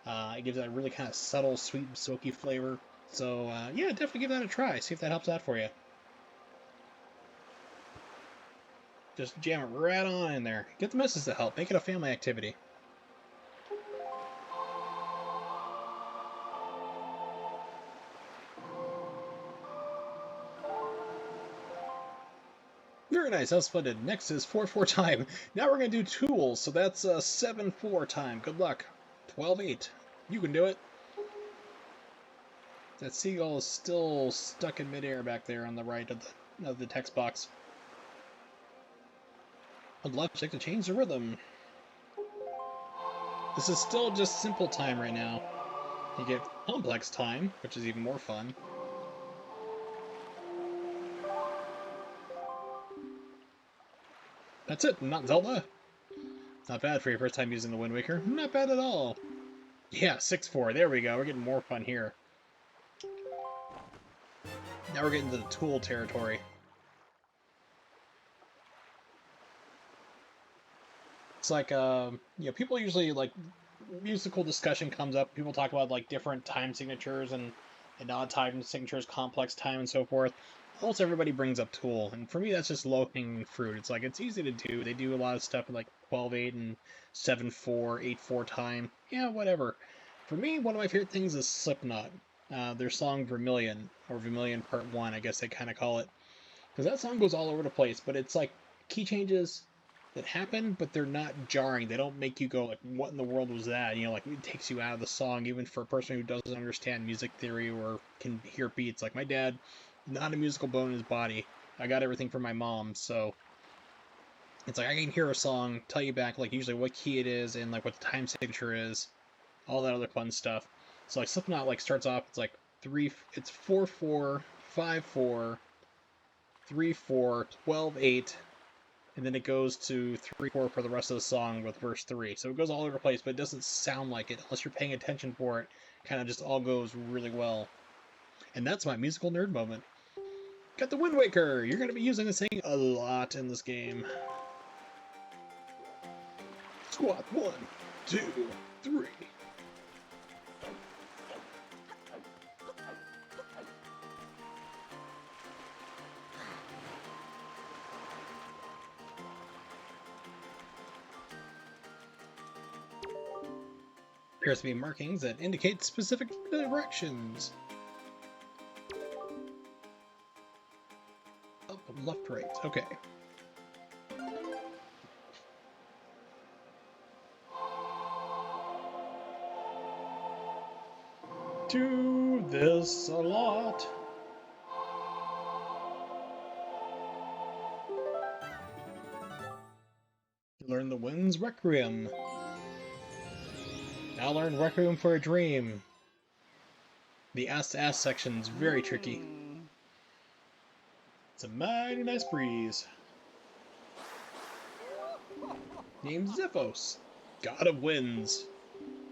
It gives that really kind of subtle, sweet, and silky flavor. So, yeah, definitely give that a try. See if that helps out for you. Just jam it right on in there. Get the missus to help. Make it a family activity. Very nice. That was splendid. Next is 4/4 time. Now we're going to do tools. So that's 7/4 time. Good luck. 12/8. You can do it. That seagull is still stuck in midair back there on the right of the text box. I'd love to change the rhythm. This is still just simple time right now. You get complex time, which is even more fun. That's it, NotZelda. Not bad for your first time using the Wind Waker. Not bad at all. Yeah, 6/4. There we go. We're getting more fun here. Now we're getting to the tool territory. It's like, you know, people usually, like, musical discussion comes up. People talk about, like, different time signatures and odd time signatures, complex time, and so forth. Almost everybody brings up Tool, and for me, that's just low-hanging fruit. It's like, it's easy to do. They do a lot of stuff in, like, 12/8 and 7/4, 8/4 time. Yeah, whatever. For me, one of my favorite things is Slipknot. Their song Vermilion, or Vermilion Part 1, I guess they kind of call it. Because that song goes all over the place, but it's like key changes that happen, but they're not jarring. They don't make you go, like, what in the world was that? You know, like, it takes you out of the song, even for a person who doesn't understand music theory or can hear beats. Like, my dad, not a musical bone in his body. I got everything from my mom, so it's like I can hear a song, tell you back, like, usually what key it is and, like, what the time signature is, all that other fun stuff. So, like, Slipknot, like, starts off, it's like 4/4, 5/4, 3/4, 12/8, and then it goes to 3/4 for the rest of the song with verse 3. So it goes all over the place, but it doesn't sound like it unless you're paying attention for it. Kind of just all goes really well. And that's my musical nerd moment. Got the Wind Waker! You're going to be using this thing a lot in this game. Squat 1, 2, 3. Appears to be markings that indicate specific directions. Up, left, right. Okay. Do this a lot. Learn the Wind's Requiem. Now learn Requiem for a Dream. The ass-to-ass section's very tricky. It's a mighty nice breeze. Named Ziphos, God of Winds.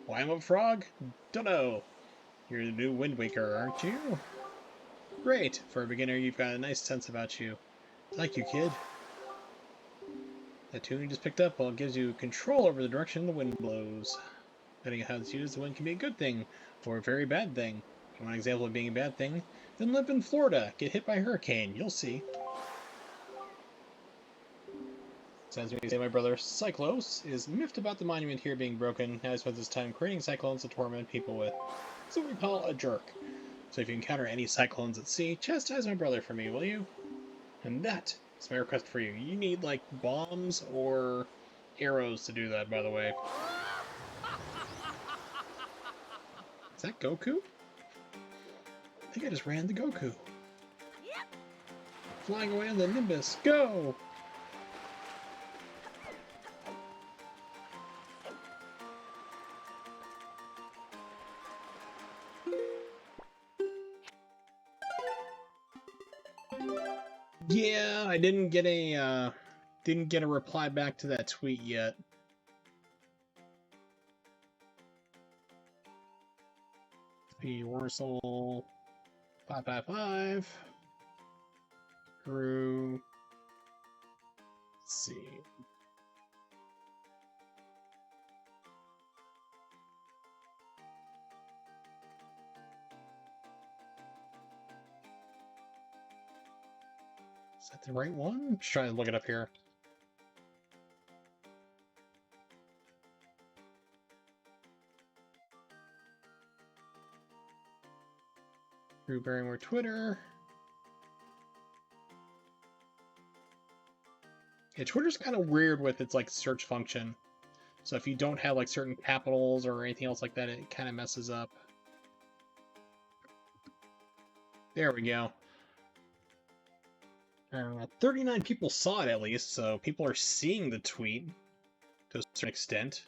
Why I'm a frog? Dunno. You're the new Wind Waker, aren't you? Great. For a beginner, you've got a nice sense about you. Like you, kid. That tune you just picked up, well, it gives you control over the direction the wind blows. Depending on how it's used, the wind can be a good thing, or a very bad thing. If you want an example of being a bad thing, then live in Florida. Get hit by a hurricane. You'll see. Sounds to me say my brother Cyclos is miffed about the monument here being broken. Now he spends his time creating cyclones to torment people with. That's what we call a jerk. So if you encounter any cyclones at sea, chastise my brother for me, will you? And that is my request for you. You need, like, bombs or arrows to do that, by the way. Is that Goku? I think I just ran the Goku. Flying away on the Nimbus. Go! Yeah, I didn't get a reply back to that tweet yet. P Warsaw 555 through. Let's see. Is that the right one? I'm just trying to look it up here. Drew Barrymore Twitter. Yeah, Twitter's kind of weird with its like search function. So if you don't have like certain capitals or anything else like that, it kind of messes up. There we go. 39 people saw it at least, so people are seeing the tweet to a certain extent.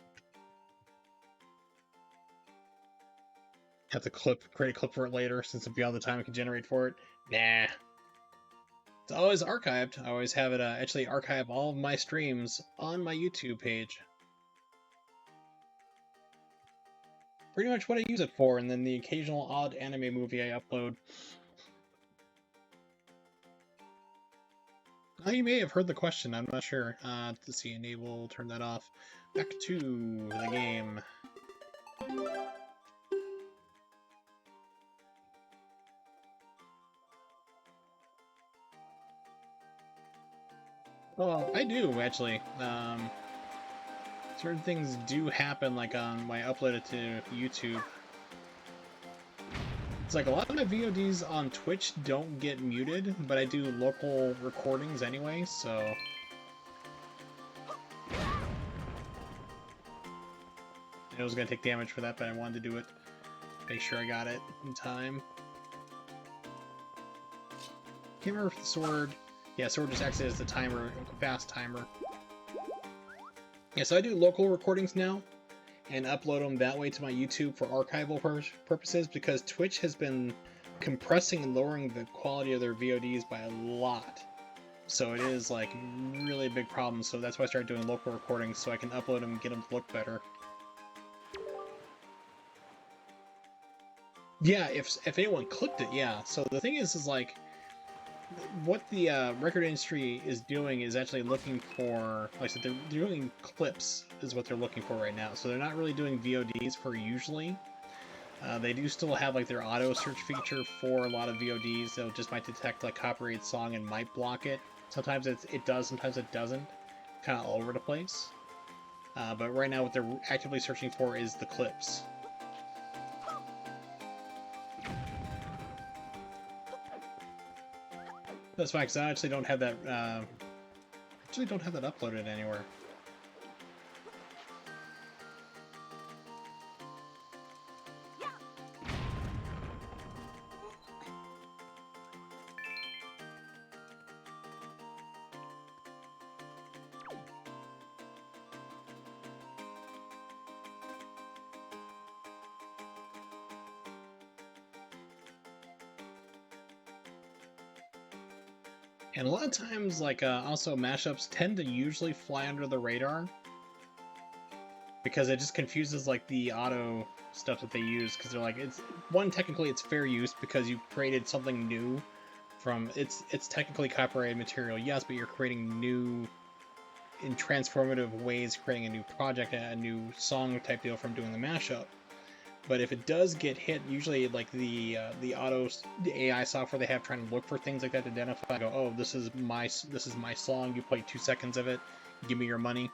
Have to create a clip for it later, since it'll be all the time I can generate for it. Nah. It's always archived. I always have it actually archive all of my streams on my YouTube page. Pretty much what I use it for, and then the occasional odd anime movie I upload. Oh, you may have heard the question, I'm not sure. Let's see, enable, turn that off. Back to the game. Well, I do, actually. Certain things do happen, like when I upload it to YouTube. It's like a lot of my VODs on Twitch don't get muted, but I do local recordings anyway, so... I was gonna take damage for that, but I wanted to do it. Make sure I got it in time. Can't remember if the sword... Yeah, sword just acts as the timer, a fast timer. Yeah, so I do local recordings now, and upload them that way to my YouTube for archival purposes, because Twitch has been compressing and lowering the quality of their VODs by a lot. So it is like really a big problem. So that's why I started doing local recordings so I can upload them and get them to look better. Yeah, if anyone clipped it, yeah. So the thing is like, what the record industry is doing is actually looking for, like I said, they're doing clips is what they're looking for right now. So they're not really doing VODs for usually. They do still have like their auto search feature for a lot of VODs. So it just might detect like copyrighted song and might block it. Sometimes it does, sometimes it doesn't. Kind of all over the place. But right now what they're actively searching for is the clips. That's fine, because I actually don't have that. Uploaded anywhere. And a lot of times, like, also mashups tend to usually fly under the radar because it just confuses, like, the auto stuff that they use, because they're like, technically it's fair use because you created something new from, it's technically copyrighted material, yes, but you're creating new, in transformative ways, creating a new project, a new song type deal from doing the mashup. But if it does get hit, usually like the AI software they have trying to look for things like that to identify, go, oh, this is my song. You play 2 seconds of it, give me your money.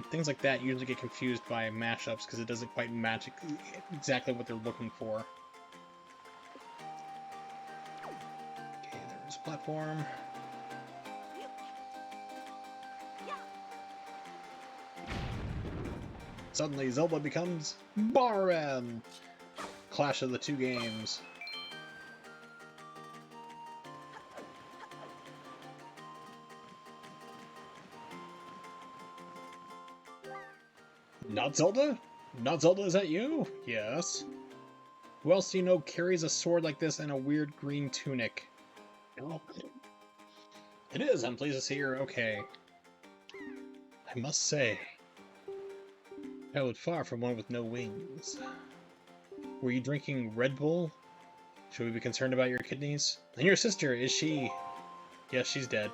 Things like that usually get confused by mashups because it doesn't quite match exactly what they're looking for. Okay, there's platform. Suddenly, Zelda becomes Baran! Clash of the 2 games. NotZelda? NotZelda, is that you? Yes. Who else do you know carries a sword like this and a weird green tunic? Oh, it is. I'm pleased to see you're okay. I must say, I would far from one with no wings. Were you drinking Red Bull? Should we be concerned about your kidneys? And your sister, is she... Yes, she's dead.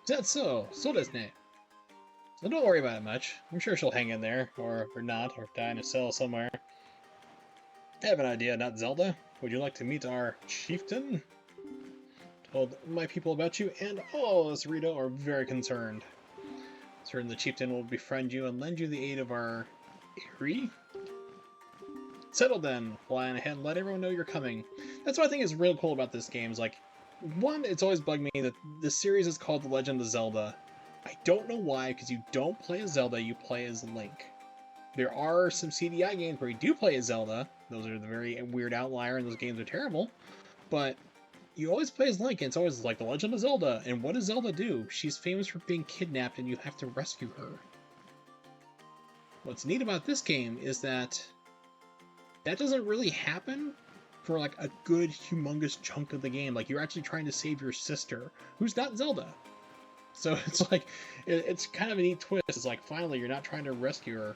Is that so? So does Nate. So don't worry about it much. I'm sure she'll hang in there, or not, or die in a cell somewhere. I have an idea, NotZelda. Would you like to meet our chieftain? Told my people about you, and all of us Rito are very concerned. Certain the chieftain will befriend you and lend you the aid of our Eri? Settle then. Fly on ahead and let everyone know you're coming. That's what I think is real cool about this game. Is like, one, it's always bugged me that this series is called The Legend of Zelda. I don't know why, because you don't play as Zelda, you play as Link. There are some CDI games where you do play as Zelda. Those are the very weird outlier, and those games are terrible. But you always play as Link, and it's always like The Legend of Zelda. And what does Zelda do? She's famous for being kidnapped, and you have to rescue her. What's neat about this game is that doesn't really happen for like a good, humongous chunk of the game. Like, you're actually trying to save your sister, who's not Zelda. So it's like, it's kind of a neat twist. It's like, finally, you're not trying to rescue her.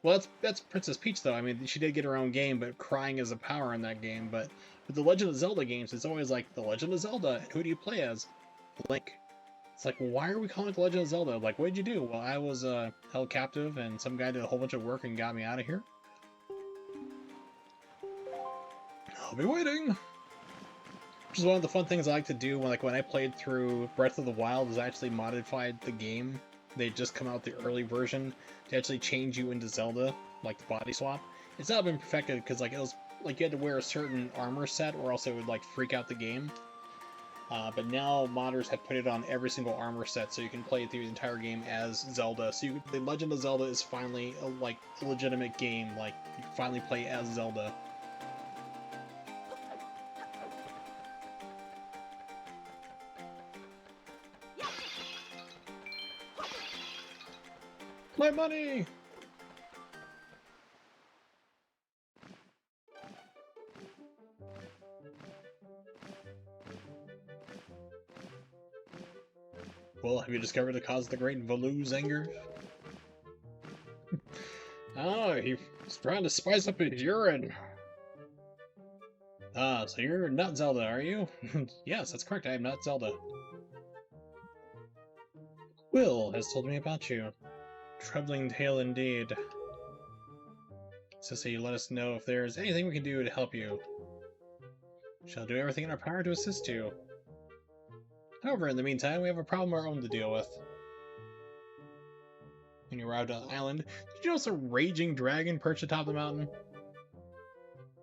Well, that's Princess Peach, though. I mean, she did get her own game, but crying is a power in that game. But with the Legend of Zelda games, it's always like, The Legend of Zelda, and who do you play as? Link. It's like, well, why are we calling it The Legend of Zelda? Like, what did you do? Well, I was held captive, and some guy did a whole bunch of work and got me out of here. I'll be waiting! Which is one of the fun things I like to do when I played through Breath of the Wild, is I actually modified the game. They just come out with the early version to actually change you into Zelda, like the body swap. It's not been perfected because like it was like you had to wear a certain armor set or else it would like freak out the game. But now modders have put it on every single armor set, so you can play through the entire game as Zelda. So the Legend of Zelda is finally a legitimate game. Like, you finally play as Zelda. My money! Well, have you discovered the cause of the great Valu's anger? Oh, he's trying to spice up his urine. Ah, so you're not Zelda, are you? Yes, that's correct, I am not Zelda. Will has told me about you. Troubling tale indeed. So you let us know if there's anything we can do to help you. Shall do everything in our power to assist you. However, in the meantime, we have a problem of our own to deal with. When you arrived on the island, did you notice a raging dragon perched atop the mountain?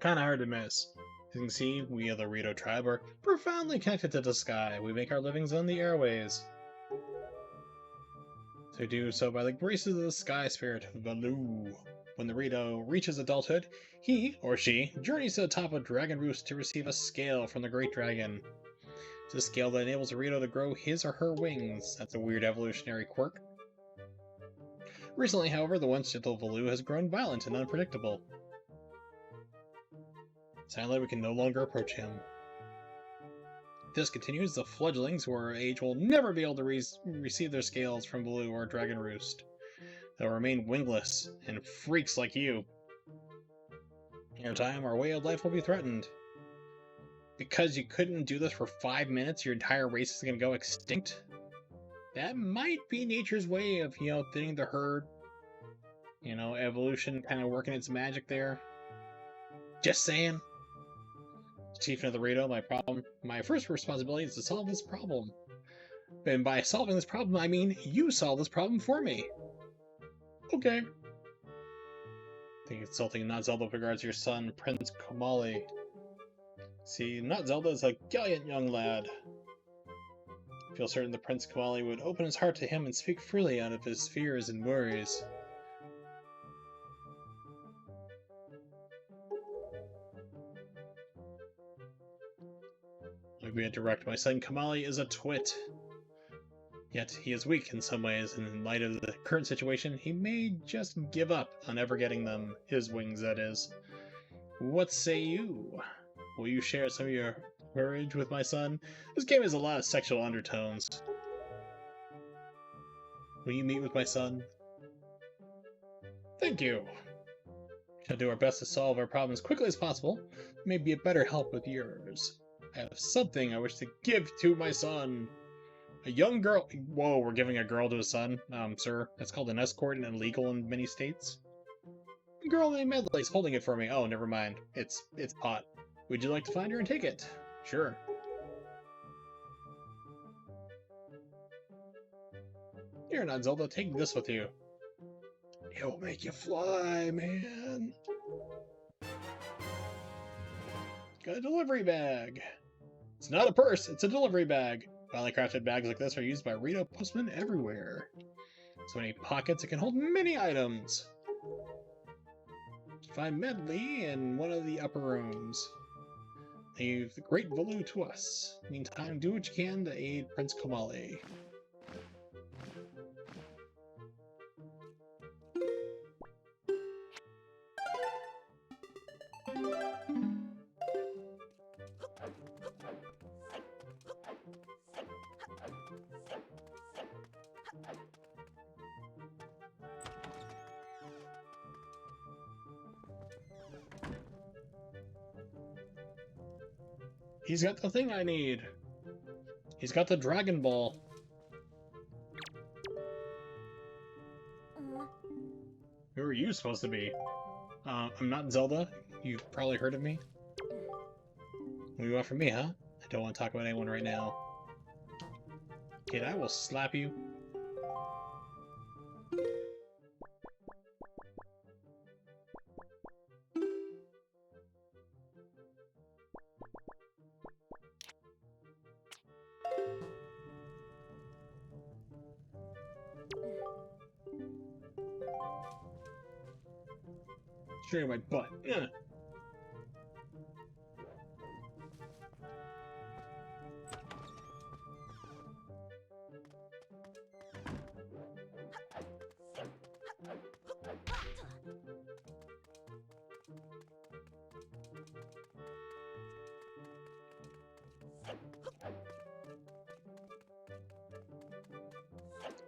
Kinda hard to miss. As you can see, we of the Rito tribe are profoundly connected to the sky. We make our livings on the airways. So do so by the graces of the sky spirit, Valu. When the Rito reaches adulthood, he, or she, journeys to the top of Dragon Roost to receive a scale from the Great Dragon. It's a scale that enables a Rito to grow his or her wings. That's a weird evolutionary quirk. Recently, however, the once gentle Valu has grown violent and unpredictable. Sadly, we can no longer approach him. If this continues, the fledglings who are our age will never be able to receive their scales from Valu or Dragon Roost. They'll remain wingless, and freaks like you. In your time, our way of life will be threatened. Because you couldn't do this for 5 minutes, your entire race is going to go extinct? That might be nature's way of, thinning the herd. Evolution kind of working its magic there. Just saying. Chief of the Rito, my first responsibility is to solve this problem. And by solving this problem, I mean you solve this problem for me. Okay. The insulting NotZelda regards your son, Prince Komali. See, NotZelda is a gallant young lad. I feel certain the Prince Komali would open his heart to him and speak freely out of his fears and worries. I'll be direct. My son Komali is a twit. Yet he is weak in some ways, and in light of the current situation, he may just give up on ever getting them. His wings, that is. What say you? Will you share some of your courage with my son? This game has a lot of sexual undertones. Will you meet with my son? Thank you. We shall do our best to solve our problems as quickly as possible. Maybe a better help with yours. I have something I wish to give to my son. A young girl. Whoa, we're giving a girl to a son? Sir, that's called an escort and illegal in many states. A girl named Medley's holding it for me. Oh, never mind. It's pot. Would you like to find her and take it? Sure. Here, NotZelda, take this with you. It'll make you fly, man. Got a delivery bag. It's not a purse, it's a delivery bag. Finely crafted bags like this are used by Rito postmen everywhere. So many pockets, it can hold many items. Find Medley in one of the upper rooms. Leave the great Valu to us. Meantime, do what you can to aid Prince Komali. He's got the thing I need. He's got the Dragon Ball. Who are you supposed to be? I'm not Zelda. You've probably heard of me. What do you want from me, huh? I don't want to talk about anyone right now. Kid, I will slap you. Show you my butt. Yeah.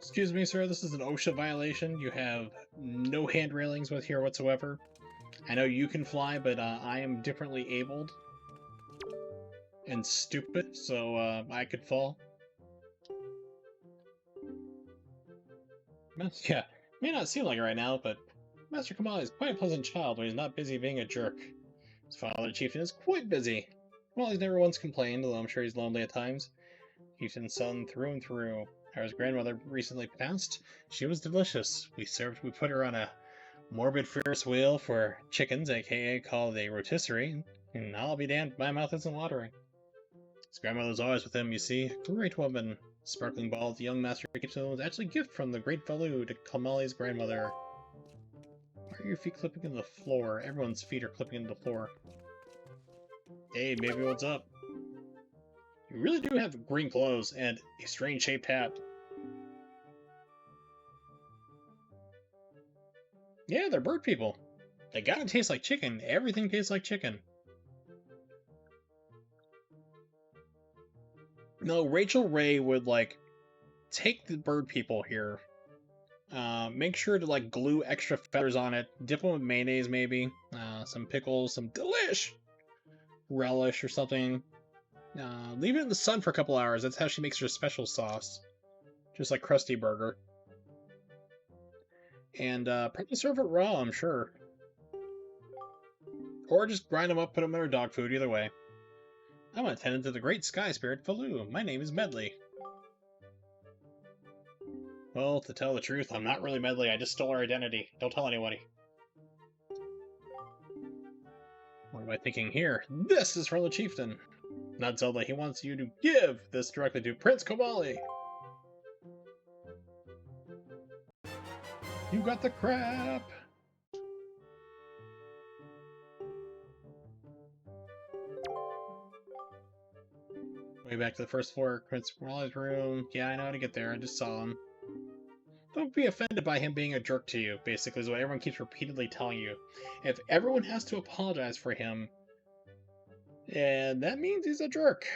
Excuse me, sir, this is an OSHA violation. You have no hand railings with here whatsoever. I know you can fly, but I am differently abled and stupid, so I could fall. Yeah, may not seem like it right now, but Master Kamali is quite a pleasant child when he's not busy being a jerk. His father, the chieftain, is quite busy. Well, he's never once complained, although I'm sure he's lonely at times. Chieftain's son through and through. Our grandmother recently passed. She was delicious. We put her on a morbid Ferris wheel for chickens, aka called a rotisserie, and I'll be damned, my mouth isn't watering. His grandmother's always with him, you see. Great woman. Sparkling ball, the young master kitchen was actually a gift from the great Falu to Kamali's grandmother. Why are your feet clipping into the floor? Everyone's feet are clipping into the floor. Hey, maybe what's up? You really do have green clothes and a strange shaped hat. Yeah, they're bird people. They gotta taste like chicken. Everything tastes like chicken. No, Rachel Ray would, like, take the bird people here. Make sure to, like, glue extra feathers on it. Dip them with mayonnaise, maybe. Some pickles, some delish relish or something. Leave it in the sun for a couple hours. That's how she makes her special sauce. Just like Krusty Burger. And probably serve it raw, I'm sure. Or just grind them up, put them in her dog food, either way. I'm an attendant to the Great Sky Spirit Falu. My name is Medley. Well, to tell the truth, I'm not really Medley. I just stole her identity. Don't tell anybody. What am I thinking here? This is from the chieftain. NotZelda, he wants you to give this directly to Prince Kamali. You got the crap! Way back to the first floor, Prince Kamali's room. Yeah, I know how to get there. I just saw him. Don't be offended by him being a jerk to you, basically, is what everyone keeps repeatedly telling you. If everyone has to apologize for him, and that means he's a jerk.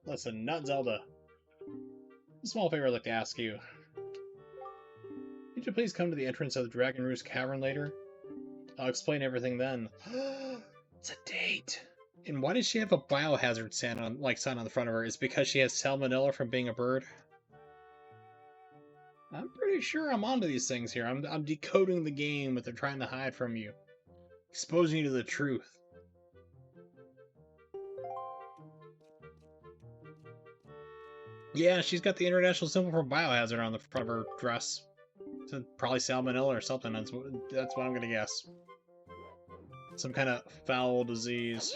Listen, NotZelda. A small favor I'd like to ask you. Could you please come to the entrance of the Dragon Roost Cavern later? I'll explain everything then. It's a date! And why does she have a biohazard sign on the front of her? Is it because she has salmonella from being a bird? I'm pretty sure I'm onto these things here. I'm decoding the game that they're trying to hide from you. Exposing you to the truth. Yeah, she's got the international symbol for biohazard on the front of her dress. So probably salmonella or something. That's what I'm gonna guess. Some kind of foul disease.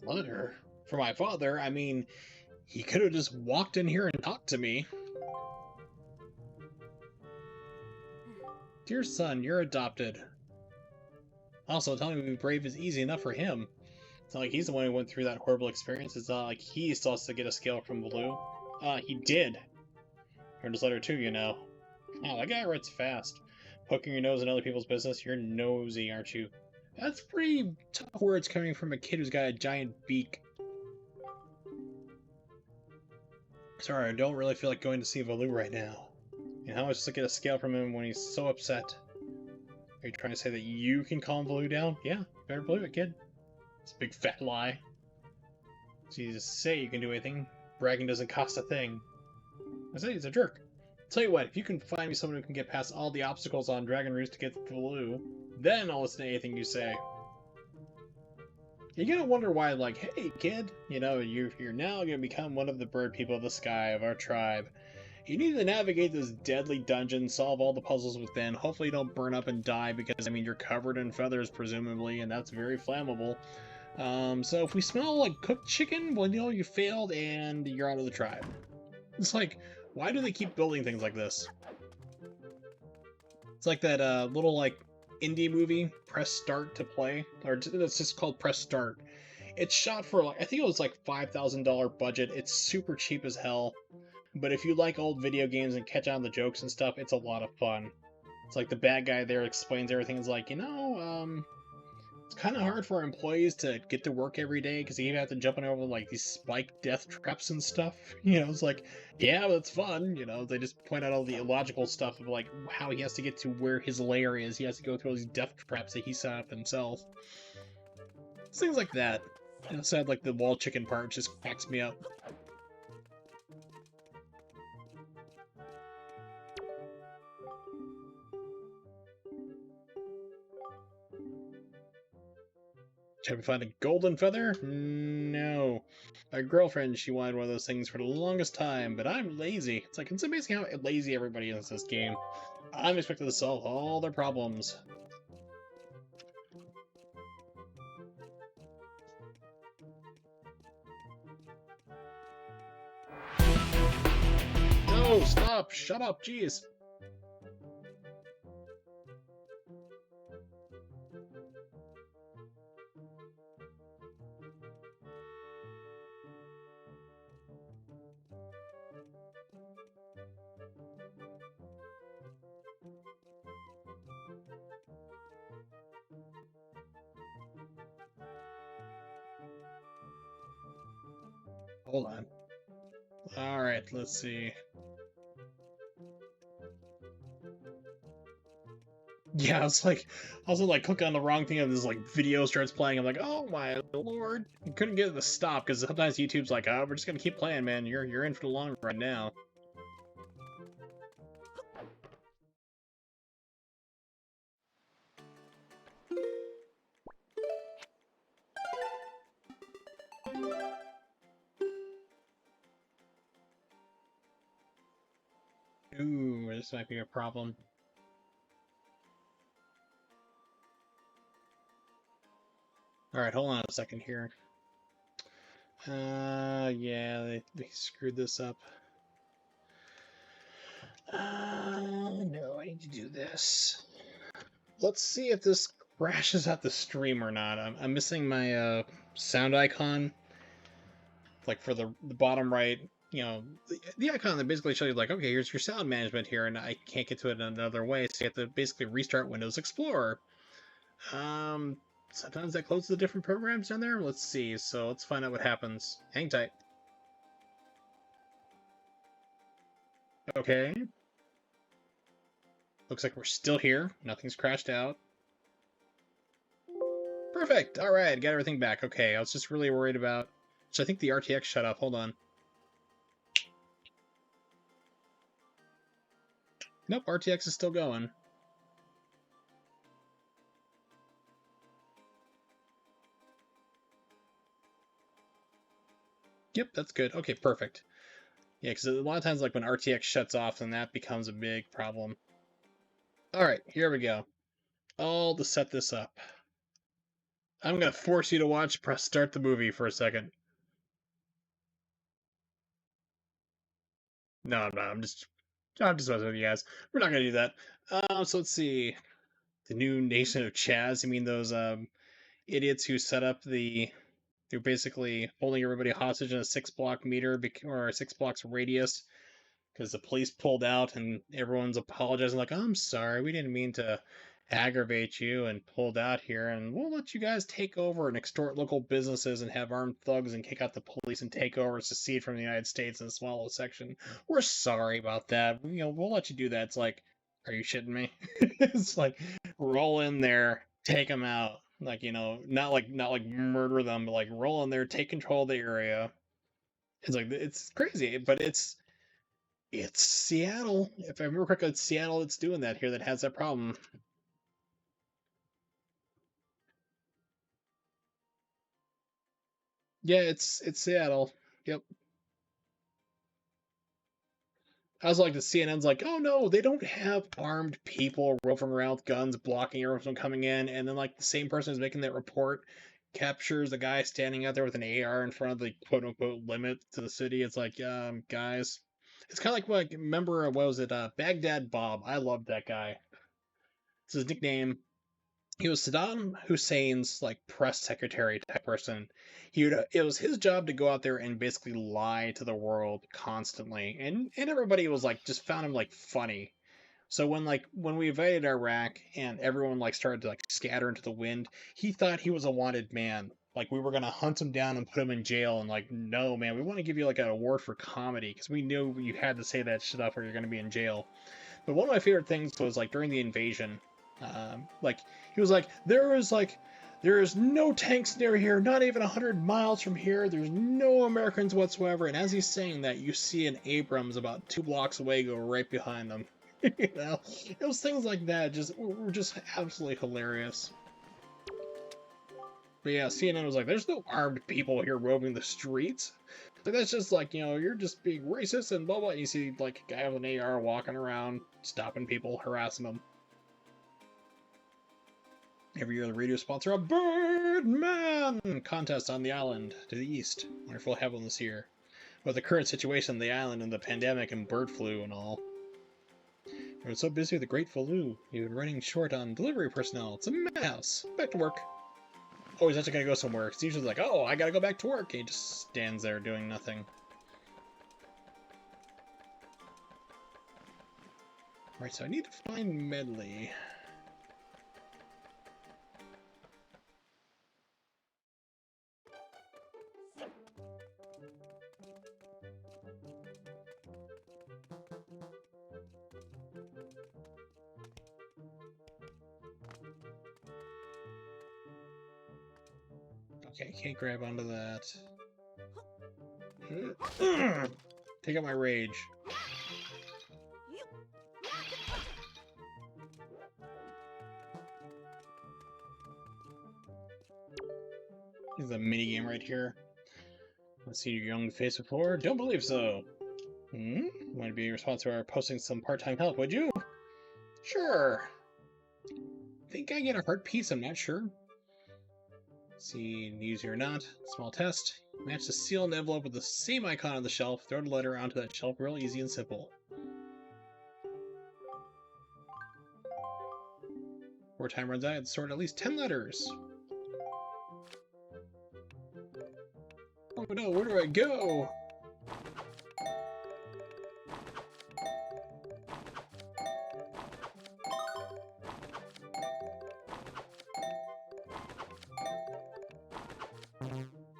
Letter? For my father? I mean, he could have just walked in here and talked to me. Dear son, you're adopted. Also, telling me to be brave is easy enough for him. It's not like he's the one who went through that horrible experience. It's not like he still has to get a scale from Blue. He did. Read his letter too, you know. Oh, that guy writes fast. Poking your nose in other people's business, you're nosy, aren't you? That's pretty tough words coming from a kid who's got a giant beak. Sorry, I don't really feel like going to see Valu right now. And how am I supposed to get a scale from him when he's so upset? Are you trying to say that you can calm Valu down? Yeah, better believe it, kid. It's a big fat lie. So you just say you can do anything. Bragging doesn't cost a thing. I say he's a jerk. Tell you what, if you can find me someone who can get past all the obstacles on Dragon Roost to get to Valu, then I'll listen to anything you say. You're gonna wonder why, like, hey kid, you know, you're now gonna become one of the bird people of the sky of our tribe. You need to navigate this deadly dungeon, solve all the puzzles within, hopefully you don't burn up and die because, I mean, you're covered in feathers, presumably, and that's very flammable. So if we smell like cooked chicken, well, you know you failed and you're out of the tribe. It's like, why do they keep building things like this? It's like that little like indie movie, Press Start to Play, or it's just called Press Start. It's shot for like I think it was like $5,000 budget. It's super cheap as hell, but if you like old video games and catch on the jokes and stuff, it's a lot of fun. It's like the bad guy there explains everything. It's like, it's kind of hard for our employees to get to work every day because you have to jumping over like these spike death traps and stuff. It's like, yeah, that's fun. They just point out all the illogical stuff of like how he has to get to where his lair is. He has to go through all these death traps that he set up himself. Things like that. Aside like the wall chicken part just cracks me up. Have we found a golden feather? No. My girlfriend, she wanted one of those things for the longest time, but I'm lazy. It's amazing how lazy everybody is in this game. I'm expected to solve all their problems. No, stop! Shut up, jeez! Hold on. Alright, let's see. Yeah, I was also like click on the wrong thing and this like video starts playing. I'm like, oh my lord. You couldn't get it to stop because sometimes YouTube's like, oh, we're just gonna keep playing, man. You're in for the long run now. Ooh, this might be a problem. Alright, hold on a second here. Yeah, they screwed this up. No, I need to do this. Let's see if this crashes out the stream or not. I'm missing my sound icon. Like for the bottom right, the icon that basically shows you like, okay, here's your sound management here, and I can't get to it another way, so you have to basically restart Windows Explorer. Sometimes that closes the different programs down there. Let's see. So let's find out what happens. Hang tight. Okay. Looks like we're still here. Nothing's crashed out. Perfect. All right, got everything back. Okay, I was just really worried about. So I think the RTX shut off. Hold on. Nope, RTX is still going. Yep, that's good. Okay, perfect. Yeah, because a lot of times, like when RTX shuts off, then that becomes a big problem. All right, here we go. All to set this up. I'm gonna force you to press start the movie for a second. No, I'm not. I'm just messing with you guys. We're not gonna do that. So let's see. The new nation of Chaz. You mean those idiots who set up they're basically holding everybody hostage in a 6-block meter or a 6 blocks radius because the police pulled out and everyone's apologizing like, I'm sorry, we didn't mean to aggravate you and pulled out here, and we'll let you guys take over and extort local businesses and have armed thugs and kick out the police and take over, secede from the United States and swallow a section. We're sorry about that. We'll let you do that. It's like, are you shitting me? It's like, roll in there, take them out. Like, not like murder them, but like roll in there, take control of the area. It's like, it's crazy, but it's Seattle. If I remember correctly, it's Seattle that's doing that here that has that problem. Yeah, it's Seattle. Yep. I was like, the CNN's like, oh no, they don't have armed people roving around with guns blocking everyone from coming in, and then like the same person who's making that report captures the guy standing out there with an AR in front of the quote unquote limit to the city. It's like, guys, it's kind of like what remember what was it? Baghdad Bob. I loved that guy. It's his nickname. He was Saddam Hussein's like press secretary type person. It was his job to go out there and basically lie to the world constantly, and everybody was like just found him like funny. So when we invaded Iraq and everyone like started to like scatter into the wind, he thought he was a wanted man. Like we were gonna hunt him down and put him in jail, and like no man, we want to give you like an award for comedy because we knew you had to say that stuff or you're gonna be in jail. But one of my favorite things was like during the invasion, like he was like there is no tanks near here, not even 100 miles from here. There's no Americans whatsoever. And as he's saying that, you see an Abrams about 2 blocks away go right behind them. You know, it was things like that were just absolutely hilarious. But yeah, CNN was like, "There's no armed people here roaming the streets. Like that's just like you're just being racist and blah blah." And you see like a guy with an AR walking around, stopping people, harassing them. Every year, the radio sponsor a Birdman contest on the island to the east. Wonderful heaven this year. With the current situation on the island and the pandemic and bird flu and all. I've been so busy with the Great Flu, you've been running short on delivery personnel. It's a madhouse. Back to work. Oh, he's actually gonna go somewhere. It's usually like, oh, I gotta go back to work. He just stands there doing nothing. Right, so I need to find Medley. Okay, can't grab onto that. Take out my rage. This is a mini game right here. Let's see your young face before. Don't believe so. Want to be responsible for posting some part-time help, would you? Sure. Think I get a heart piece, I'm not sure. See, easy or not. Small test. Match the seal and envelope with the same icon on the shelf. Throw the letter onto that shelf real easy and simple. Before time runs out, sort at least 10 letters. Oh no, where do I go?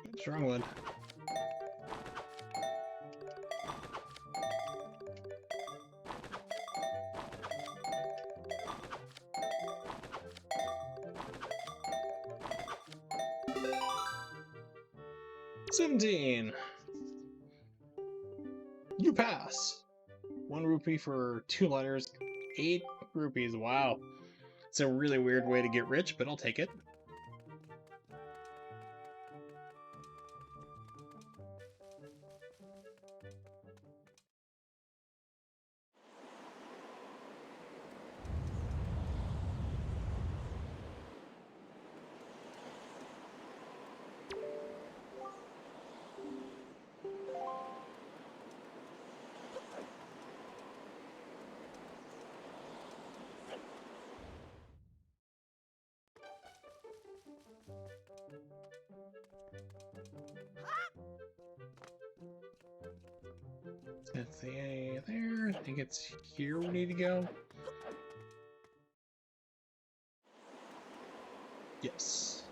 Oops, wrong one. $17. You pass. 1 rupee for 2 letters. 8 rupees. Wow. It's a really weird way to get rich, but I'll take it. That's the A there. I think it's here we need to go. Yes.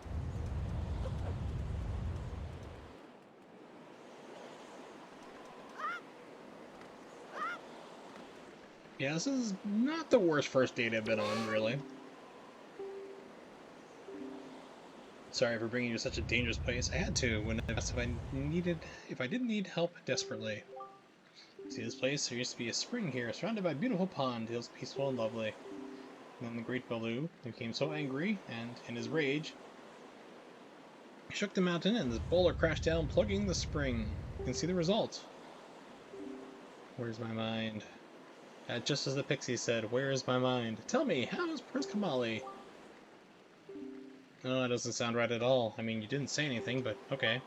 Yeah, this is not the worst first date I've been on, really. Sorry for bringing you to such a dangerous place. I had to when I asked if I didn't need help desperately. See this place? There used to be a spring here, surrounded by a beautiful pond. It was peaceful and lovely. And then the great Baloo became so angry, and in his rage, he shook the mountain, and this boulder crashed down, plugging the spring. You can see the result. Where's my mind? Just as the pixie said, where is my mind? Tell me, how is Prince Kamali? No, that doesn't sound right at all. I mean, you didn't say anything, but okay.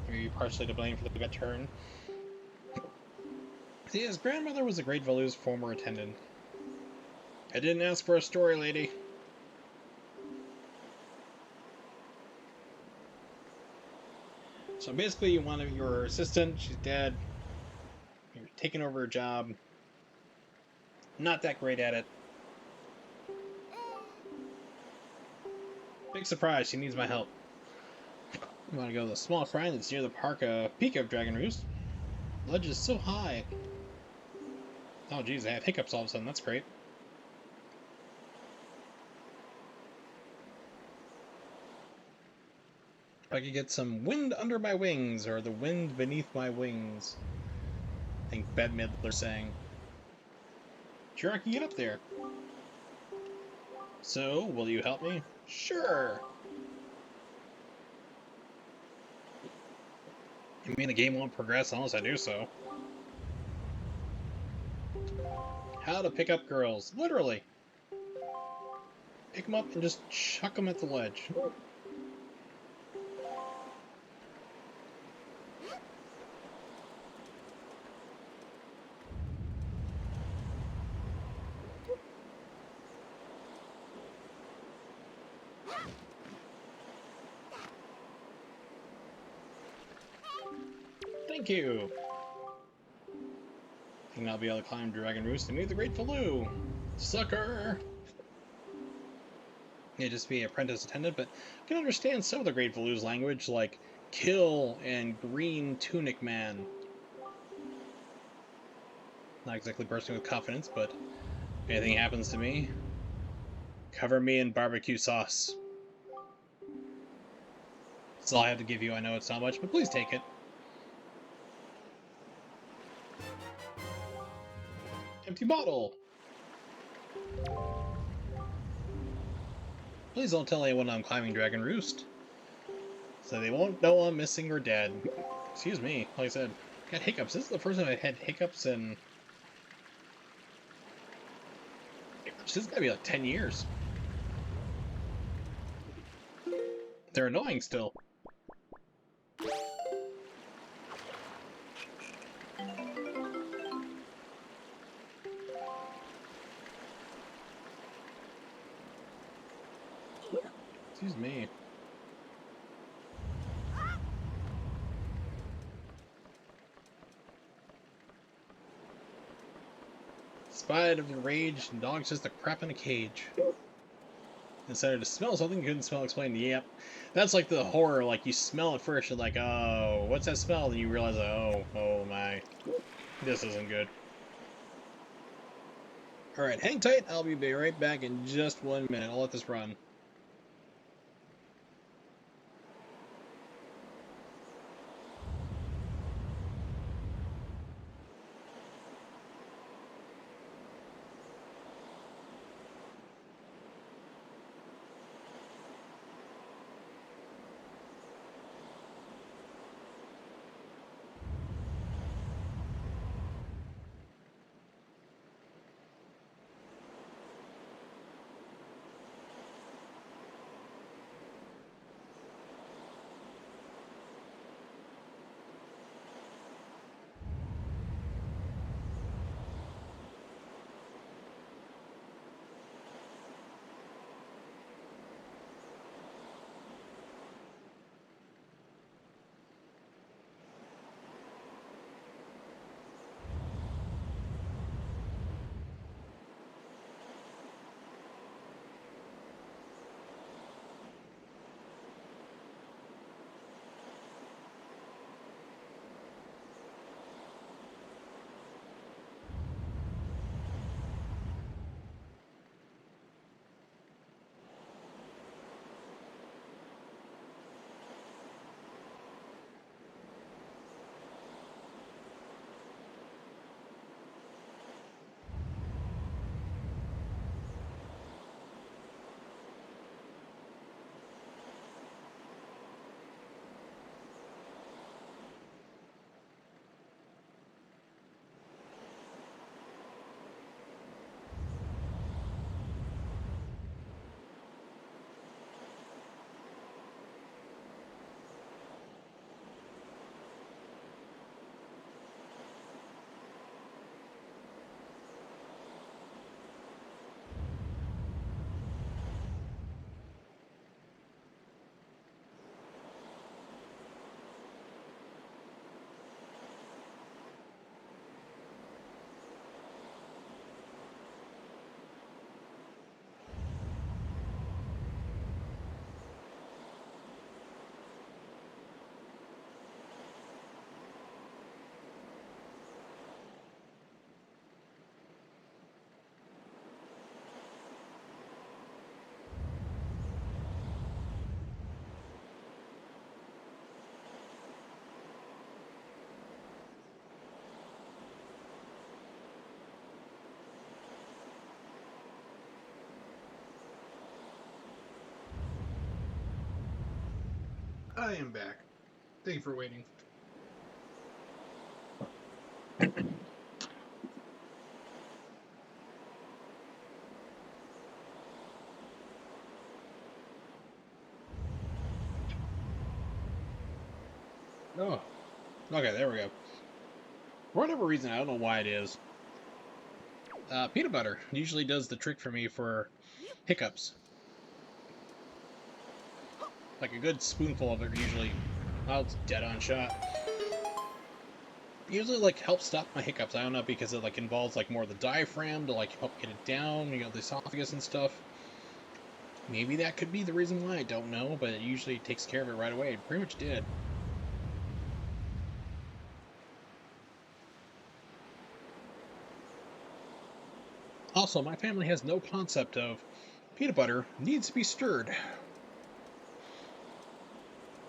Are you partially to blame for the gut turn? See, his grandmother was a Great Valu's former attendant. I didn't ask for a story, lady. So basically, you want your assistant, she's dead. You're taking over her job. Not that great at it. Big surprise, she needs my help. You want to go to the small shrine that's near the park peak of Dragon Roost? The ledge is so high. Oh geez, I have hiccups all of a sudden, that's great. If I could get some wind under my wings, or the wind beneath my wings. I think Bette Midler sang. Sure, I can get up there. So, will you help me? Sure! You mean the game won't progress unless I do so? How to pick up girls. Literally. Pick them up and just chuck them at the ledge. Thank you! I think I'll be able to climb Dragon Roost and meet the Great Valoo. Sucker! Yeah, just be an apprentice attendant, but I can understand some of the Great Valoo's language, like kill and green tunic man. Not exactly bursting with confidence, but if anything happens to me, cover me in barbecue sauce. That's all I have to give you. I know it's not much, but please take it. Empty bottle! Please don't tell anyone I'm climbing Dragon Roost, so they won't know I'm missing or dead. Excuse me, like I said, I got hiccups. This is the first time I've had hiccups in... This has gotta be like 10 years. They're annoying still. Excuse me. Spite of the rage, the dog's just a crap in a cage. Decided to smell something you couldn't smell, explained. Yep. That's like the horror, like you smell it first, you're like, oh, what's that smell? And you realize, oh my, this isn't good. Alright, hang tight, I'll be right back in just 1 minute. I'll let this run. I am back. Thank you for waiting. Oh, okay, there we go. For whatever reason, I don't know why it is. Peanut butter usually does the trick for me for hiccups. Like a good spoonful of it usually, oh, it's dead on shot. Usually like helps stop my hiccups. I don't know, because it like involves like more of the diaphragm to like help get it down, you know, the esophagus and stuff. Maybe that could be the reason why, I don't know, but it usually takes care of it right away. It pretty much did. Also, my family has no concept of peanut butter needs to be stirred.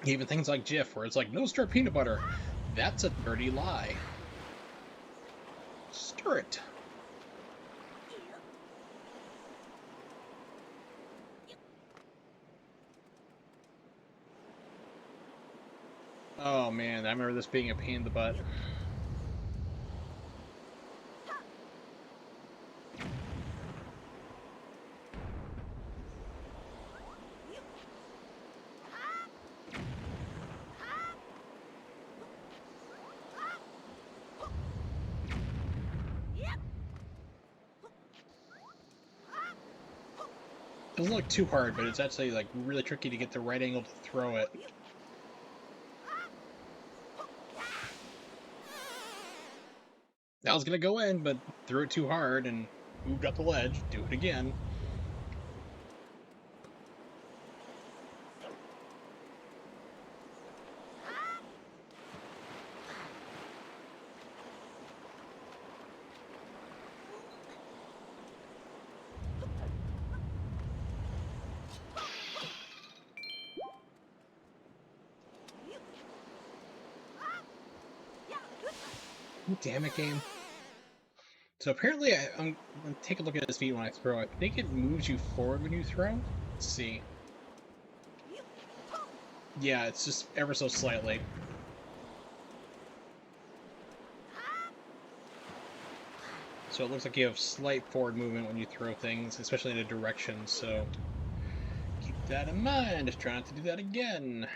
Even things like Jif, where it's like, no stir peanut butter. That's a dirty lie. Stir it. Oh man, I remember this being a pain in the butt. It doesn't look too hard, but it's actually like really tricky to get the right angle to throw it. I was gonna go in, but threw it too hard and moved up the ledge. Do it again. Damn it, game. So apparently, I'm gonna take a look at this feat when I throw. I think it moves you forward when you throw. Let's see. Yeah, it's just ever so slightly. So it looks like you have slight forward movement when you throw things, especially in a direction, so keep that in mind. Just try not to do that again.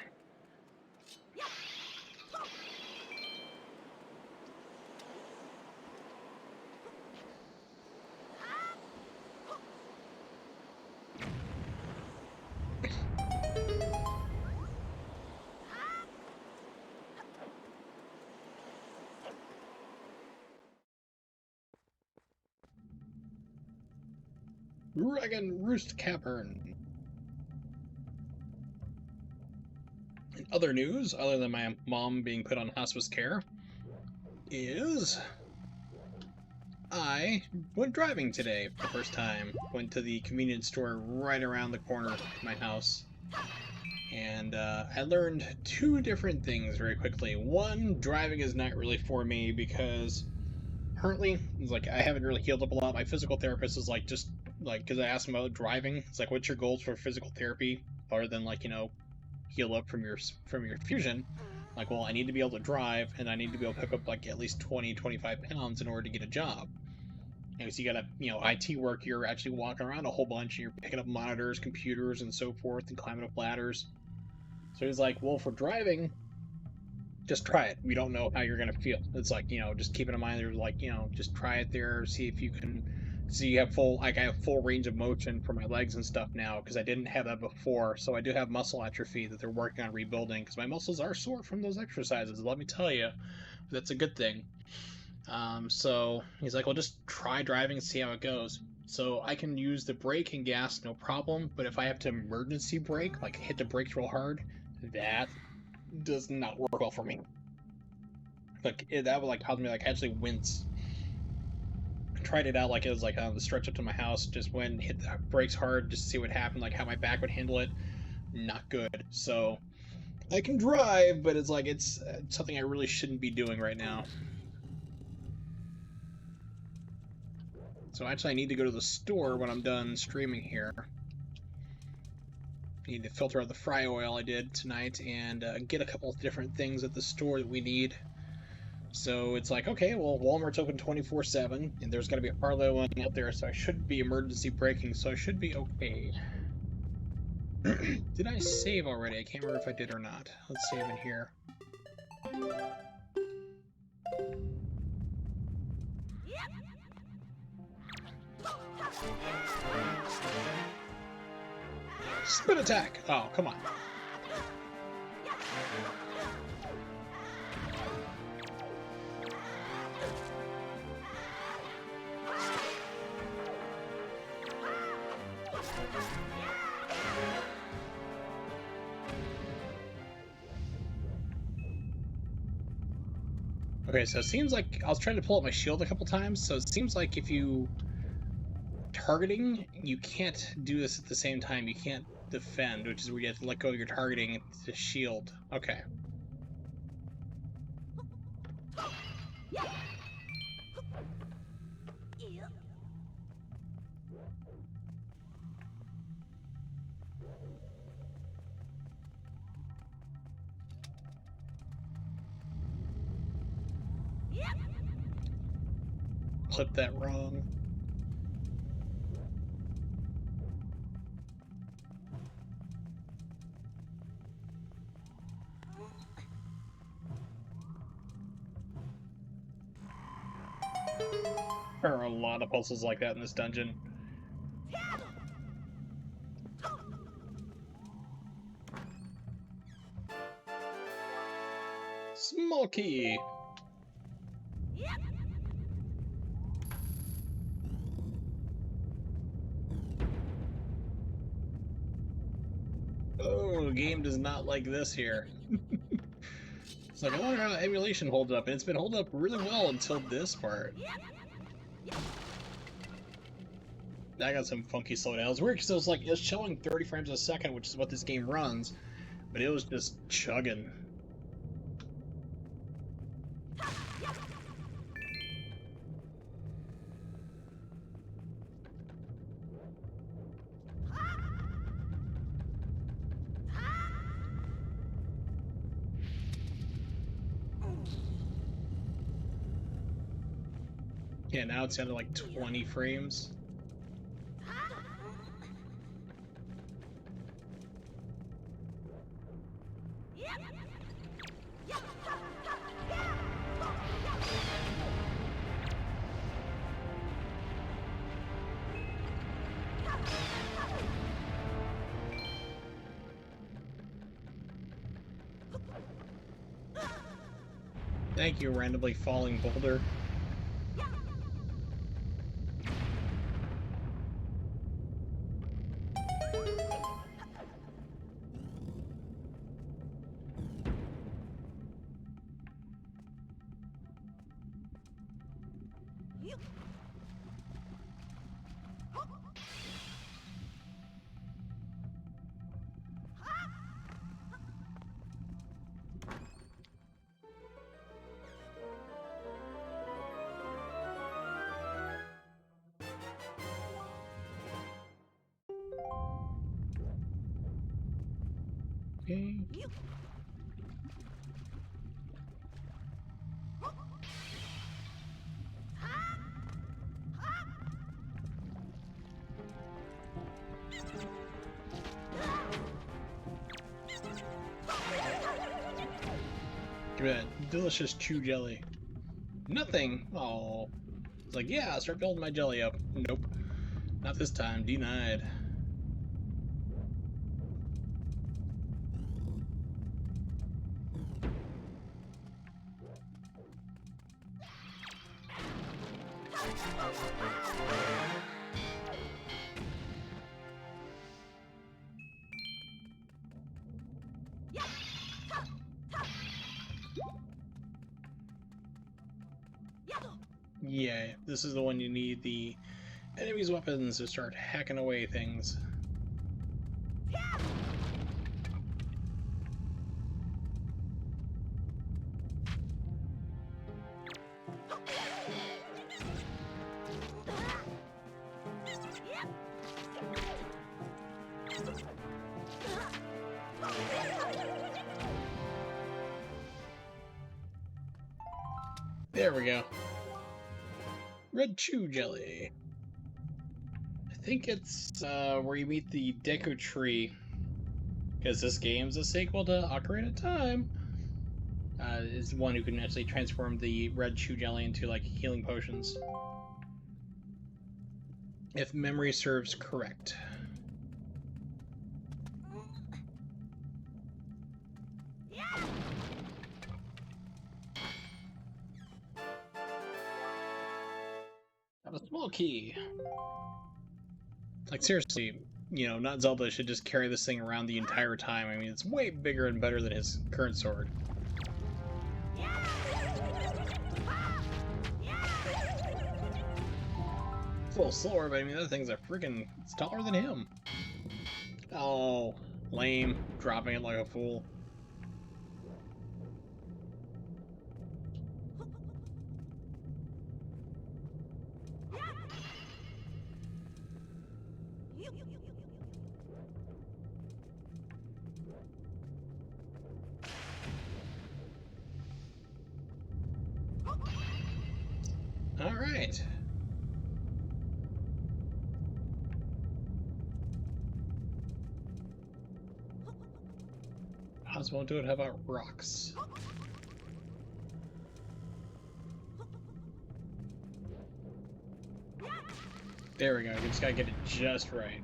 Dragon Roost Cavern. In other news, other than my mom being put on hospice care, is I went driving today for the first time. Went to the convenience store right around the corner from my house. And I learned two different things very quickly. One, driving is not really for me because currently, it's like I haven't really healed up a lot. My physical therapist is like, just like, because I asked him about driving, it's like, what's your goals for physical therapy, other than like, you know, heal up from your fusion? Like, well, I need to be able to drive, and I need to be able to pick up like at least 20-25 pounds in order to get a job. And so you gotta, you know, IT work, you're actually walking around a whole bunch, and you're picking up monitors, computers, and so forth, and climbing up ladders. So he's like, well, for driving, just try it. We don't know how you're gonna feel. It's like, you know, just keep it in mind. There's like, you know, just try it there, see if you can. See, you have full, like, I have full range of motion for my legs and stuff now because I didn't have that before. So I do have muscle atrophy that they're working on rebuilding because my muscles are sore from those exercises. Let me tell you, that's a good thing. So he's like, well, just try driving and see how it goes. So I can use the brake and gas, no problem. But if I have to emergency brake, like hit the brakes real hard, that does not work well for me. Like that would like cause me like actually wince. I tried it out like it was like on the stretch up to my house. Just went hit the brakes hard just to see what happened, like how my back would handle it. Not good. So I can drive, but it's like it's something I really shouldn't be doing right now. So actually, I need to go to the store when I'm done streaming here. need to filter out the fry oil I did tonight and get a couple of different things at the store that we need. So it's like, okay, well, Walmart's open 24/7, and there's going to be Arlo out there, so I should be emergency braking, so I should be okay. Did I save already? I can't remember if I did or not. Let's save in here. Spin attack! Oh, come on. Okay, so it seems like I was trying to pull up my shield a couple times, so it seems like if you targeting, you can't do this at the same time. You can't defend, which is where you have to let go of your targeting to shield. Okay. Clip that wrong. There are a lot of puzzles like that in this dungeon. Small key. Oh, the game does not like this here. It's like, I wonder how emulation holds up, and it's been holding up really well until this part. I got some funky slowdowns. It was weird because it was like, it was showing 30 frames a second, which is what this game runs, but it was just chugging. Yeah, now it's down to like 20 frames. Thank you, randomly falling boulder. Okay. Give me that delicious chew jelly. Nothing. Oh, it's like, yeah, start building my jelly up. Nope, not this time. Denied. Yeah, this is the one you need the enemy's weapons to start hacking away things. There we go. Red Chew Jelly. I think it's where you meet the Deku Tree. Because this game's a sequel to Ocarina of Time. Is one who can actually transform the Red Chew Jelly into, like, healing potions. If memory serves correct. Got a small key. Like, seriously, you know, NotZelda should just carry this thing around the entire time. I mean, it's way bigger and better than his current sword. It's a little slower, but I mean, the other thing's it's taller than him. Oh, lame. Dropping it like a fool. Alright. Oz won't do it, how about rocks? There we go, you just gotta get it just right.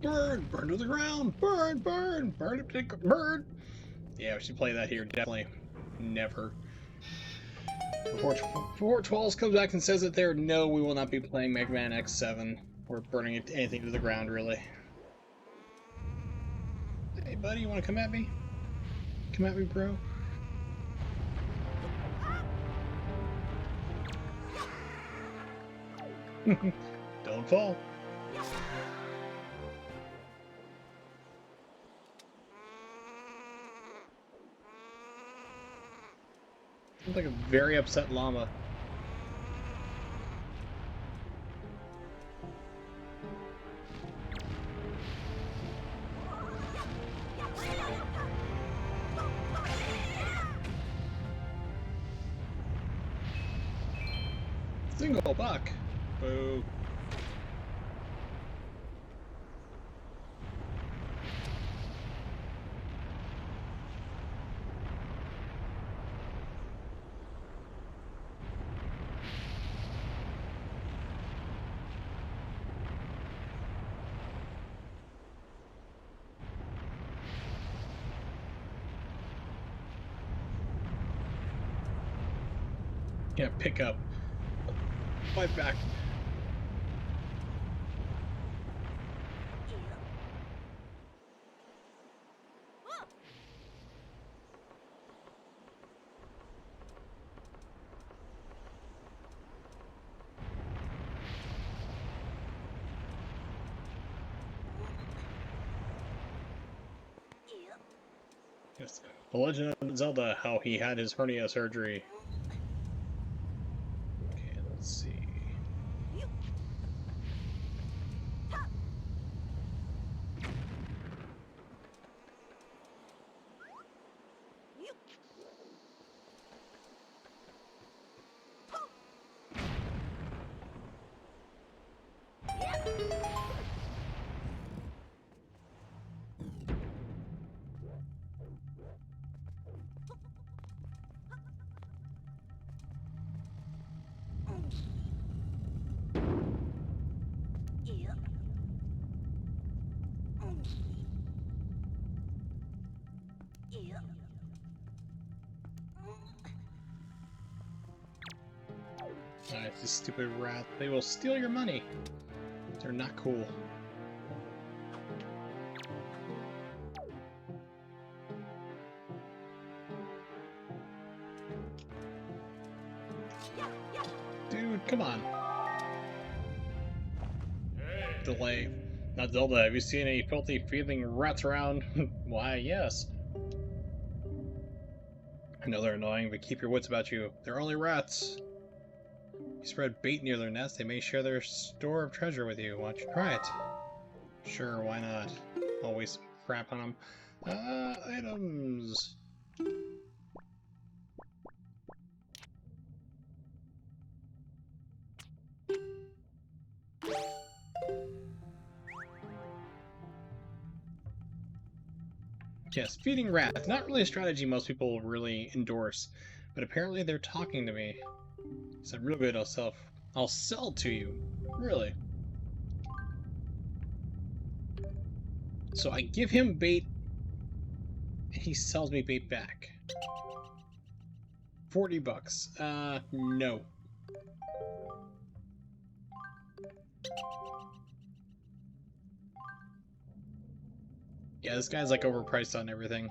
Burn! Burn to the ground! Burn! Burn! Burn! Burn! Yeah, we should play that here, definitely. Never. Before Twirls comes back and says that there, no, we will not be playing Mega Man X7. Or burning anything to the ground, really. Hey, buddy, you want to come at me? Come at me, bro. Don't fall. Looks like a very upset llama. Single buck. Boo. Yeah, pick up. My back. Yes. The Legend of Zelda, how he had his hernia surgery. Okay, let's see. Alright, this stupid rat. They will steal your money. They're not cool. Dude, come on. Delay. NotZelda, have you seen any filthy feeling rats around? Why, yes. I know they're annoying, but keep your wits about you. They're only rats. You spread bait near their nest, they may share their store of treasure with you. Why don't you try it? Sure, why not? Always some crap on them. Items. Yes, feeding rats. Not really a strategy most people really endorse, but apparently they're talking to me. It's a real good. I'll sell to you. Really. So I give him bait, and he sells me bait back. 40 bucks. No. Yeah, this guy's like overpriced on everything.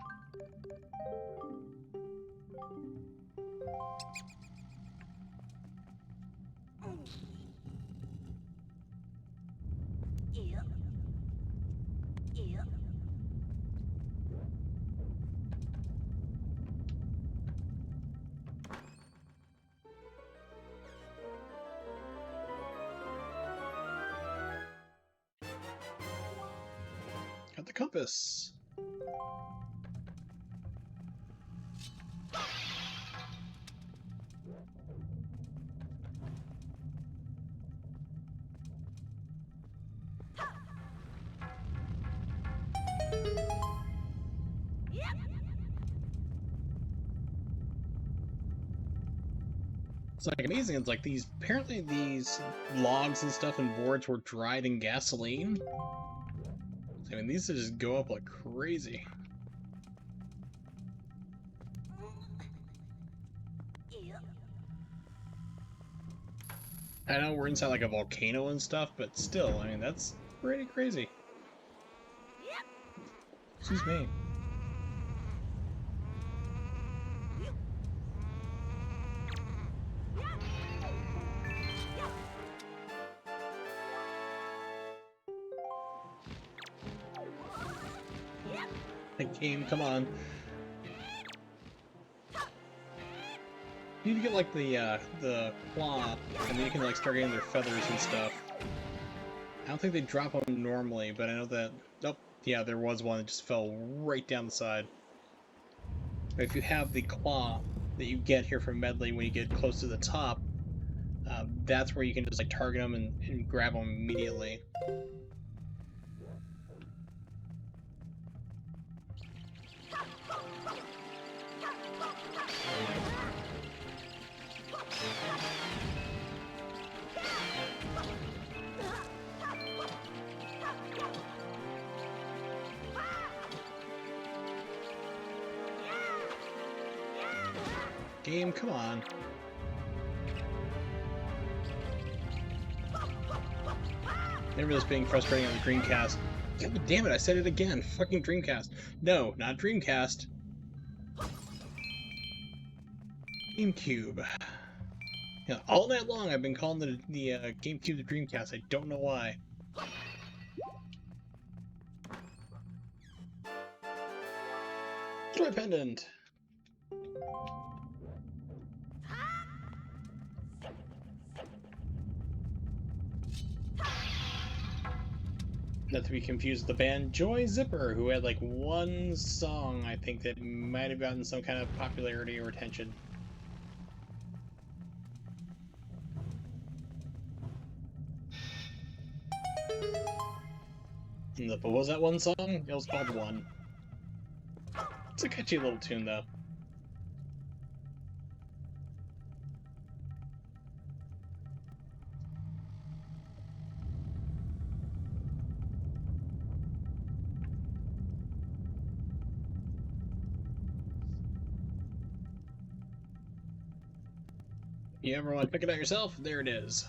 Got the compass. It's like amazing. It's like apparently these logs and stuff and boards were dried in gasoline. I mean, these just go up like crazy. I know we're inside like a volcano and stuff, but still, I mean, that's pretty crazy. Excuse me. Like, game, come on. You need to get like the claw, and then you can like start getting their feathers and stuff. I don't think they drop them normally, but I know that. Oh, yeah, there was one that just fell right down the side. But if you have the claw that you get here from Medley when you get close to the top, that's where you can just like target them and grab them immediately. Game, come on. Never this being frustrating on the Dreamcast. Damn it, I said it again. Fucking Dreamcast. No, not Dreamcast. GameCube. Yeah, all night long I've been calling the GameCube the Dreamcast. I don't know why. Joy Pendant. Not to be confused with the band Joy Zipper, who had like one song, I think, that might have gotten some kind of popularity or attention. But what was that one song? It was called One. It's a catchy little tune, though. You ever want to pick it out yourself? There it is.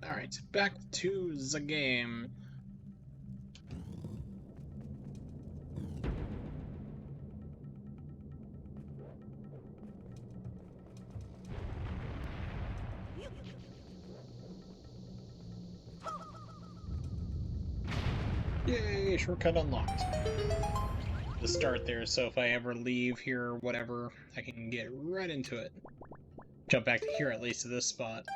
Alright, back to the game. Yay, shortcut unlocked. The start there, so if I ever leave here or whatever, I can get right into it. Jump back to here, at least to this spot.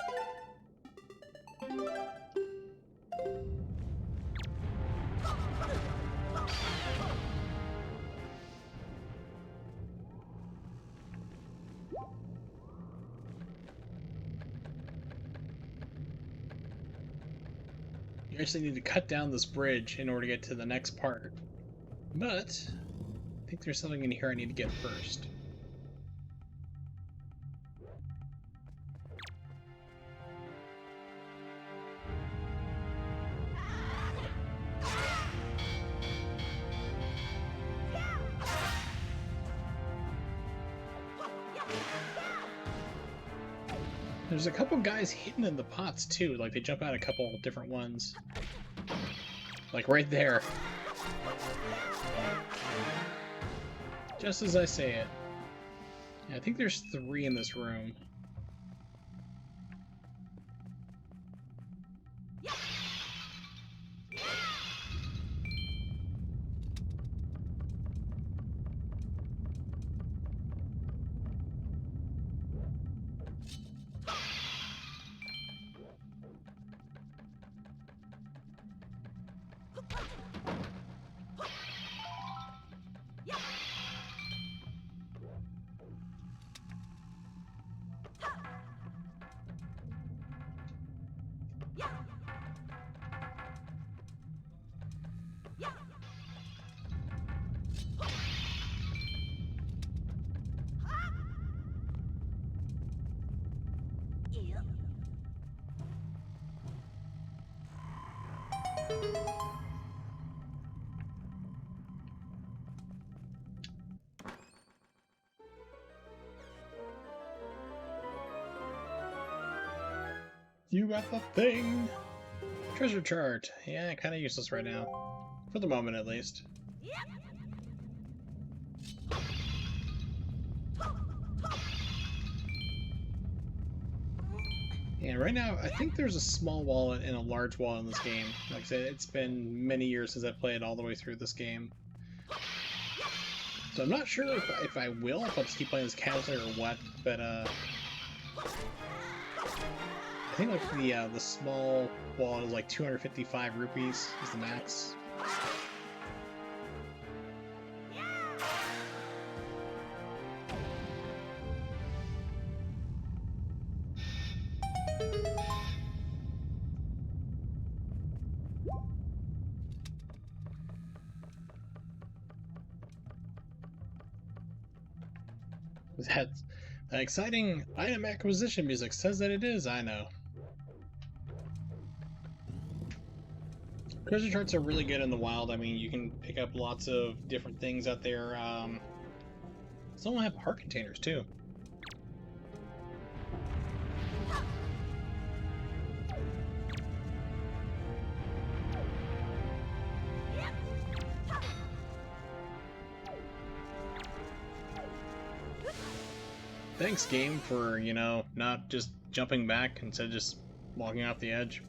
You actually need to cut down this bridge in order to get to the next part. But I think there's something in here I need to get first. There's a couple guys hidden in the pots too, like they jump out a couple different ones. Like right there. Just as I say it. Yeah, I think there's 3 in this room. You got the thing! Treasure chart. Yeah, kind of useless right now. For the moment, at least. Yeah, right now, I think there's a small wallet and a large wallet in this game. Like I said, it's been many years since I've played all the way through this game. So I'm not sure if I will, if I'll just keep playing this casually or what, but I think like the small wallet is like 255 rupees is the max. That exciting item acquisition music says that it is, I know. Treasure charts are really good in the wild. I mean, you can pick up lots of different things out there. Some of them have heart containers, too. Thanks, game, for, you know, not just jumping back instead of just walking off the edge.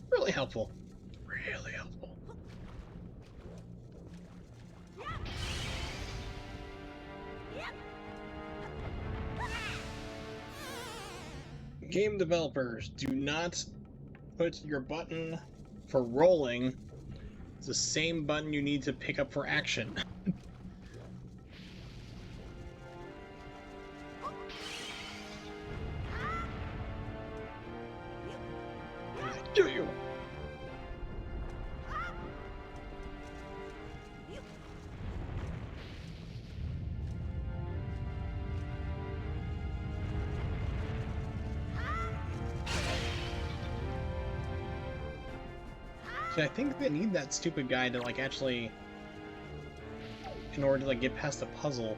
Really helpful. Really helpful. Game developers, do not put your button for rolling as the same button you need to pick up for action. Do you? So I think they need that stupid guy to like actually, in order to like get past the puzzle,